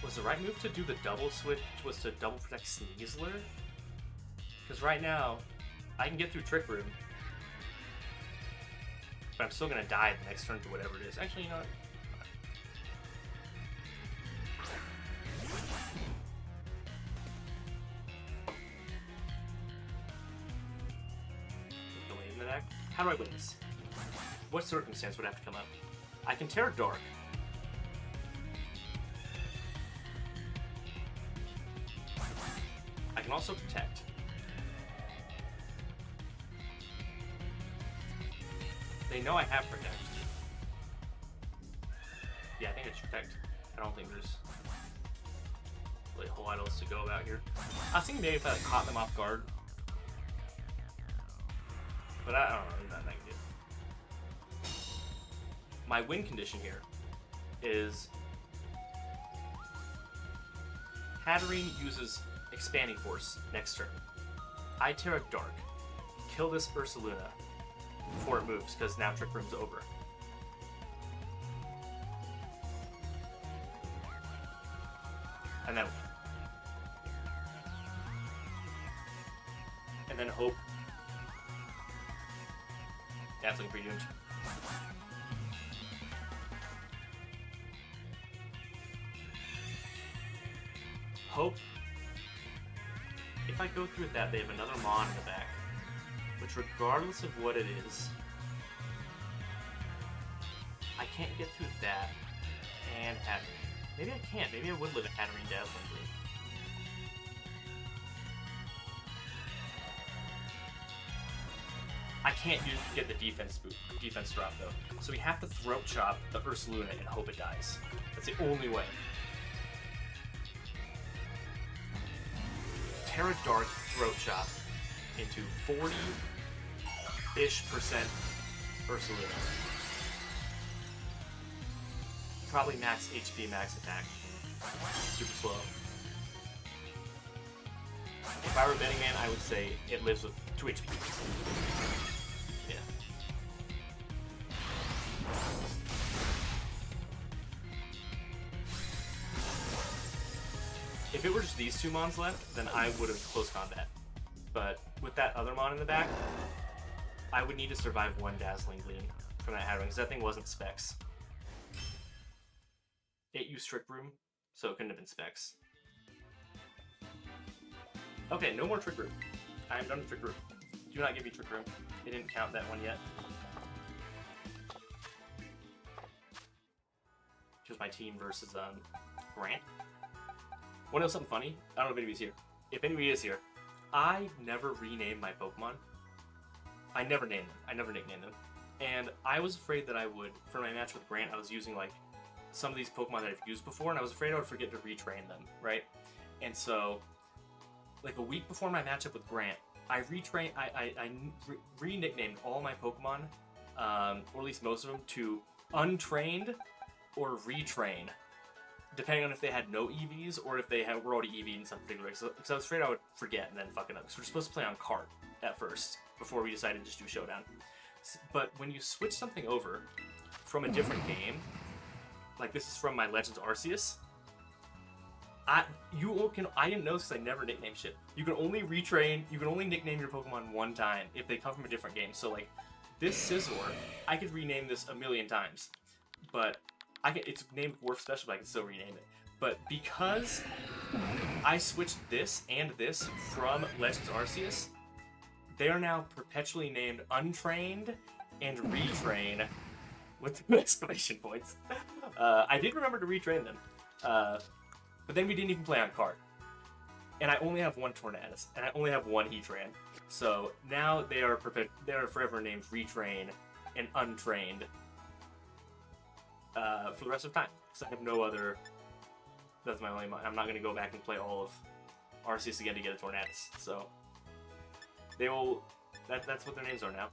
Was the right move to do the double switch was to double protect Sneasler? Because right now, I can get through Trick Room, but I'm still gonna die the next turn to whatever it is. Actually, you know what? In the deck. How do I win this? What circumstance would have to come up? I can Terra Dark. I can also protect. They know I have protect. Yeah, I think I should protect. I don't think there's really a whole lot else to go about here. I was thinking maybe if I caught them off guard. But I don't know, not that good. My win condition here is Hatterene uses Expanding Force next turn. I Terra Dark. Kill this Ursaluna before it moves, because now Trick Room's over. And then hope. That's looking pretty doomed. Hope. If I go through that, they have another Mon in the back. Which, regardless of what it is, I can't get through that and Hatterene. Maybe I can't. Maybe I would live a Hatterene Dazzling Gleam. I can't get the defense drop though. So we have to Throat Chop the Ursaluna and hope it dies. That's the only way. Terra Dark Throat Chop into 40-ish% Ursaluna. Probably max HP, max attack. Super slow. If I were a betting man, I would say it lives with 2 HP. Yeah. If it were just these 2 Mons left, then I would have close combat. But with that other Mon in the back, I would need to survive 1 Dazzling Gleam from that Hatterene, because that thing wasn't Specs. It used Trick Room, so it couldn't have been Specs. Okay, no more Trick Room. I am done with Trick Room. Do not give me Trick Room. It didn't count that one yet. Here's my team versus Grant. Want to know something funny? I don't know if anybody's here. If anybody is here, I never rename my Pokemon. I never name them. I never nickname them. And I was afraid that I would, for my match with Grant, I was using like some of these Pokemon that I've used before, and I was afraid I would forget to retrain them, right? And so, like a week before my matchup with Grant, I re-nicknamed all my Pokemon, or at least most of them, to Untrained or Retrain, depending on if they had no EVs or if they were already EV'd in some particular way. Because I was afraid I would forget and then fuck it up. So we're supposed to play on cart at first, before we decided to just do Showdown. But when you switch something over from a different game, like this is from my Legends Arceus, I didn't know this because I never nickname shit. You can only retrain, you can only nickname your Pokemon 1 time if they come from a different game. So like, this Scizor, I could rename this a million times. But it's named Dwarf Special, but I can still rename it. But because I switched this and this from Legends Arceus, they are now perpetually named Untrained and Retrain with 2 exclamation points. I did remember to retrain them, but then we didn't even play on card. And I only have 1 Tornadus, and I only have 1 Heatran. So now they are forever named Retrain and Untrained for the rest of time. Because I have no other... That's my only... I'm not going to go back and play all of Arceus again to get a Tornadus. So they will... That's what their names are now.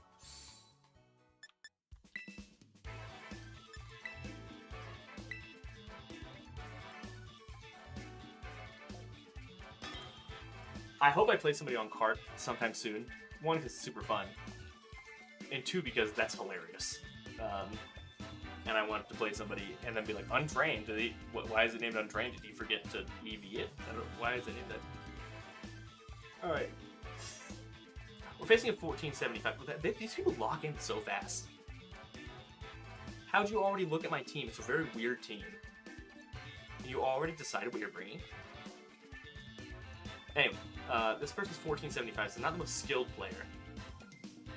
I hope I play somebody on cart sometime soon. 1, because it's super fun. And 2, because that's hilarious. And I want to play somebody and then be like, Untrained? Why is it named Untrained? Did you forget to EV it? Why is it named that? Alright. We're facing a 1475. These people lock in so fast. How'd you already look at my team? It's a very weird team. You already decided what you're bringing? Anyway, this person's 1475, so not the most skilled player.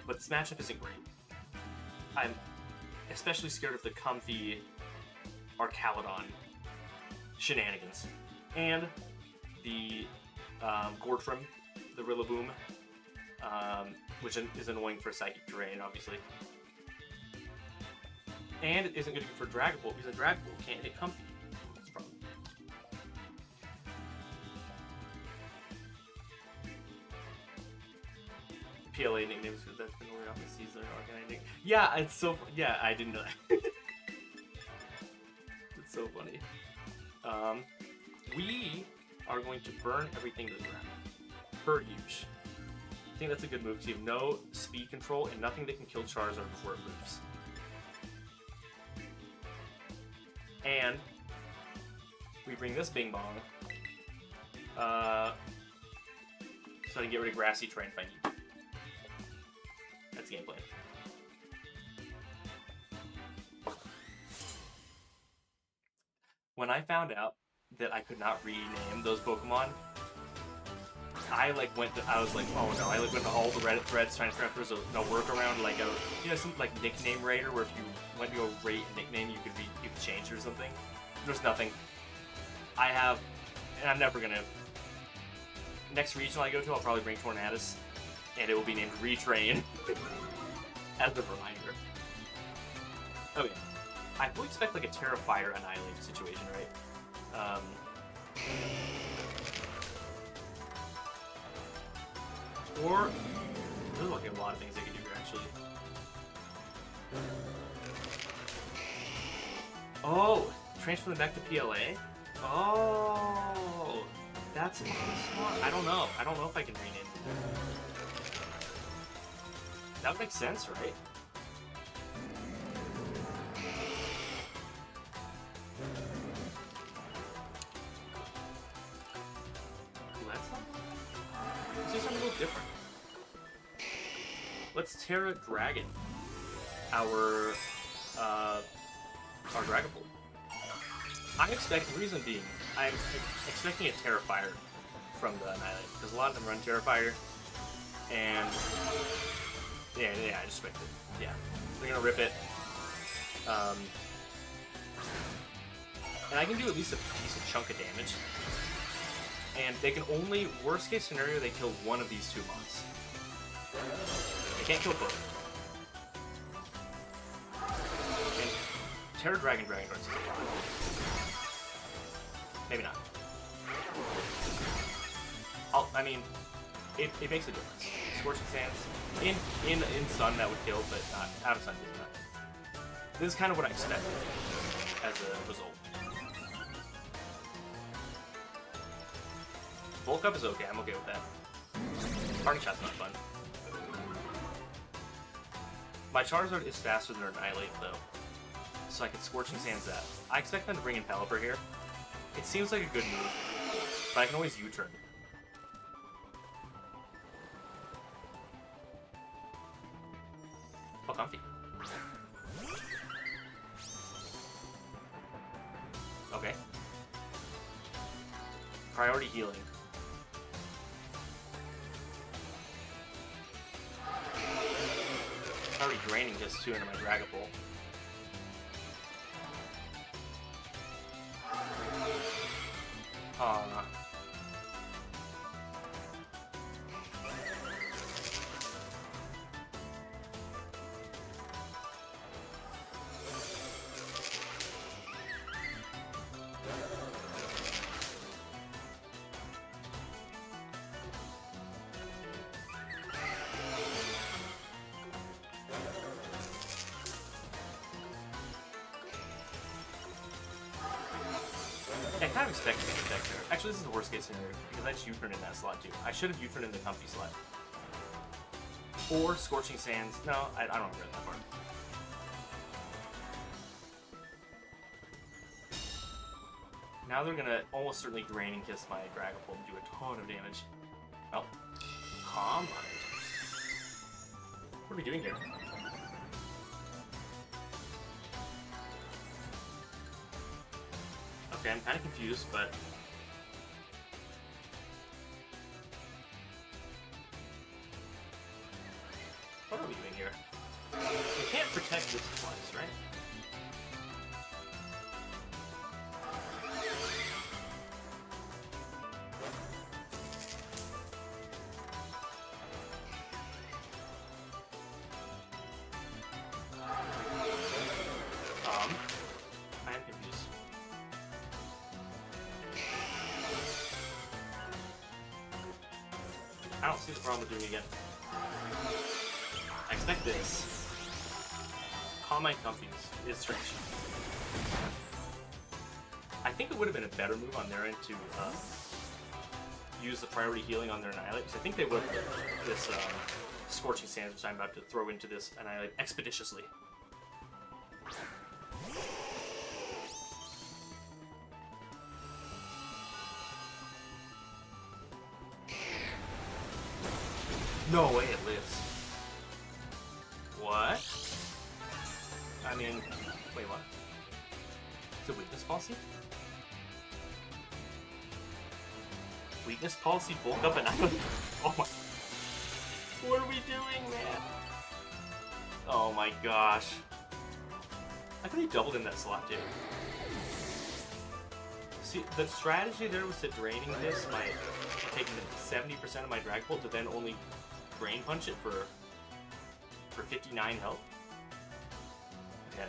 But this matchup isn't great. I'm especially scared of the comfy Arcalodon shenanigans. And the Gortrum, the Rillaboom, which is annoying for Psychic Terrain, obviously. And it isn't good for Dragapult, because a Dragapult can't hit comfy. That's a problem. PLA nicknames for that's been over off the Sneasler organic. Yeah, it's so yeah, I didn't know that. It's so funny. We are going to burn everything to the ground. Per use. I think that's a good move because you have no speed control and nothing that can kill Charizard before it moves. And we bring this Bing Bong. So I can get rid of Grassy Terrain if I need to. That's gameplay. When I found out that I could not rename those Pokemon, I was like, oh no, I went to all the Reddit threads trying to figure out if there's a workaround, like some like nickname raider where if you went to go rate a nickname, you could change it or something. There's nothing. And I'm never gonna. Next regional I go to, I'll probably bring Tornadus, and it will be named Retrain as a reminder. Okay, I fully expect like a Terra Fire Annihilate situation, right? Or there's like a lot of things I could do here actually. Oh, transfer them back to PLA? Oh, that's smart. I don't know. I don't know if I can rename it. That would make sense, right? Let's do something a little different. Let's Terra Dragon our Dragapult. The reason being, I'm expecting a Terra Fire from the Annihilate, because a lot of them run Terra Fire, and yeah, I just expect it. Yeah, they're gonna rip it, and I can do at least a decent chunk of damage. And they can only, worst case scenario, they kill one of these 2 mons. They can't kill both. And Terra Dragon Dragon Darts is a lot. Maybe not. I mean, it makes a difference. Scorching Sands in Sun that would kill, but not out of Sun does not. This is kind of what I expected as a result. Bulk Up is okay, I'm okay with that. Parting Shot's not fun. My Charizard is faster than Annihilate though, so I can Scorching Sands that. I expect them to bring in Pelipper here. It seems like a good move, but I can always U-turn. Oh, comfy. Okay. Priority healing. Priority draining just 2 into my Dragapult. I kind of expected to protect there. Actually, this is the worst case scenario because I just U-turn in that slot too. I should have U-turned in the comfy slot. Or Scorching Sands. No, I don't regret that part. Now they're gonna almost certainly drain and kiss my Dragapult and do a ton of damage. Oh. Calm Mind. What are we doing here? Okay, I'm kind of confused, but... What are we doing here? We can't protect this twice, right? I am confused. I don't see the problem with doing it again. I expect this. Calm Mind Comfies is strange. I think it would have been a better move on their end to use the priority healing on their Annihilate, because I think they would have this Scorching Sands, which I'm about to throw into this Annihilate expeditiously. No way it lives. What? I mean, wait, what? Is it weakness policy? Weakness policy bulk up and oh my. What are we doing, man? Oh my gosh. I could have doubled in that slot, dude. See, the strategy there was to draining this by taking 70% of my Dragapult to then only Drain Punch it for 59 health. Okay.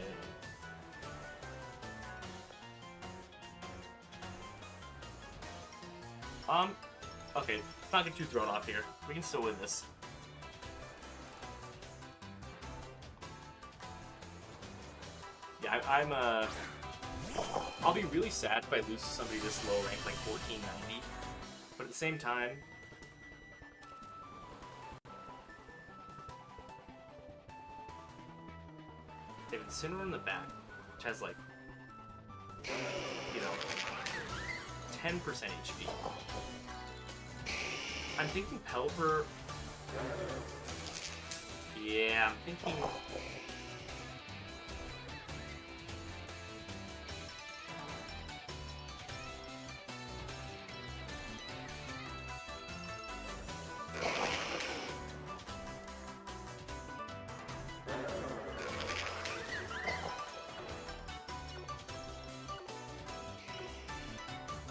Okay, let's not get too thrown off here. We can still win this. Yeah, I'll be really sad if I lose to somebody this low rank, like 1490. But at the same time, they have Incineroar in the back, which has like, you know, 10% HP. I'm thinking Pelipper. Yeah, I'm thinking.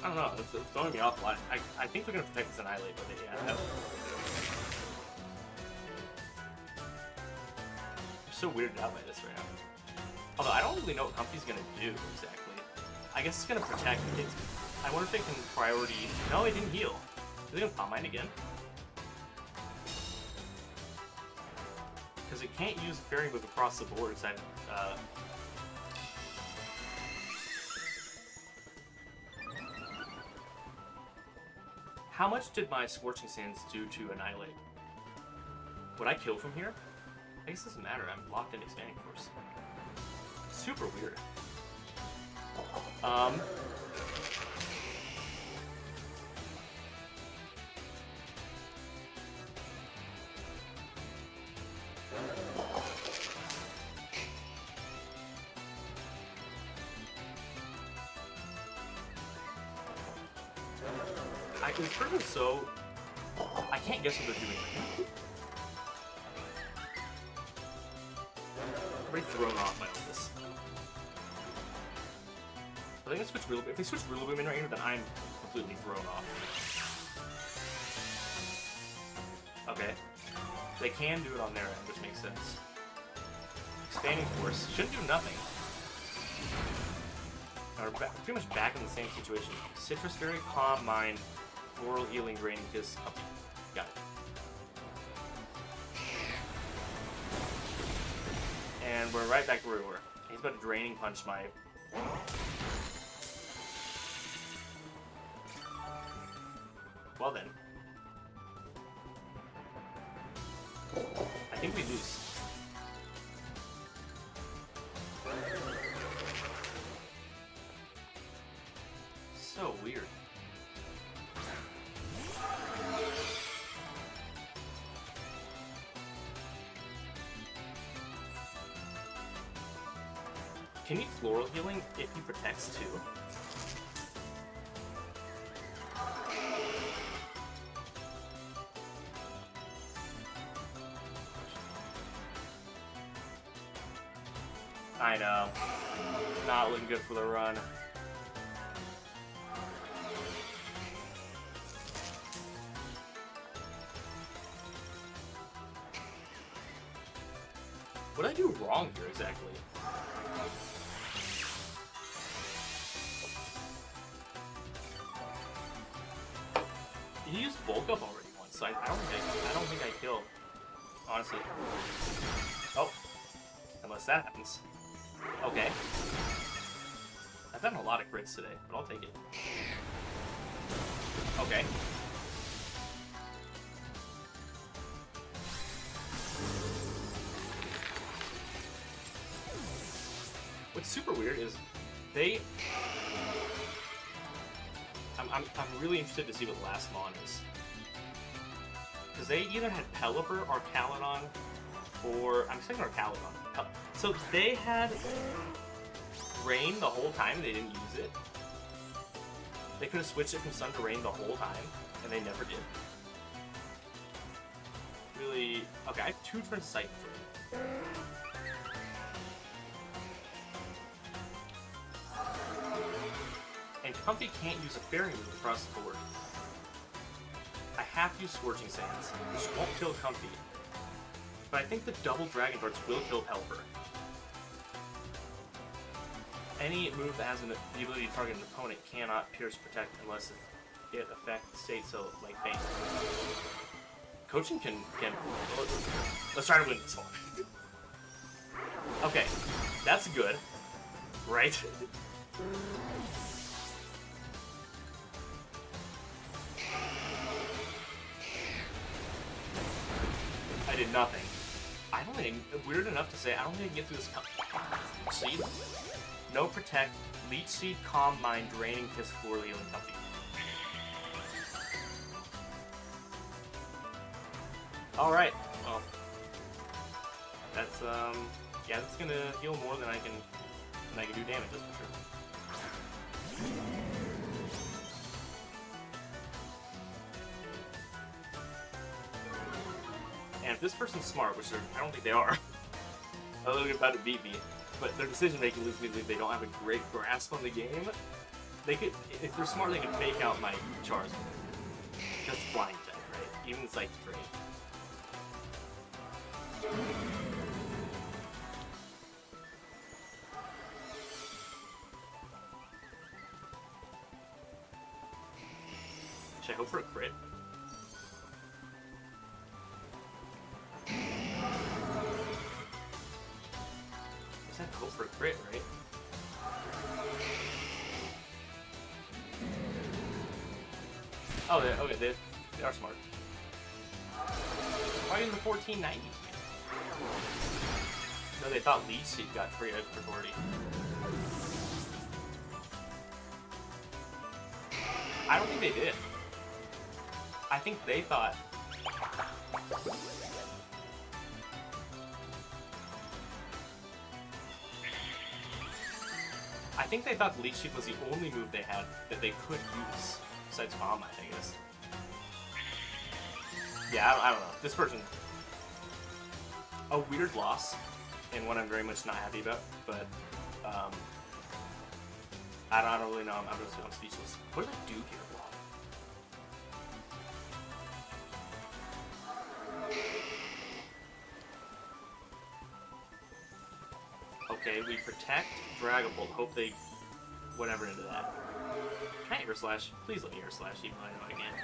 I don't know, it's throwing me off a lot. I think they're going to protect this Annihilate, but yeah. I'm so weirded out by this right now. Although I don't really know what Comfy's going to do exactly. I guess it's going to protect it. I wonder if they can priority... No, it didn't heal. Is it going to Calm Mind again? Because it can't use a Fairy Move across the board, because How much did my Scorching Sands do to Annihilate? Would I kill from here? I guess it doesn't matter, I'm locked in Expanding Force. Super weird. This person's so... I can't guess what they're doing right now. I'm pretty thrown off by all this. I think I switch Rillaboom. If they switch Rillaboom in right here, then I'm completely thrown off. Okay. They can do it on their end, which makes sense. Expanding Force shouldn't do nothing. We're pretty much back in the same situation. Citrus Berry, Calm Mind, Floral Healing, Draining Kiss, Comfy. Got it. And we're right back where we were. He's about to Draining Punch my... Well then. I think we lose. So weird. Can he Floral Healing if he protects too? I know. Not looking good for the run. What did I do wrong here exactly? He used bulk up already once, so I don't think I kill. Honestly. Oh. Unless that happens. Okay. I've done a lot of crits today, but I'll take it. Okay. What's super weird is they... I'm really interested to see what the last Mon is. Because they either had Pelipper or Caledon, or... I'm expecting our Caledon. So they had Rain the whole time, they didn't use it. They could have switched it from Sun to Rain the whole time, and they never did. Really... Okay, I have 2 turns Sight for it. And Comfy can't use a Fairy move across the board. I have to use Scorching Sands, which won't kill Comfy. But I think the double Dragon Darts will kill Pelipper. Any move that has the ability to target an opponent cannot Pierce Protect unless it affects state, so like Faint. Coaching can let's try to win this one. Okay, that's good, right? I did nothing. I don't think, weird enough to say, I don't think I can get through this. Seed? No Protect, Leech Seed, Calm Mind, Draining Kiss, Floor Healing, Comfy. Alright, well. That's, yeah, that's gonna heal more than I can do damage, that's for sure. And if this person's smart, which I don't think they are, they're about to beat me, but their decision making leads me to believe they don't have a great grasp on the game. They could, if they're smart, they could fake out my Charizard. Just Flying Type, right? Even Psychic Trade. Should I hope for a crit? Go for a crit, right? Oh, okay, they are smart. Why in the 1490s? No, they thought Leech Seed got free authority. I don't think they did. I think they thought... I think they thought Leech Seed was the only move they had that they could use, besides Calm Mind, I guess. Yeah, I don't know. This person, a weird loss, and one I'm very much not happy about. But I don't really know. I'm speechless. What did I do here? Okay, we protect Dragapult. Hope they whatever into that. Can I Air Slash? Please let me Air Slash, even though I know I can't.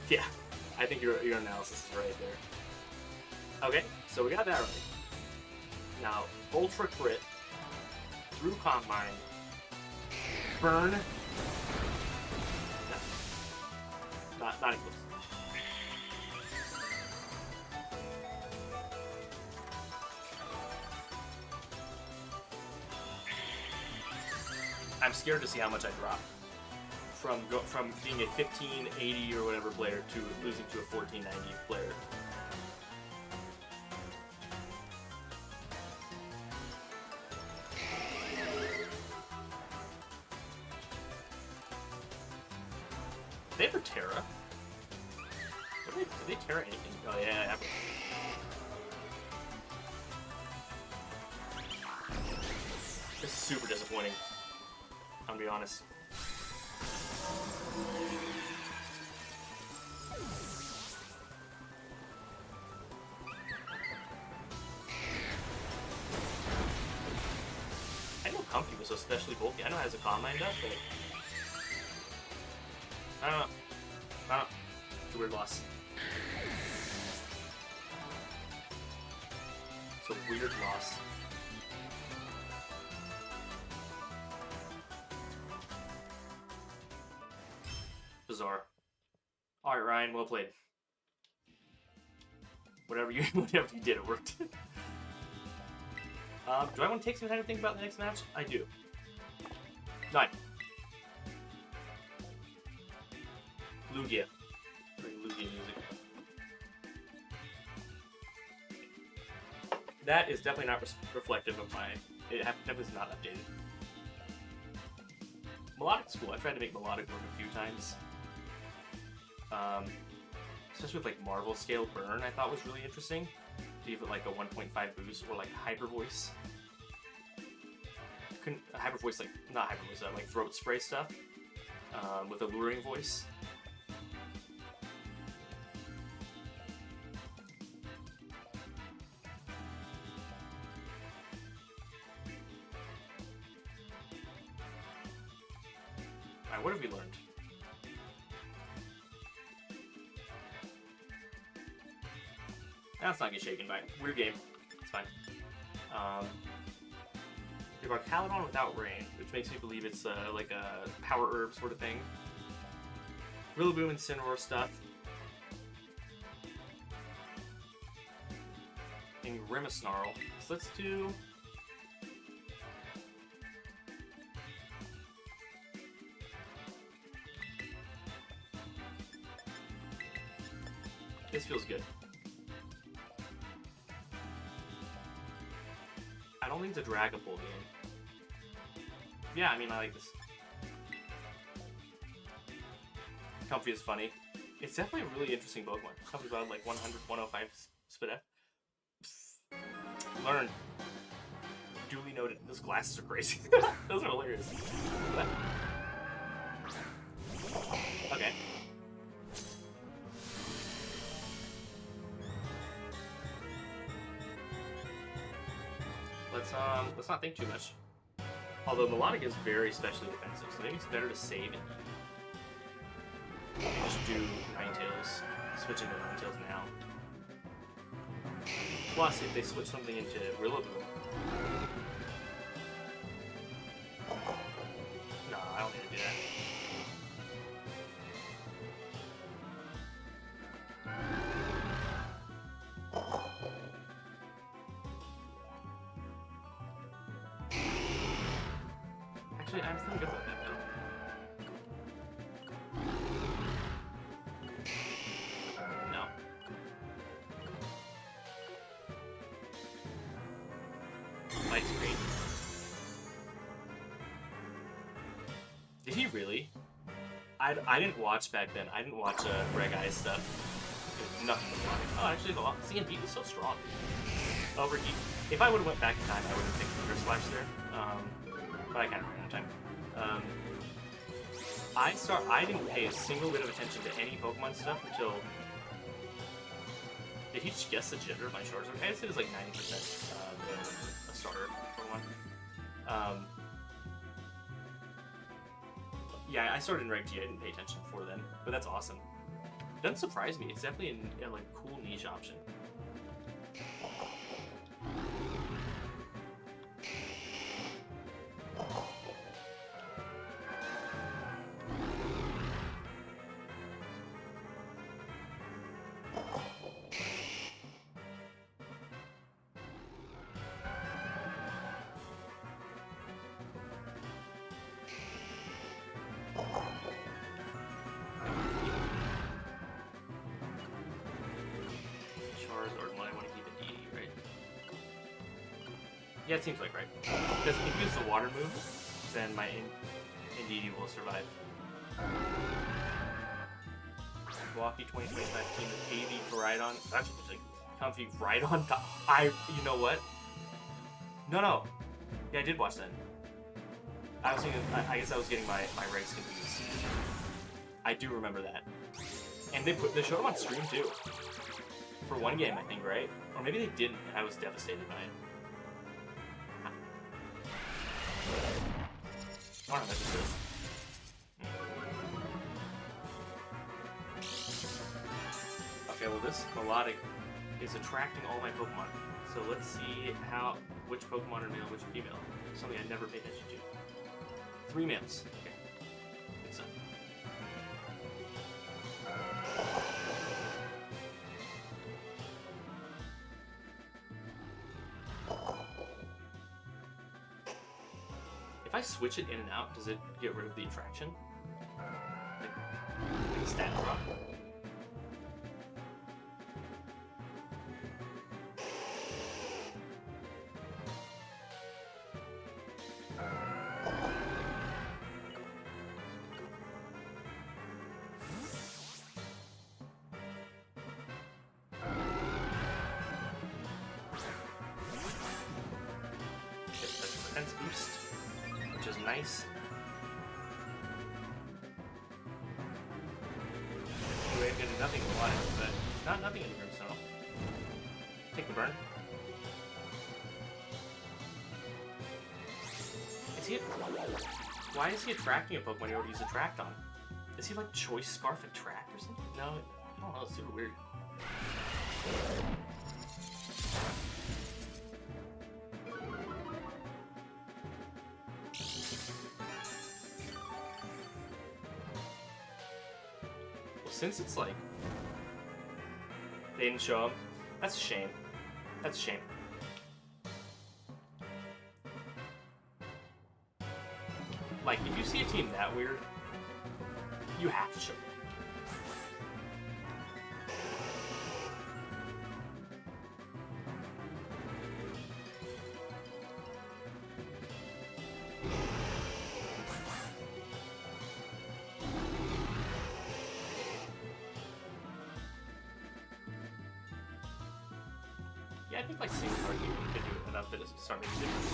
Yeah, I think your analysis is right there. Okay, so we got that right. Now, Ultra Crit through Combine. Burn. No. Not even close. I'm scared to see how much I drop from being a 1580 or whatever player to losing to a 1490 player. They have a Terra. Did they Terra anything? Oh yeah. This is super disappointing. I'm gonna be honest. I know Comfy was especially bulky. I know it has a Combine up, but I don't know. It's a weird loss. It's a weird loss. Bizarre. Alright, Ryan, well played. Whatever you did, it worked. Do I want to take some time to think about the next match? I do. 9. Lugia. Lugia music. That is definitely not reflective of my... It definitely is not updated. Melodic School. I tried to make Melodic work a few times. Especially with like Marvel Scale Burn, I thought was really interesting. To give it like a 1.5 boost or like Hyper Voice. Hyper Voice, like, not Hyper Voice, like throat spray stuff. With alluring voice. Alright, what have we learned? Let's not get shaken by it. Weird game. It's fine. You have Caladon without rain, which makes me believe it's like a power herb sort of thing. Rillaboom and Incineroar stuff. And Grimmsnarl. So let's do... This feels good. I don't think it's a Dragapult game. Yeah, I mean, I like this. Comfy is funny. It's definitely a really interesting Pokemon. Comfy's about like 100, 105 Spit F. Learn. Duly noted. Those glasses are crazy. Those are hilarious. Okay. Let's not think too much. Although Melodic is very specially defensive, so maybe it's better to save it. Just do Ninetales. Switch into Ninetales now. Plus, if they switch something into Rillaboom. No, I don't need to do that. Actually, I'm feeling good about that now. No. Light screen. Did he really? I didn't watch back then. I didn't watch Greg I's stuff. Nothing to watch. Oh, actually, the Indeedee was so strong. Over he. If I would have went back in time, I would have taken Thunder Slash there. But I kind of ran out of time. I didn't pay a single bit of attention to any Pokemon stuff until. Did he just guess the gender of my Charizard? I guess it was like 90% a starter Pokemon. Yeah, I started in Reg G. I didn't pay attention before then, but that's awesome. Doesn't surprise me. It's definitely a like cool niche option. Yeah, it seems like right. Because if you use the water move, then my Indeedee will survive. Milwaukee 2025 team with AV Rhydon. That's like comfy Rhydon. You know what? No. Yeah, I did watch that. I was thinking, I guess I was getting my regs confused. I do remember that. And they showed them on stream too. For one game, I think, right? Or maybe they didn't, and I was devastated by it. I don't know, that's just this. Okay, well this melodic is attracting all my Pokemon. So let's see which Pokemon are male, which are female. Something I never paid attention to. 3 males. Okay. Good stuff. If I switch it in and out, does it get rid of the attraction? Like a stat drop? Boost, which is nice. Anyway, I'm getting nothing in life, but not nothing in Brimstone. Take the burn. Why is he attracting a Pokemon he already used Attract on? Is he like Choice Scarf Attract or something? No, I don't know, it's super weird. Since it's like they didn't show him, that's a shame. That's a shame. Like, if you see a team that weird, you have to show them. Yeah, I think like single card game could do enough to start making a difference.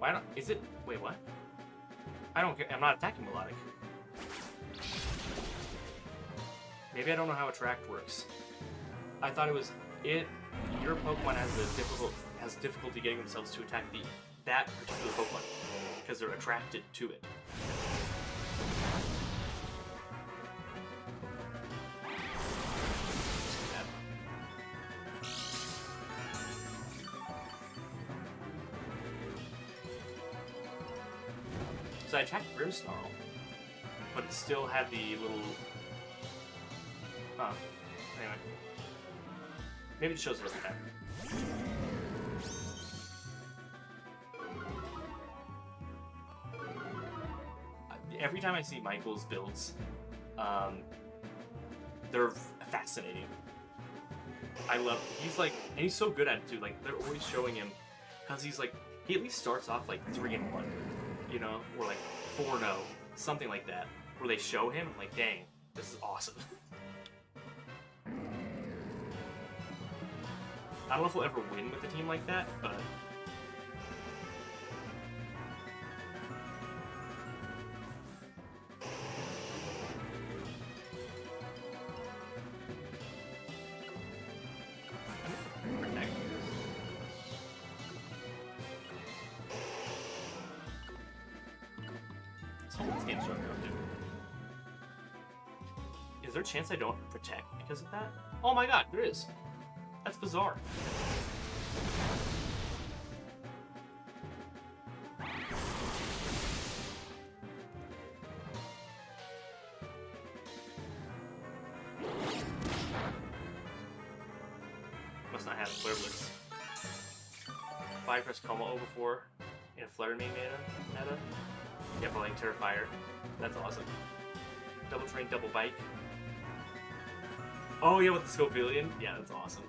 Why don't? Is it? Wait, what? I don't care. I'm not attacking Melodic. Maybe I don't know how Attract works. I thought it was it. Your Pokemon has difficulty getting themselves to attack that particular Pokemon because they're attracted to it. So I attacked Grimmsnarl, but it still had the little... Huh. Anyway. Maybe it shows it every time. Every time I see Michael's builds, they're fascinating. I love... He's like... And he's so good at it, too. Like, they're always showing him... Because he's like... he at least starts off like 3-1, you know, or like 4-0, something like that, where they show him like, dang, this is awesome. I don't know if we'll ever win with a team like that, but is there a chance I don't protect because of that? Oh my god, there is. That's bizarre. Must not have a Flare Blitz. Fire Press Como before in a Flare Main meta. Yeah, playing Terrifier. That's awesome. Double Train, Double Bike. Oh yeah, with the Scovillion? Yeah, that's awesome.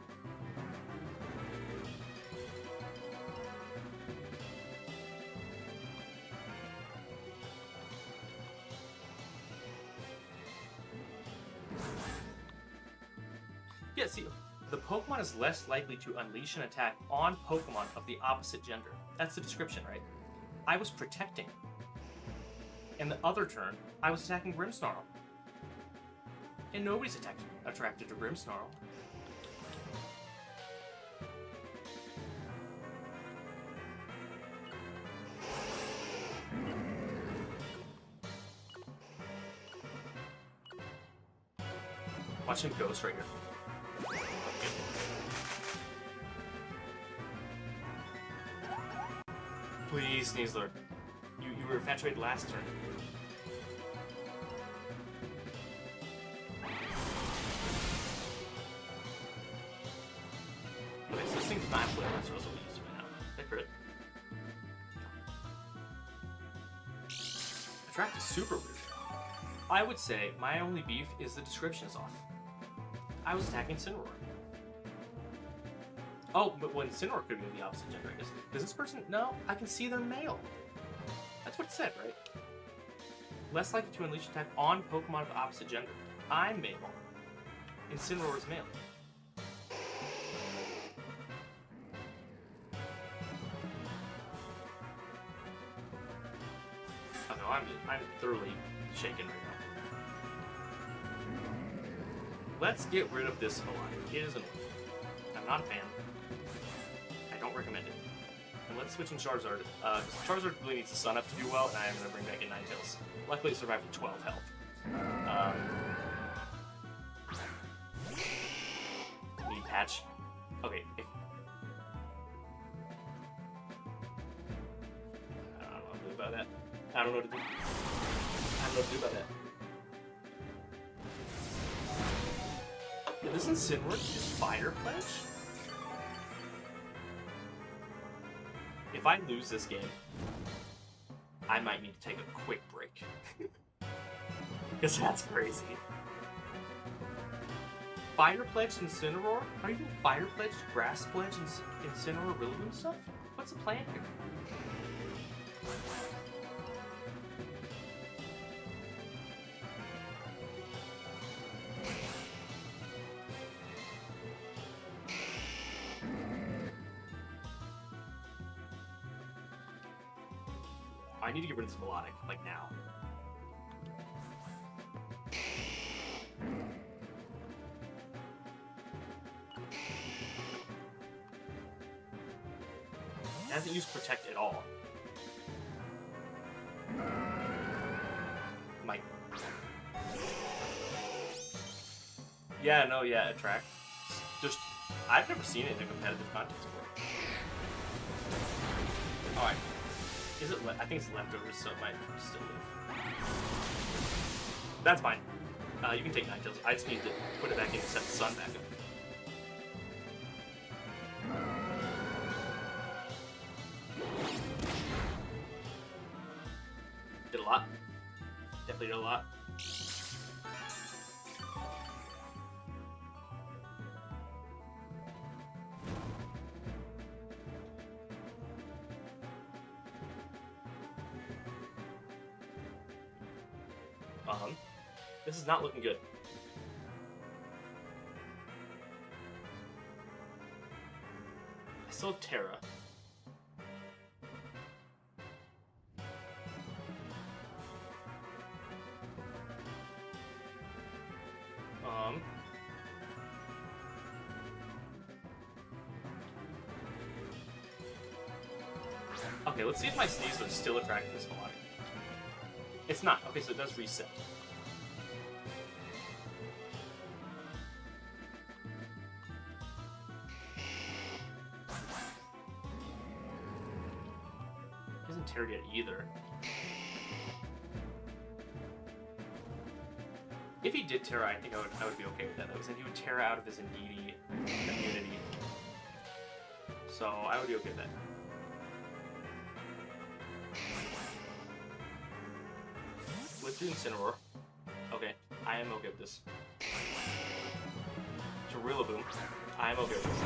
Yeah, see, the Pokemon is less likely to unleash an attack on Pokemon of the opposite gender. That's the description, right? I was protecting. And the other turn, I was attacking Grimmsnarl. And nobody's attracted to Grimmsnarl. Watch him ghost right here. Please, Sneasler. You were infatuated last turn. Okay, so this thing's not flare, so that's what we use right now. They crit. Attract is super weird. I would say my only beef is the description is off. I was attacking Cineroar. Oh, but when Cineroar could be the opposite gender, I guess. Does this person... No, I can see they're male. That's what it said, right? Less likely to unleash attack on Pokemon of the opposite gender. I'm male. And Cineroar is male. Oh no, I'm thoroughly shaken right now. Let's get rid of this Milwaukee. It is annoying. I'm not a fan. I don't recommend it. And let's switch in Charizard. Charizard really needs the Sun Up to do well, and I am going to bring back in Ninetales. Luckily it survived with 12 health. Need patch. Okay, if... I don't know what to do about that. I don't know what to do. I don't know what to do about that. Yeah, doesn't Cineroar just Fire Pledge? If I lose this game, I might need to take a quick break. Because that's crazy. Fire Pledge Incineroar? Are you doing Fire Pledge, Grass Pledge, Incineroar, Rillaboom stuff? What's the plan here? I need to get rid of this Melodic, like now. It hasn't used Protect at all. Might. Yeah, no, yeah, Attract. Just, I've never seen it in a competitive context before. Alright. Is it I think it's leftovers, so it might still live. That's fine. You can take Ninetales. I just need to put it back in and set the sun back up. Did a lot. Definitely did a lot. This is not looking good. I still have Terra. Okay, let's see if my Sneasler is still attracting this Milwaukee. It's not. Okay, so it does reset. He hasn't teared yet either. If he did Terra, I think I would be okay with that, though, because then he would Terra out of his Indeedee immunity. So I would be okay with that. Let's do Incineroar. Okay, I am okay with this. Rillaboom. I am okay with this.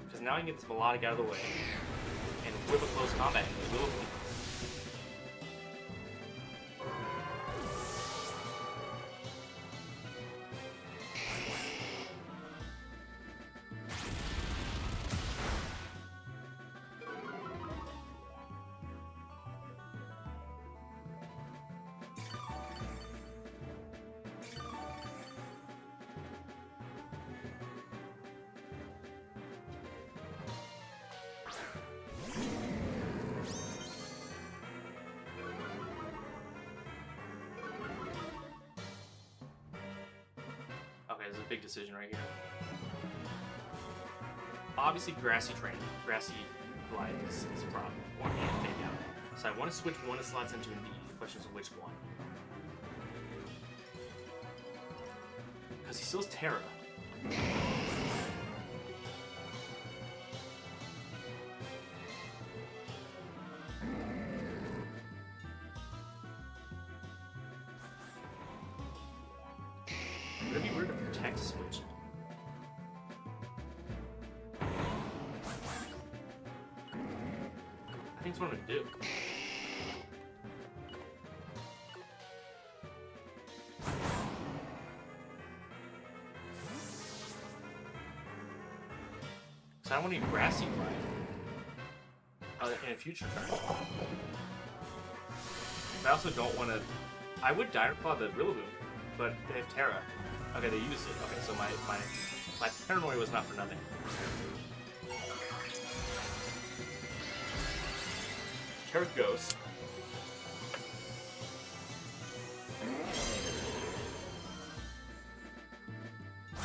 Because now I can get this Melodic out of the way and whip a close combat into Rillaboom. Okay, this is a big decision right here. Obviously, Grassy Glide is a problem. One hand fake out. So I want to switch one of the slots into Indeedee. The question is which one. Because he still has Terra. Would it be weird to protect switch? I think it's what I'm gonna do. So I don't want any Grassy Glide in a future turn. I also don't want to. I would Direct Claw the Rillaboom, but they have Terra. Okay, they used it. Okay, so my paranoia was not for nothing. Terra Ghost.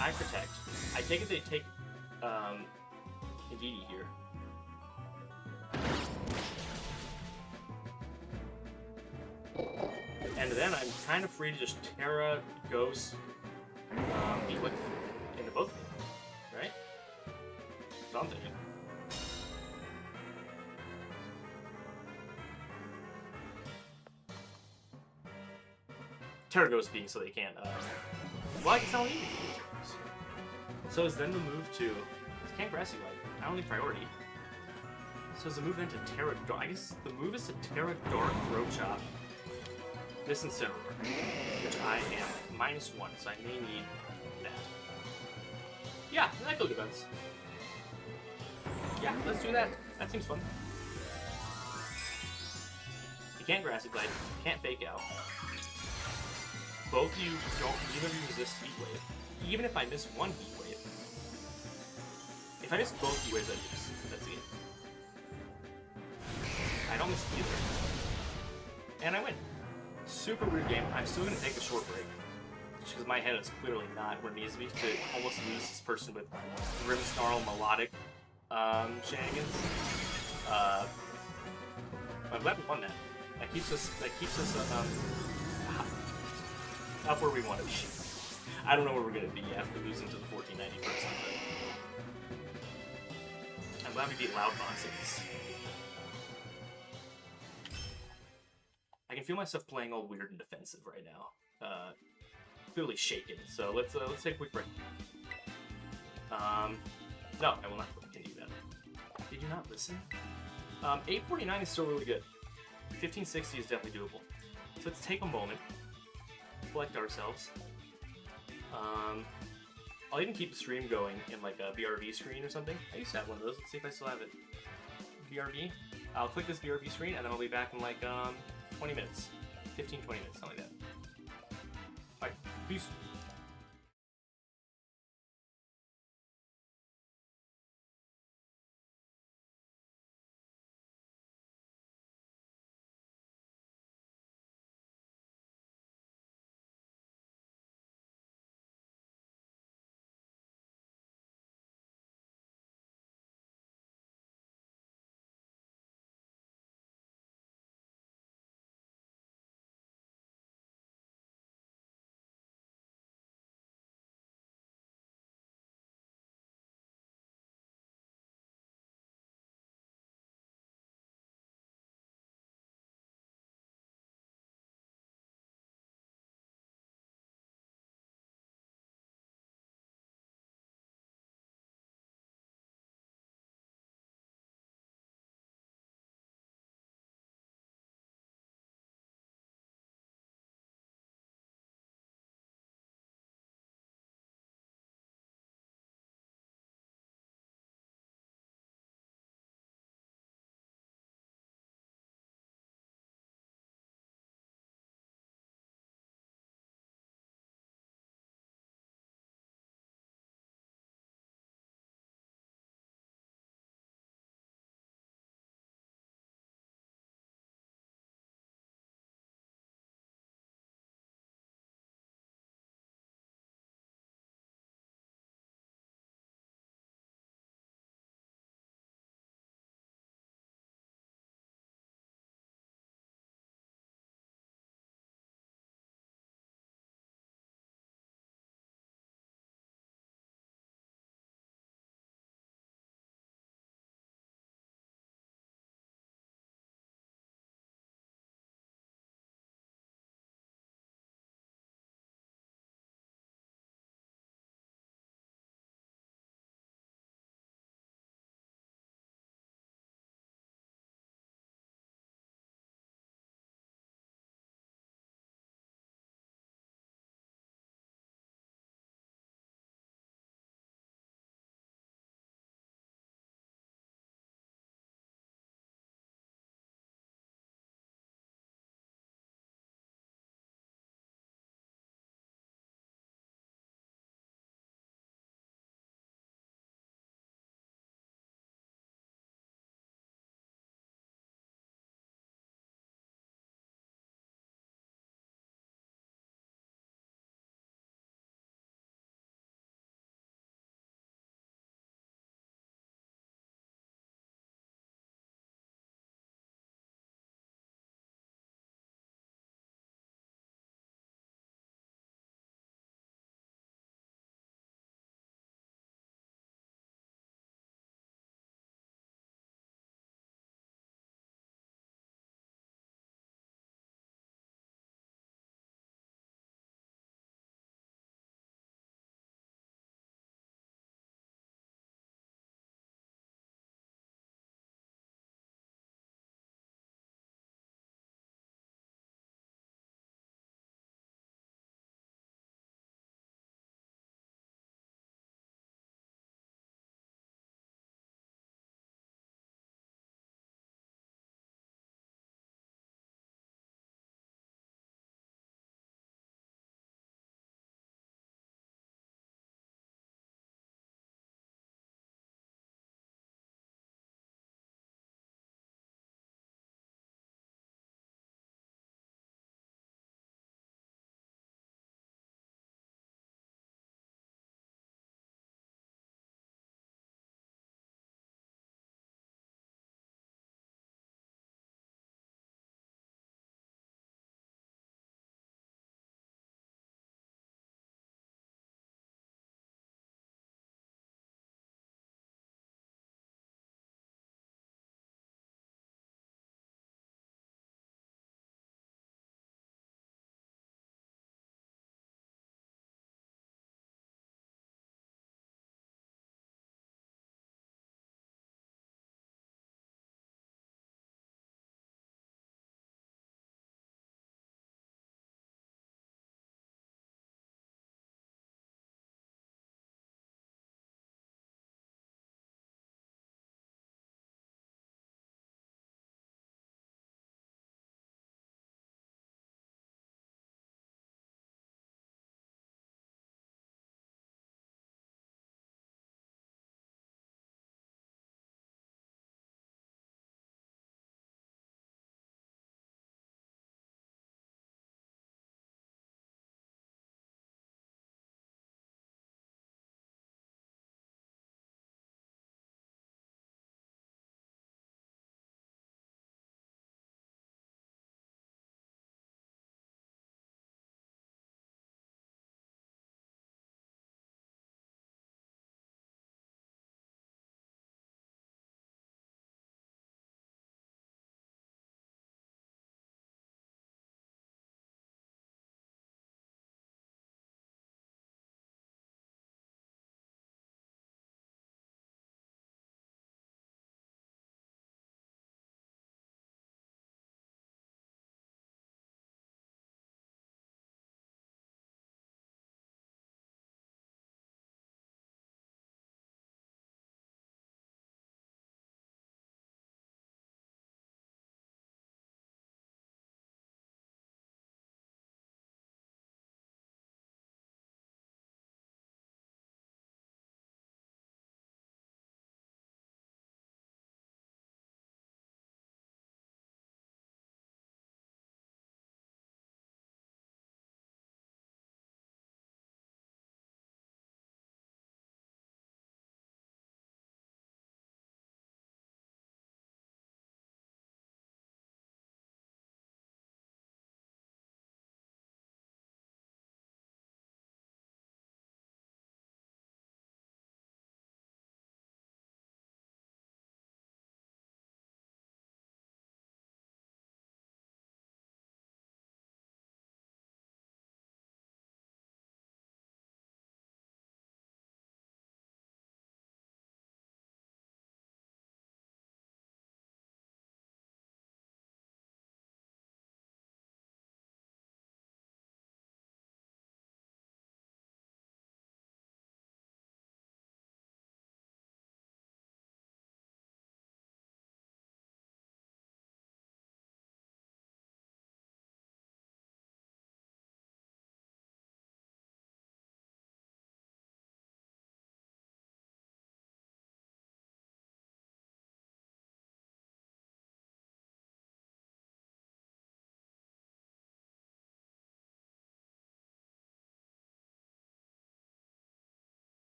I protect. I take it they take Indeedee here. And then I'm kind of free to just Terra, Ghost, Beatlick into both of them, right? So I'm thinking. Terra Ghost being so they can't, well, I can tell you. So is then the move to, can't Grassy Glide, I don't need priority. So is the move then to Terra Dark, I guess the move is to Terra Dark Throat Chop. This Incineroar, which I am -1, so I may need that. Yeah, I feel good about this. Yeah, let's do that. That seems fun. You can't Grassy Glide, you can't Fake Out. Both of you don't, neither of you resist Heat Wave. Even if I miss one Heat Wave. If I miss both Heat Waves, I lose. That's it. I don't miss either. And I win. Super weird game. I'm still going to take a short break. Just because my head is clearly not where it needs to be to almost lose this person with Grimmsnarl Melodic shenanigans. I'm glad we won that. That keeps us up where we want to be. I don't know where we're going to be after losing to the 1490 person, but I'm glad we beat Loudbox. I can feel myself playing all weird and defensive right now. Clearly shaken. So let's take a quick break. No, I will not continue that. Did you not listen? 849 is still really good. 1560 is definitely doable. So let's take a moment, collect ourselves. I'll even keep the stream going in like a VRV screen or something. I used to have one of those. Let's see if I still have it. VRV. I'll click this VRV screen and then I'll be back in like 20 minutes. 15, 20 minutes, something like that. Alright, peace.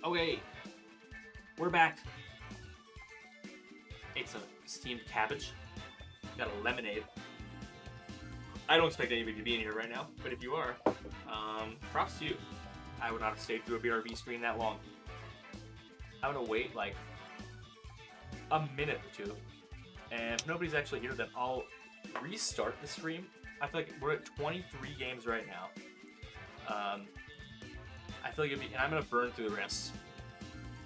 Okay, we're back. Ate some steamed cabbage. Got a lemonade. I don't expect anybody to be in here right now, but if you are, props to you. I would not have stayed through a BRB screen that long. I'm gonna wait like a minute or two, and if nobody's actually here, then I'll restart the stream. I feel like we're at 23 games right now. I feel like and I'm gonna burn through the rest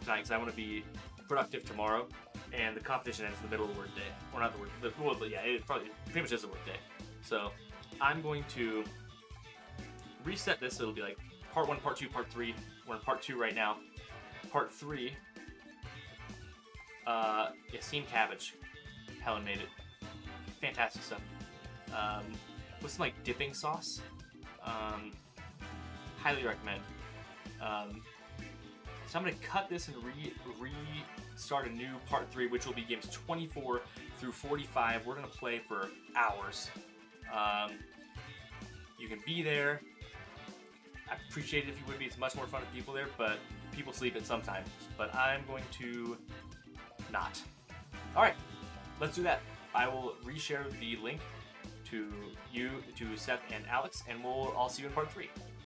tonight because I want to be productive tomorrow, and the competition ends in the middle of the work day, or not the work. Well, but yeah, it probably pretty much is a work day. So I'm going to reset this. It'll be like part 1, part 2, part 3. We're in part 2 right now. Part 3. Yeah, steamed cabbage. Helen made it. Fantastic stuff. With some like dipping sauce. Highly recommend. So I'm gonna cut this and restart a new part 3, which will be games 24 through 45. We're gonna play for hours. You can be there. I appreciate it if you would be. It's much more fun with people there, but people sleep at some time. But I'm going to not. All right, let's do that. I will reshare the link to you, to Seth and Alex, and I'll see you in part 3.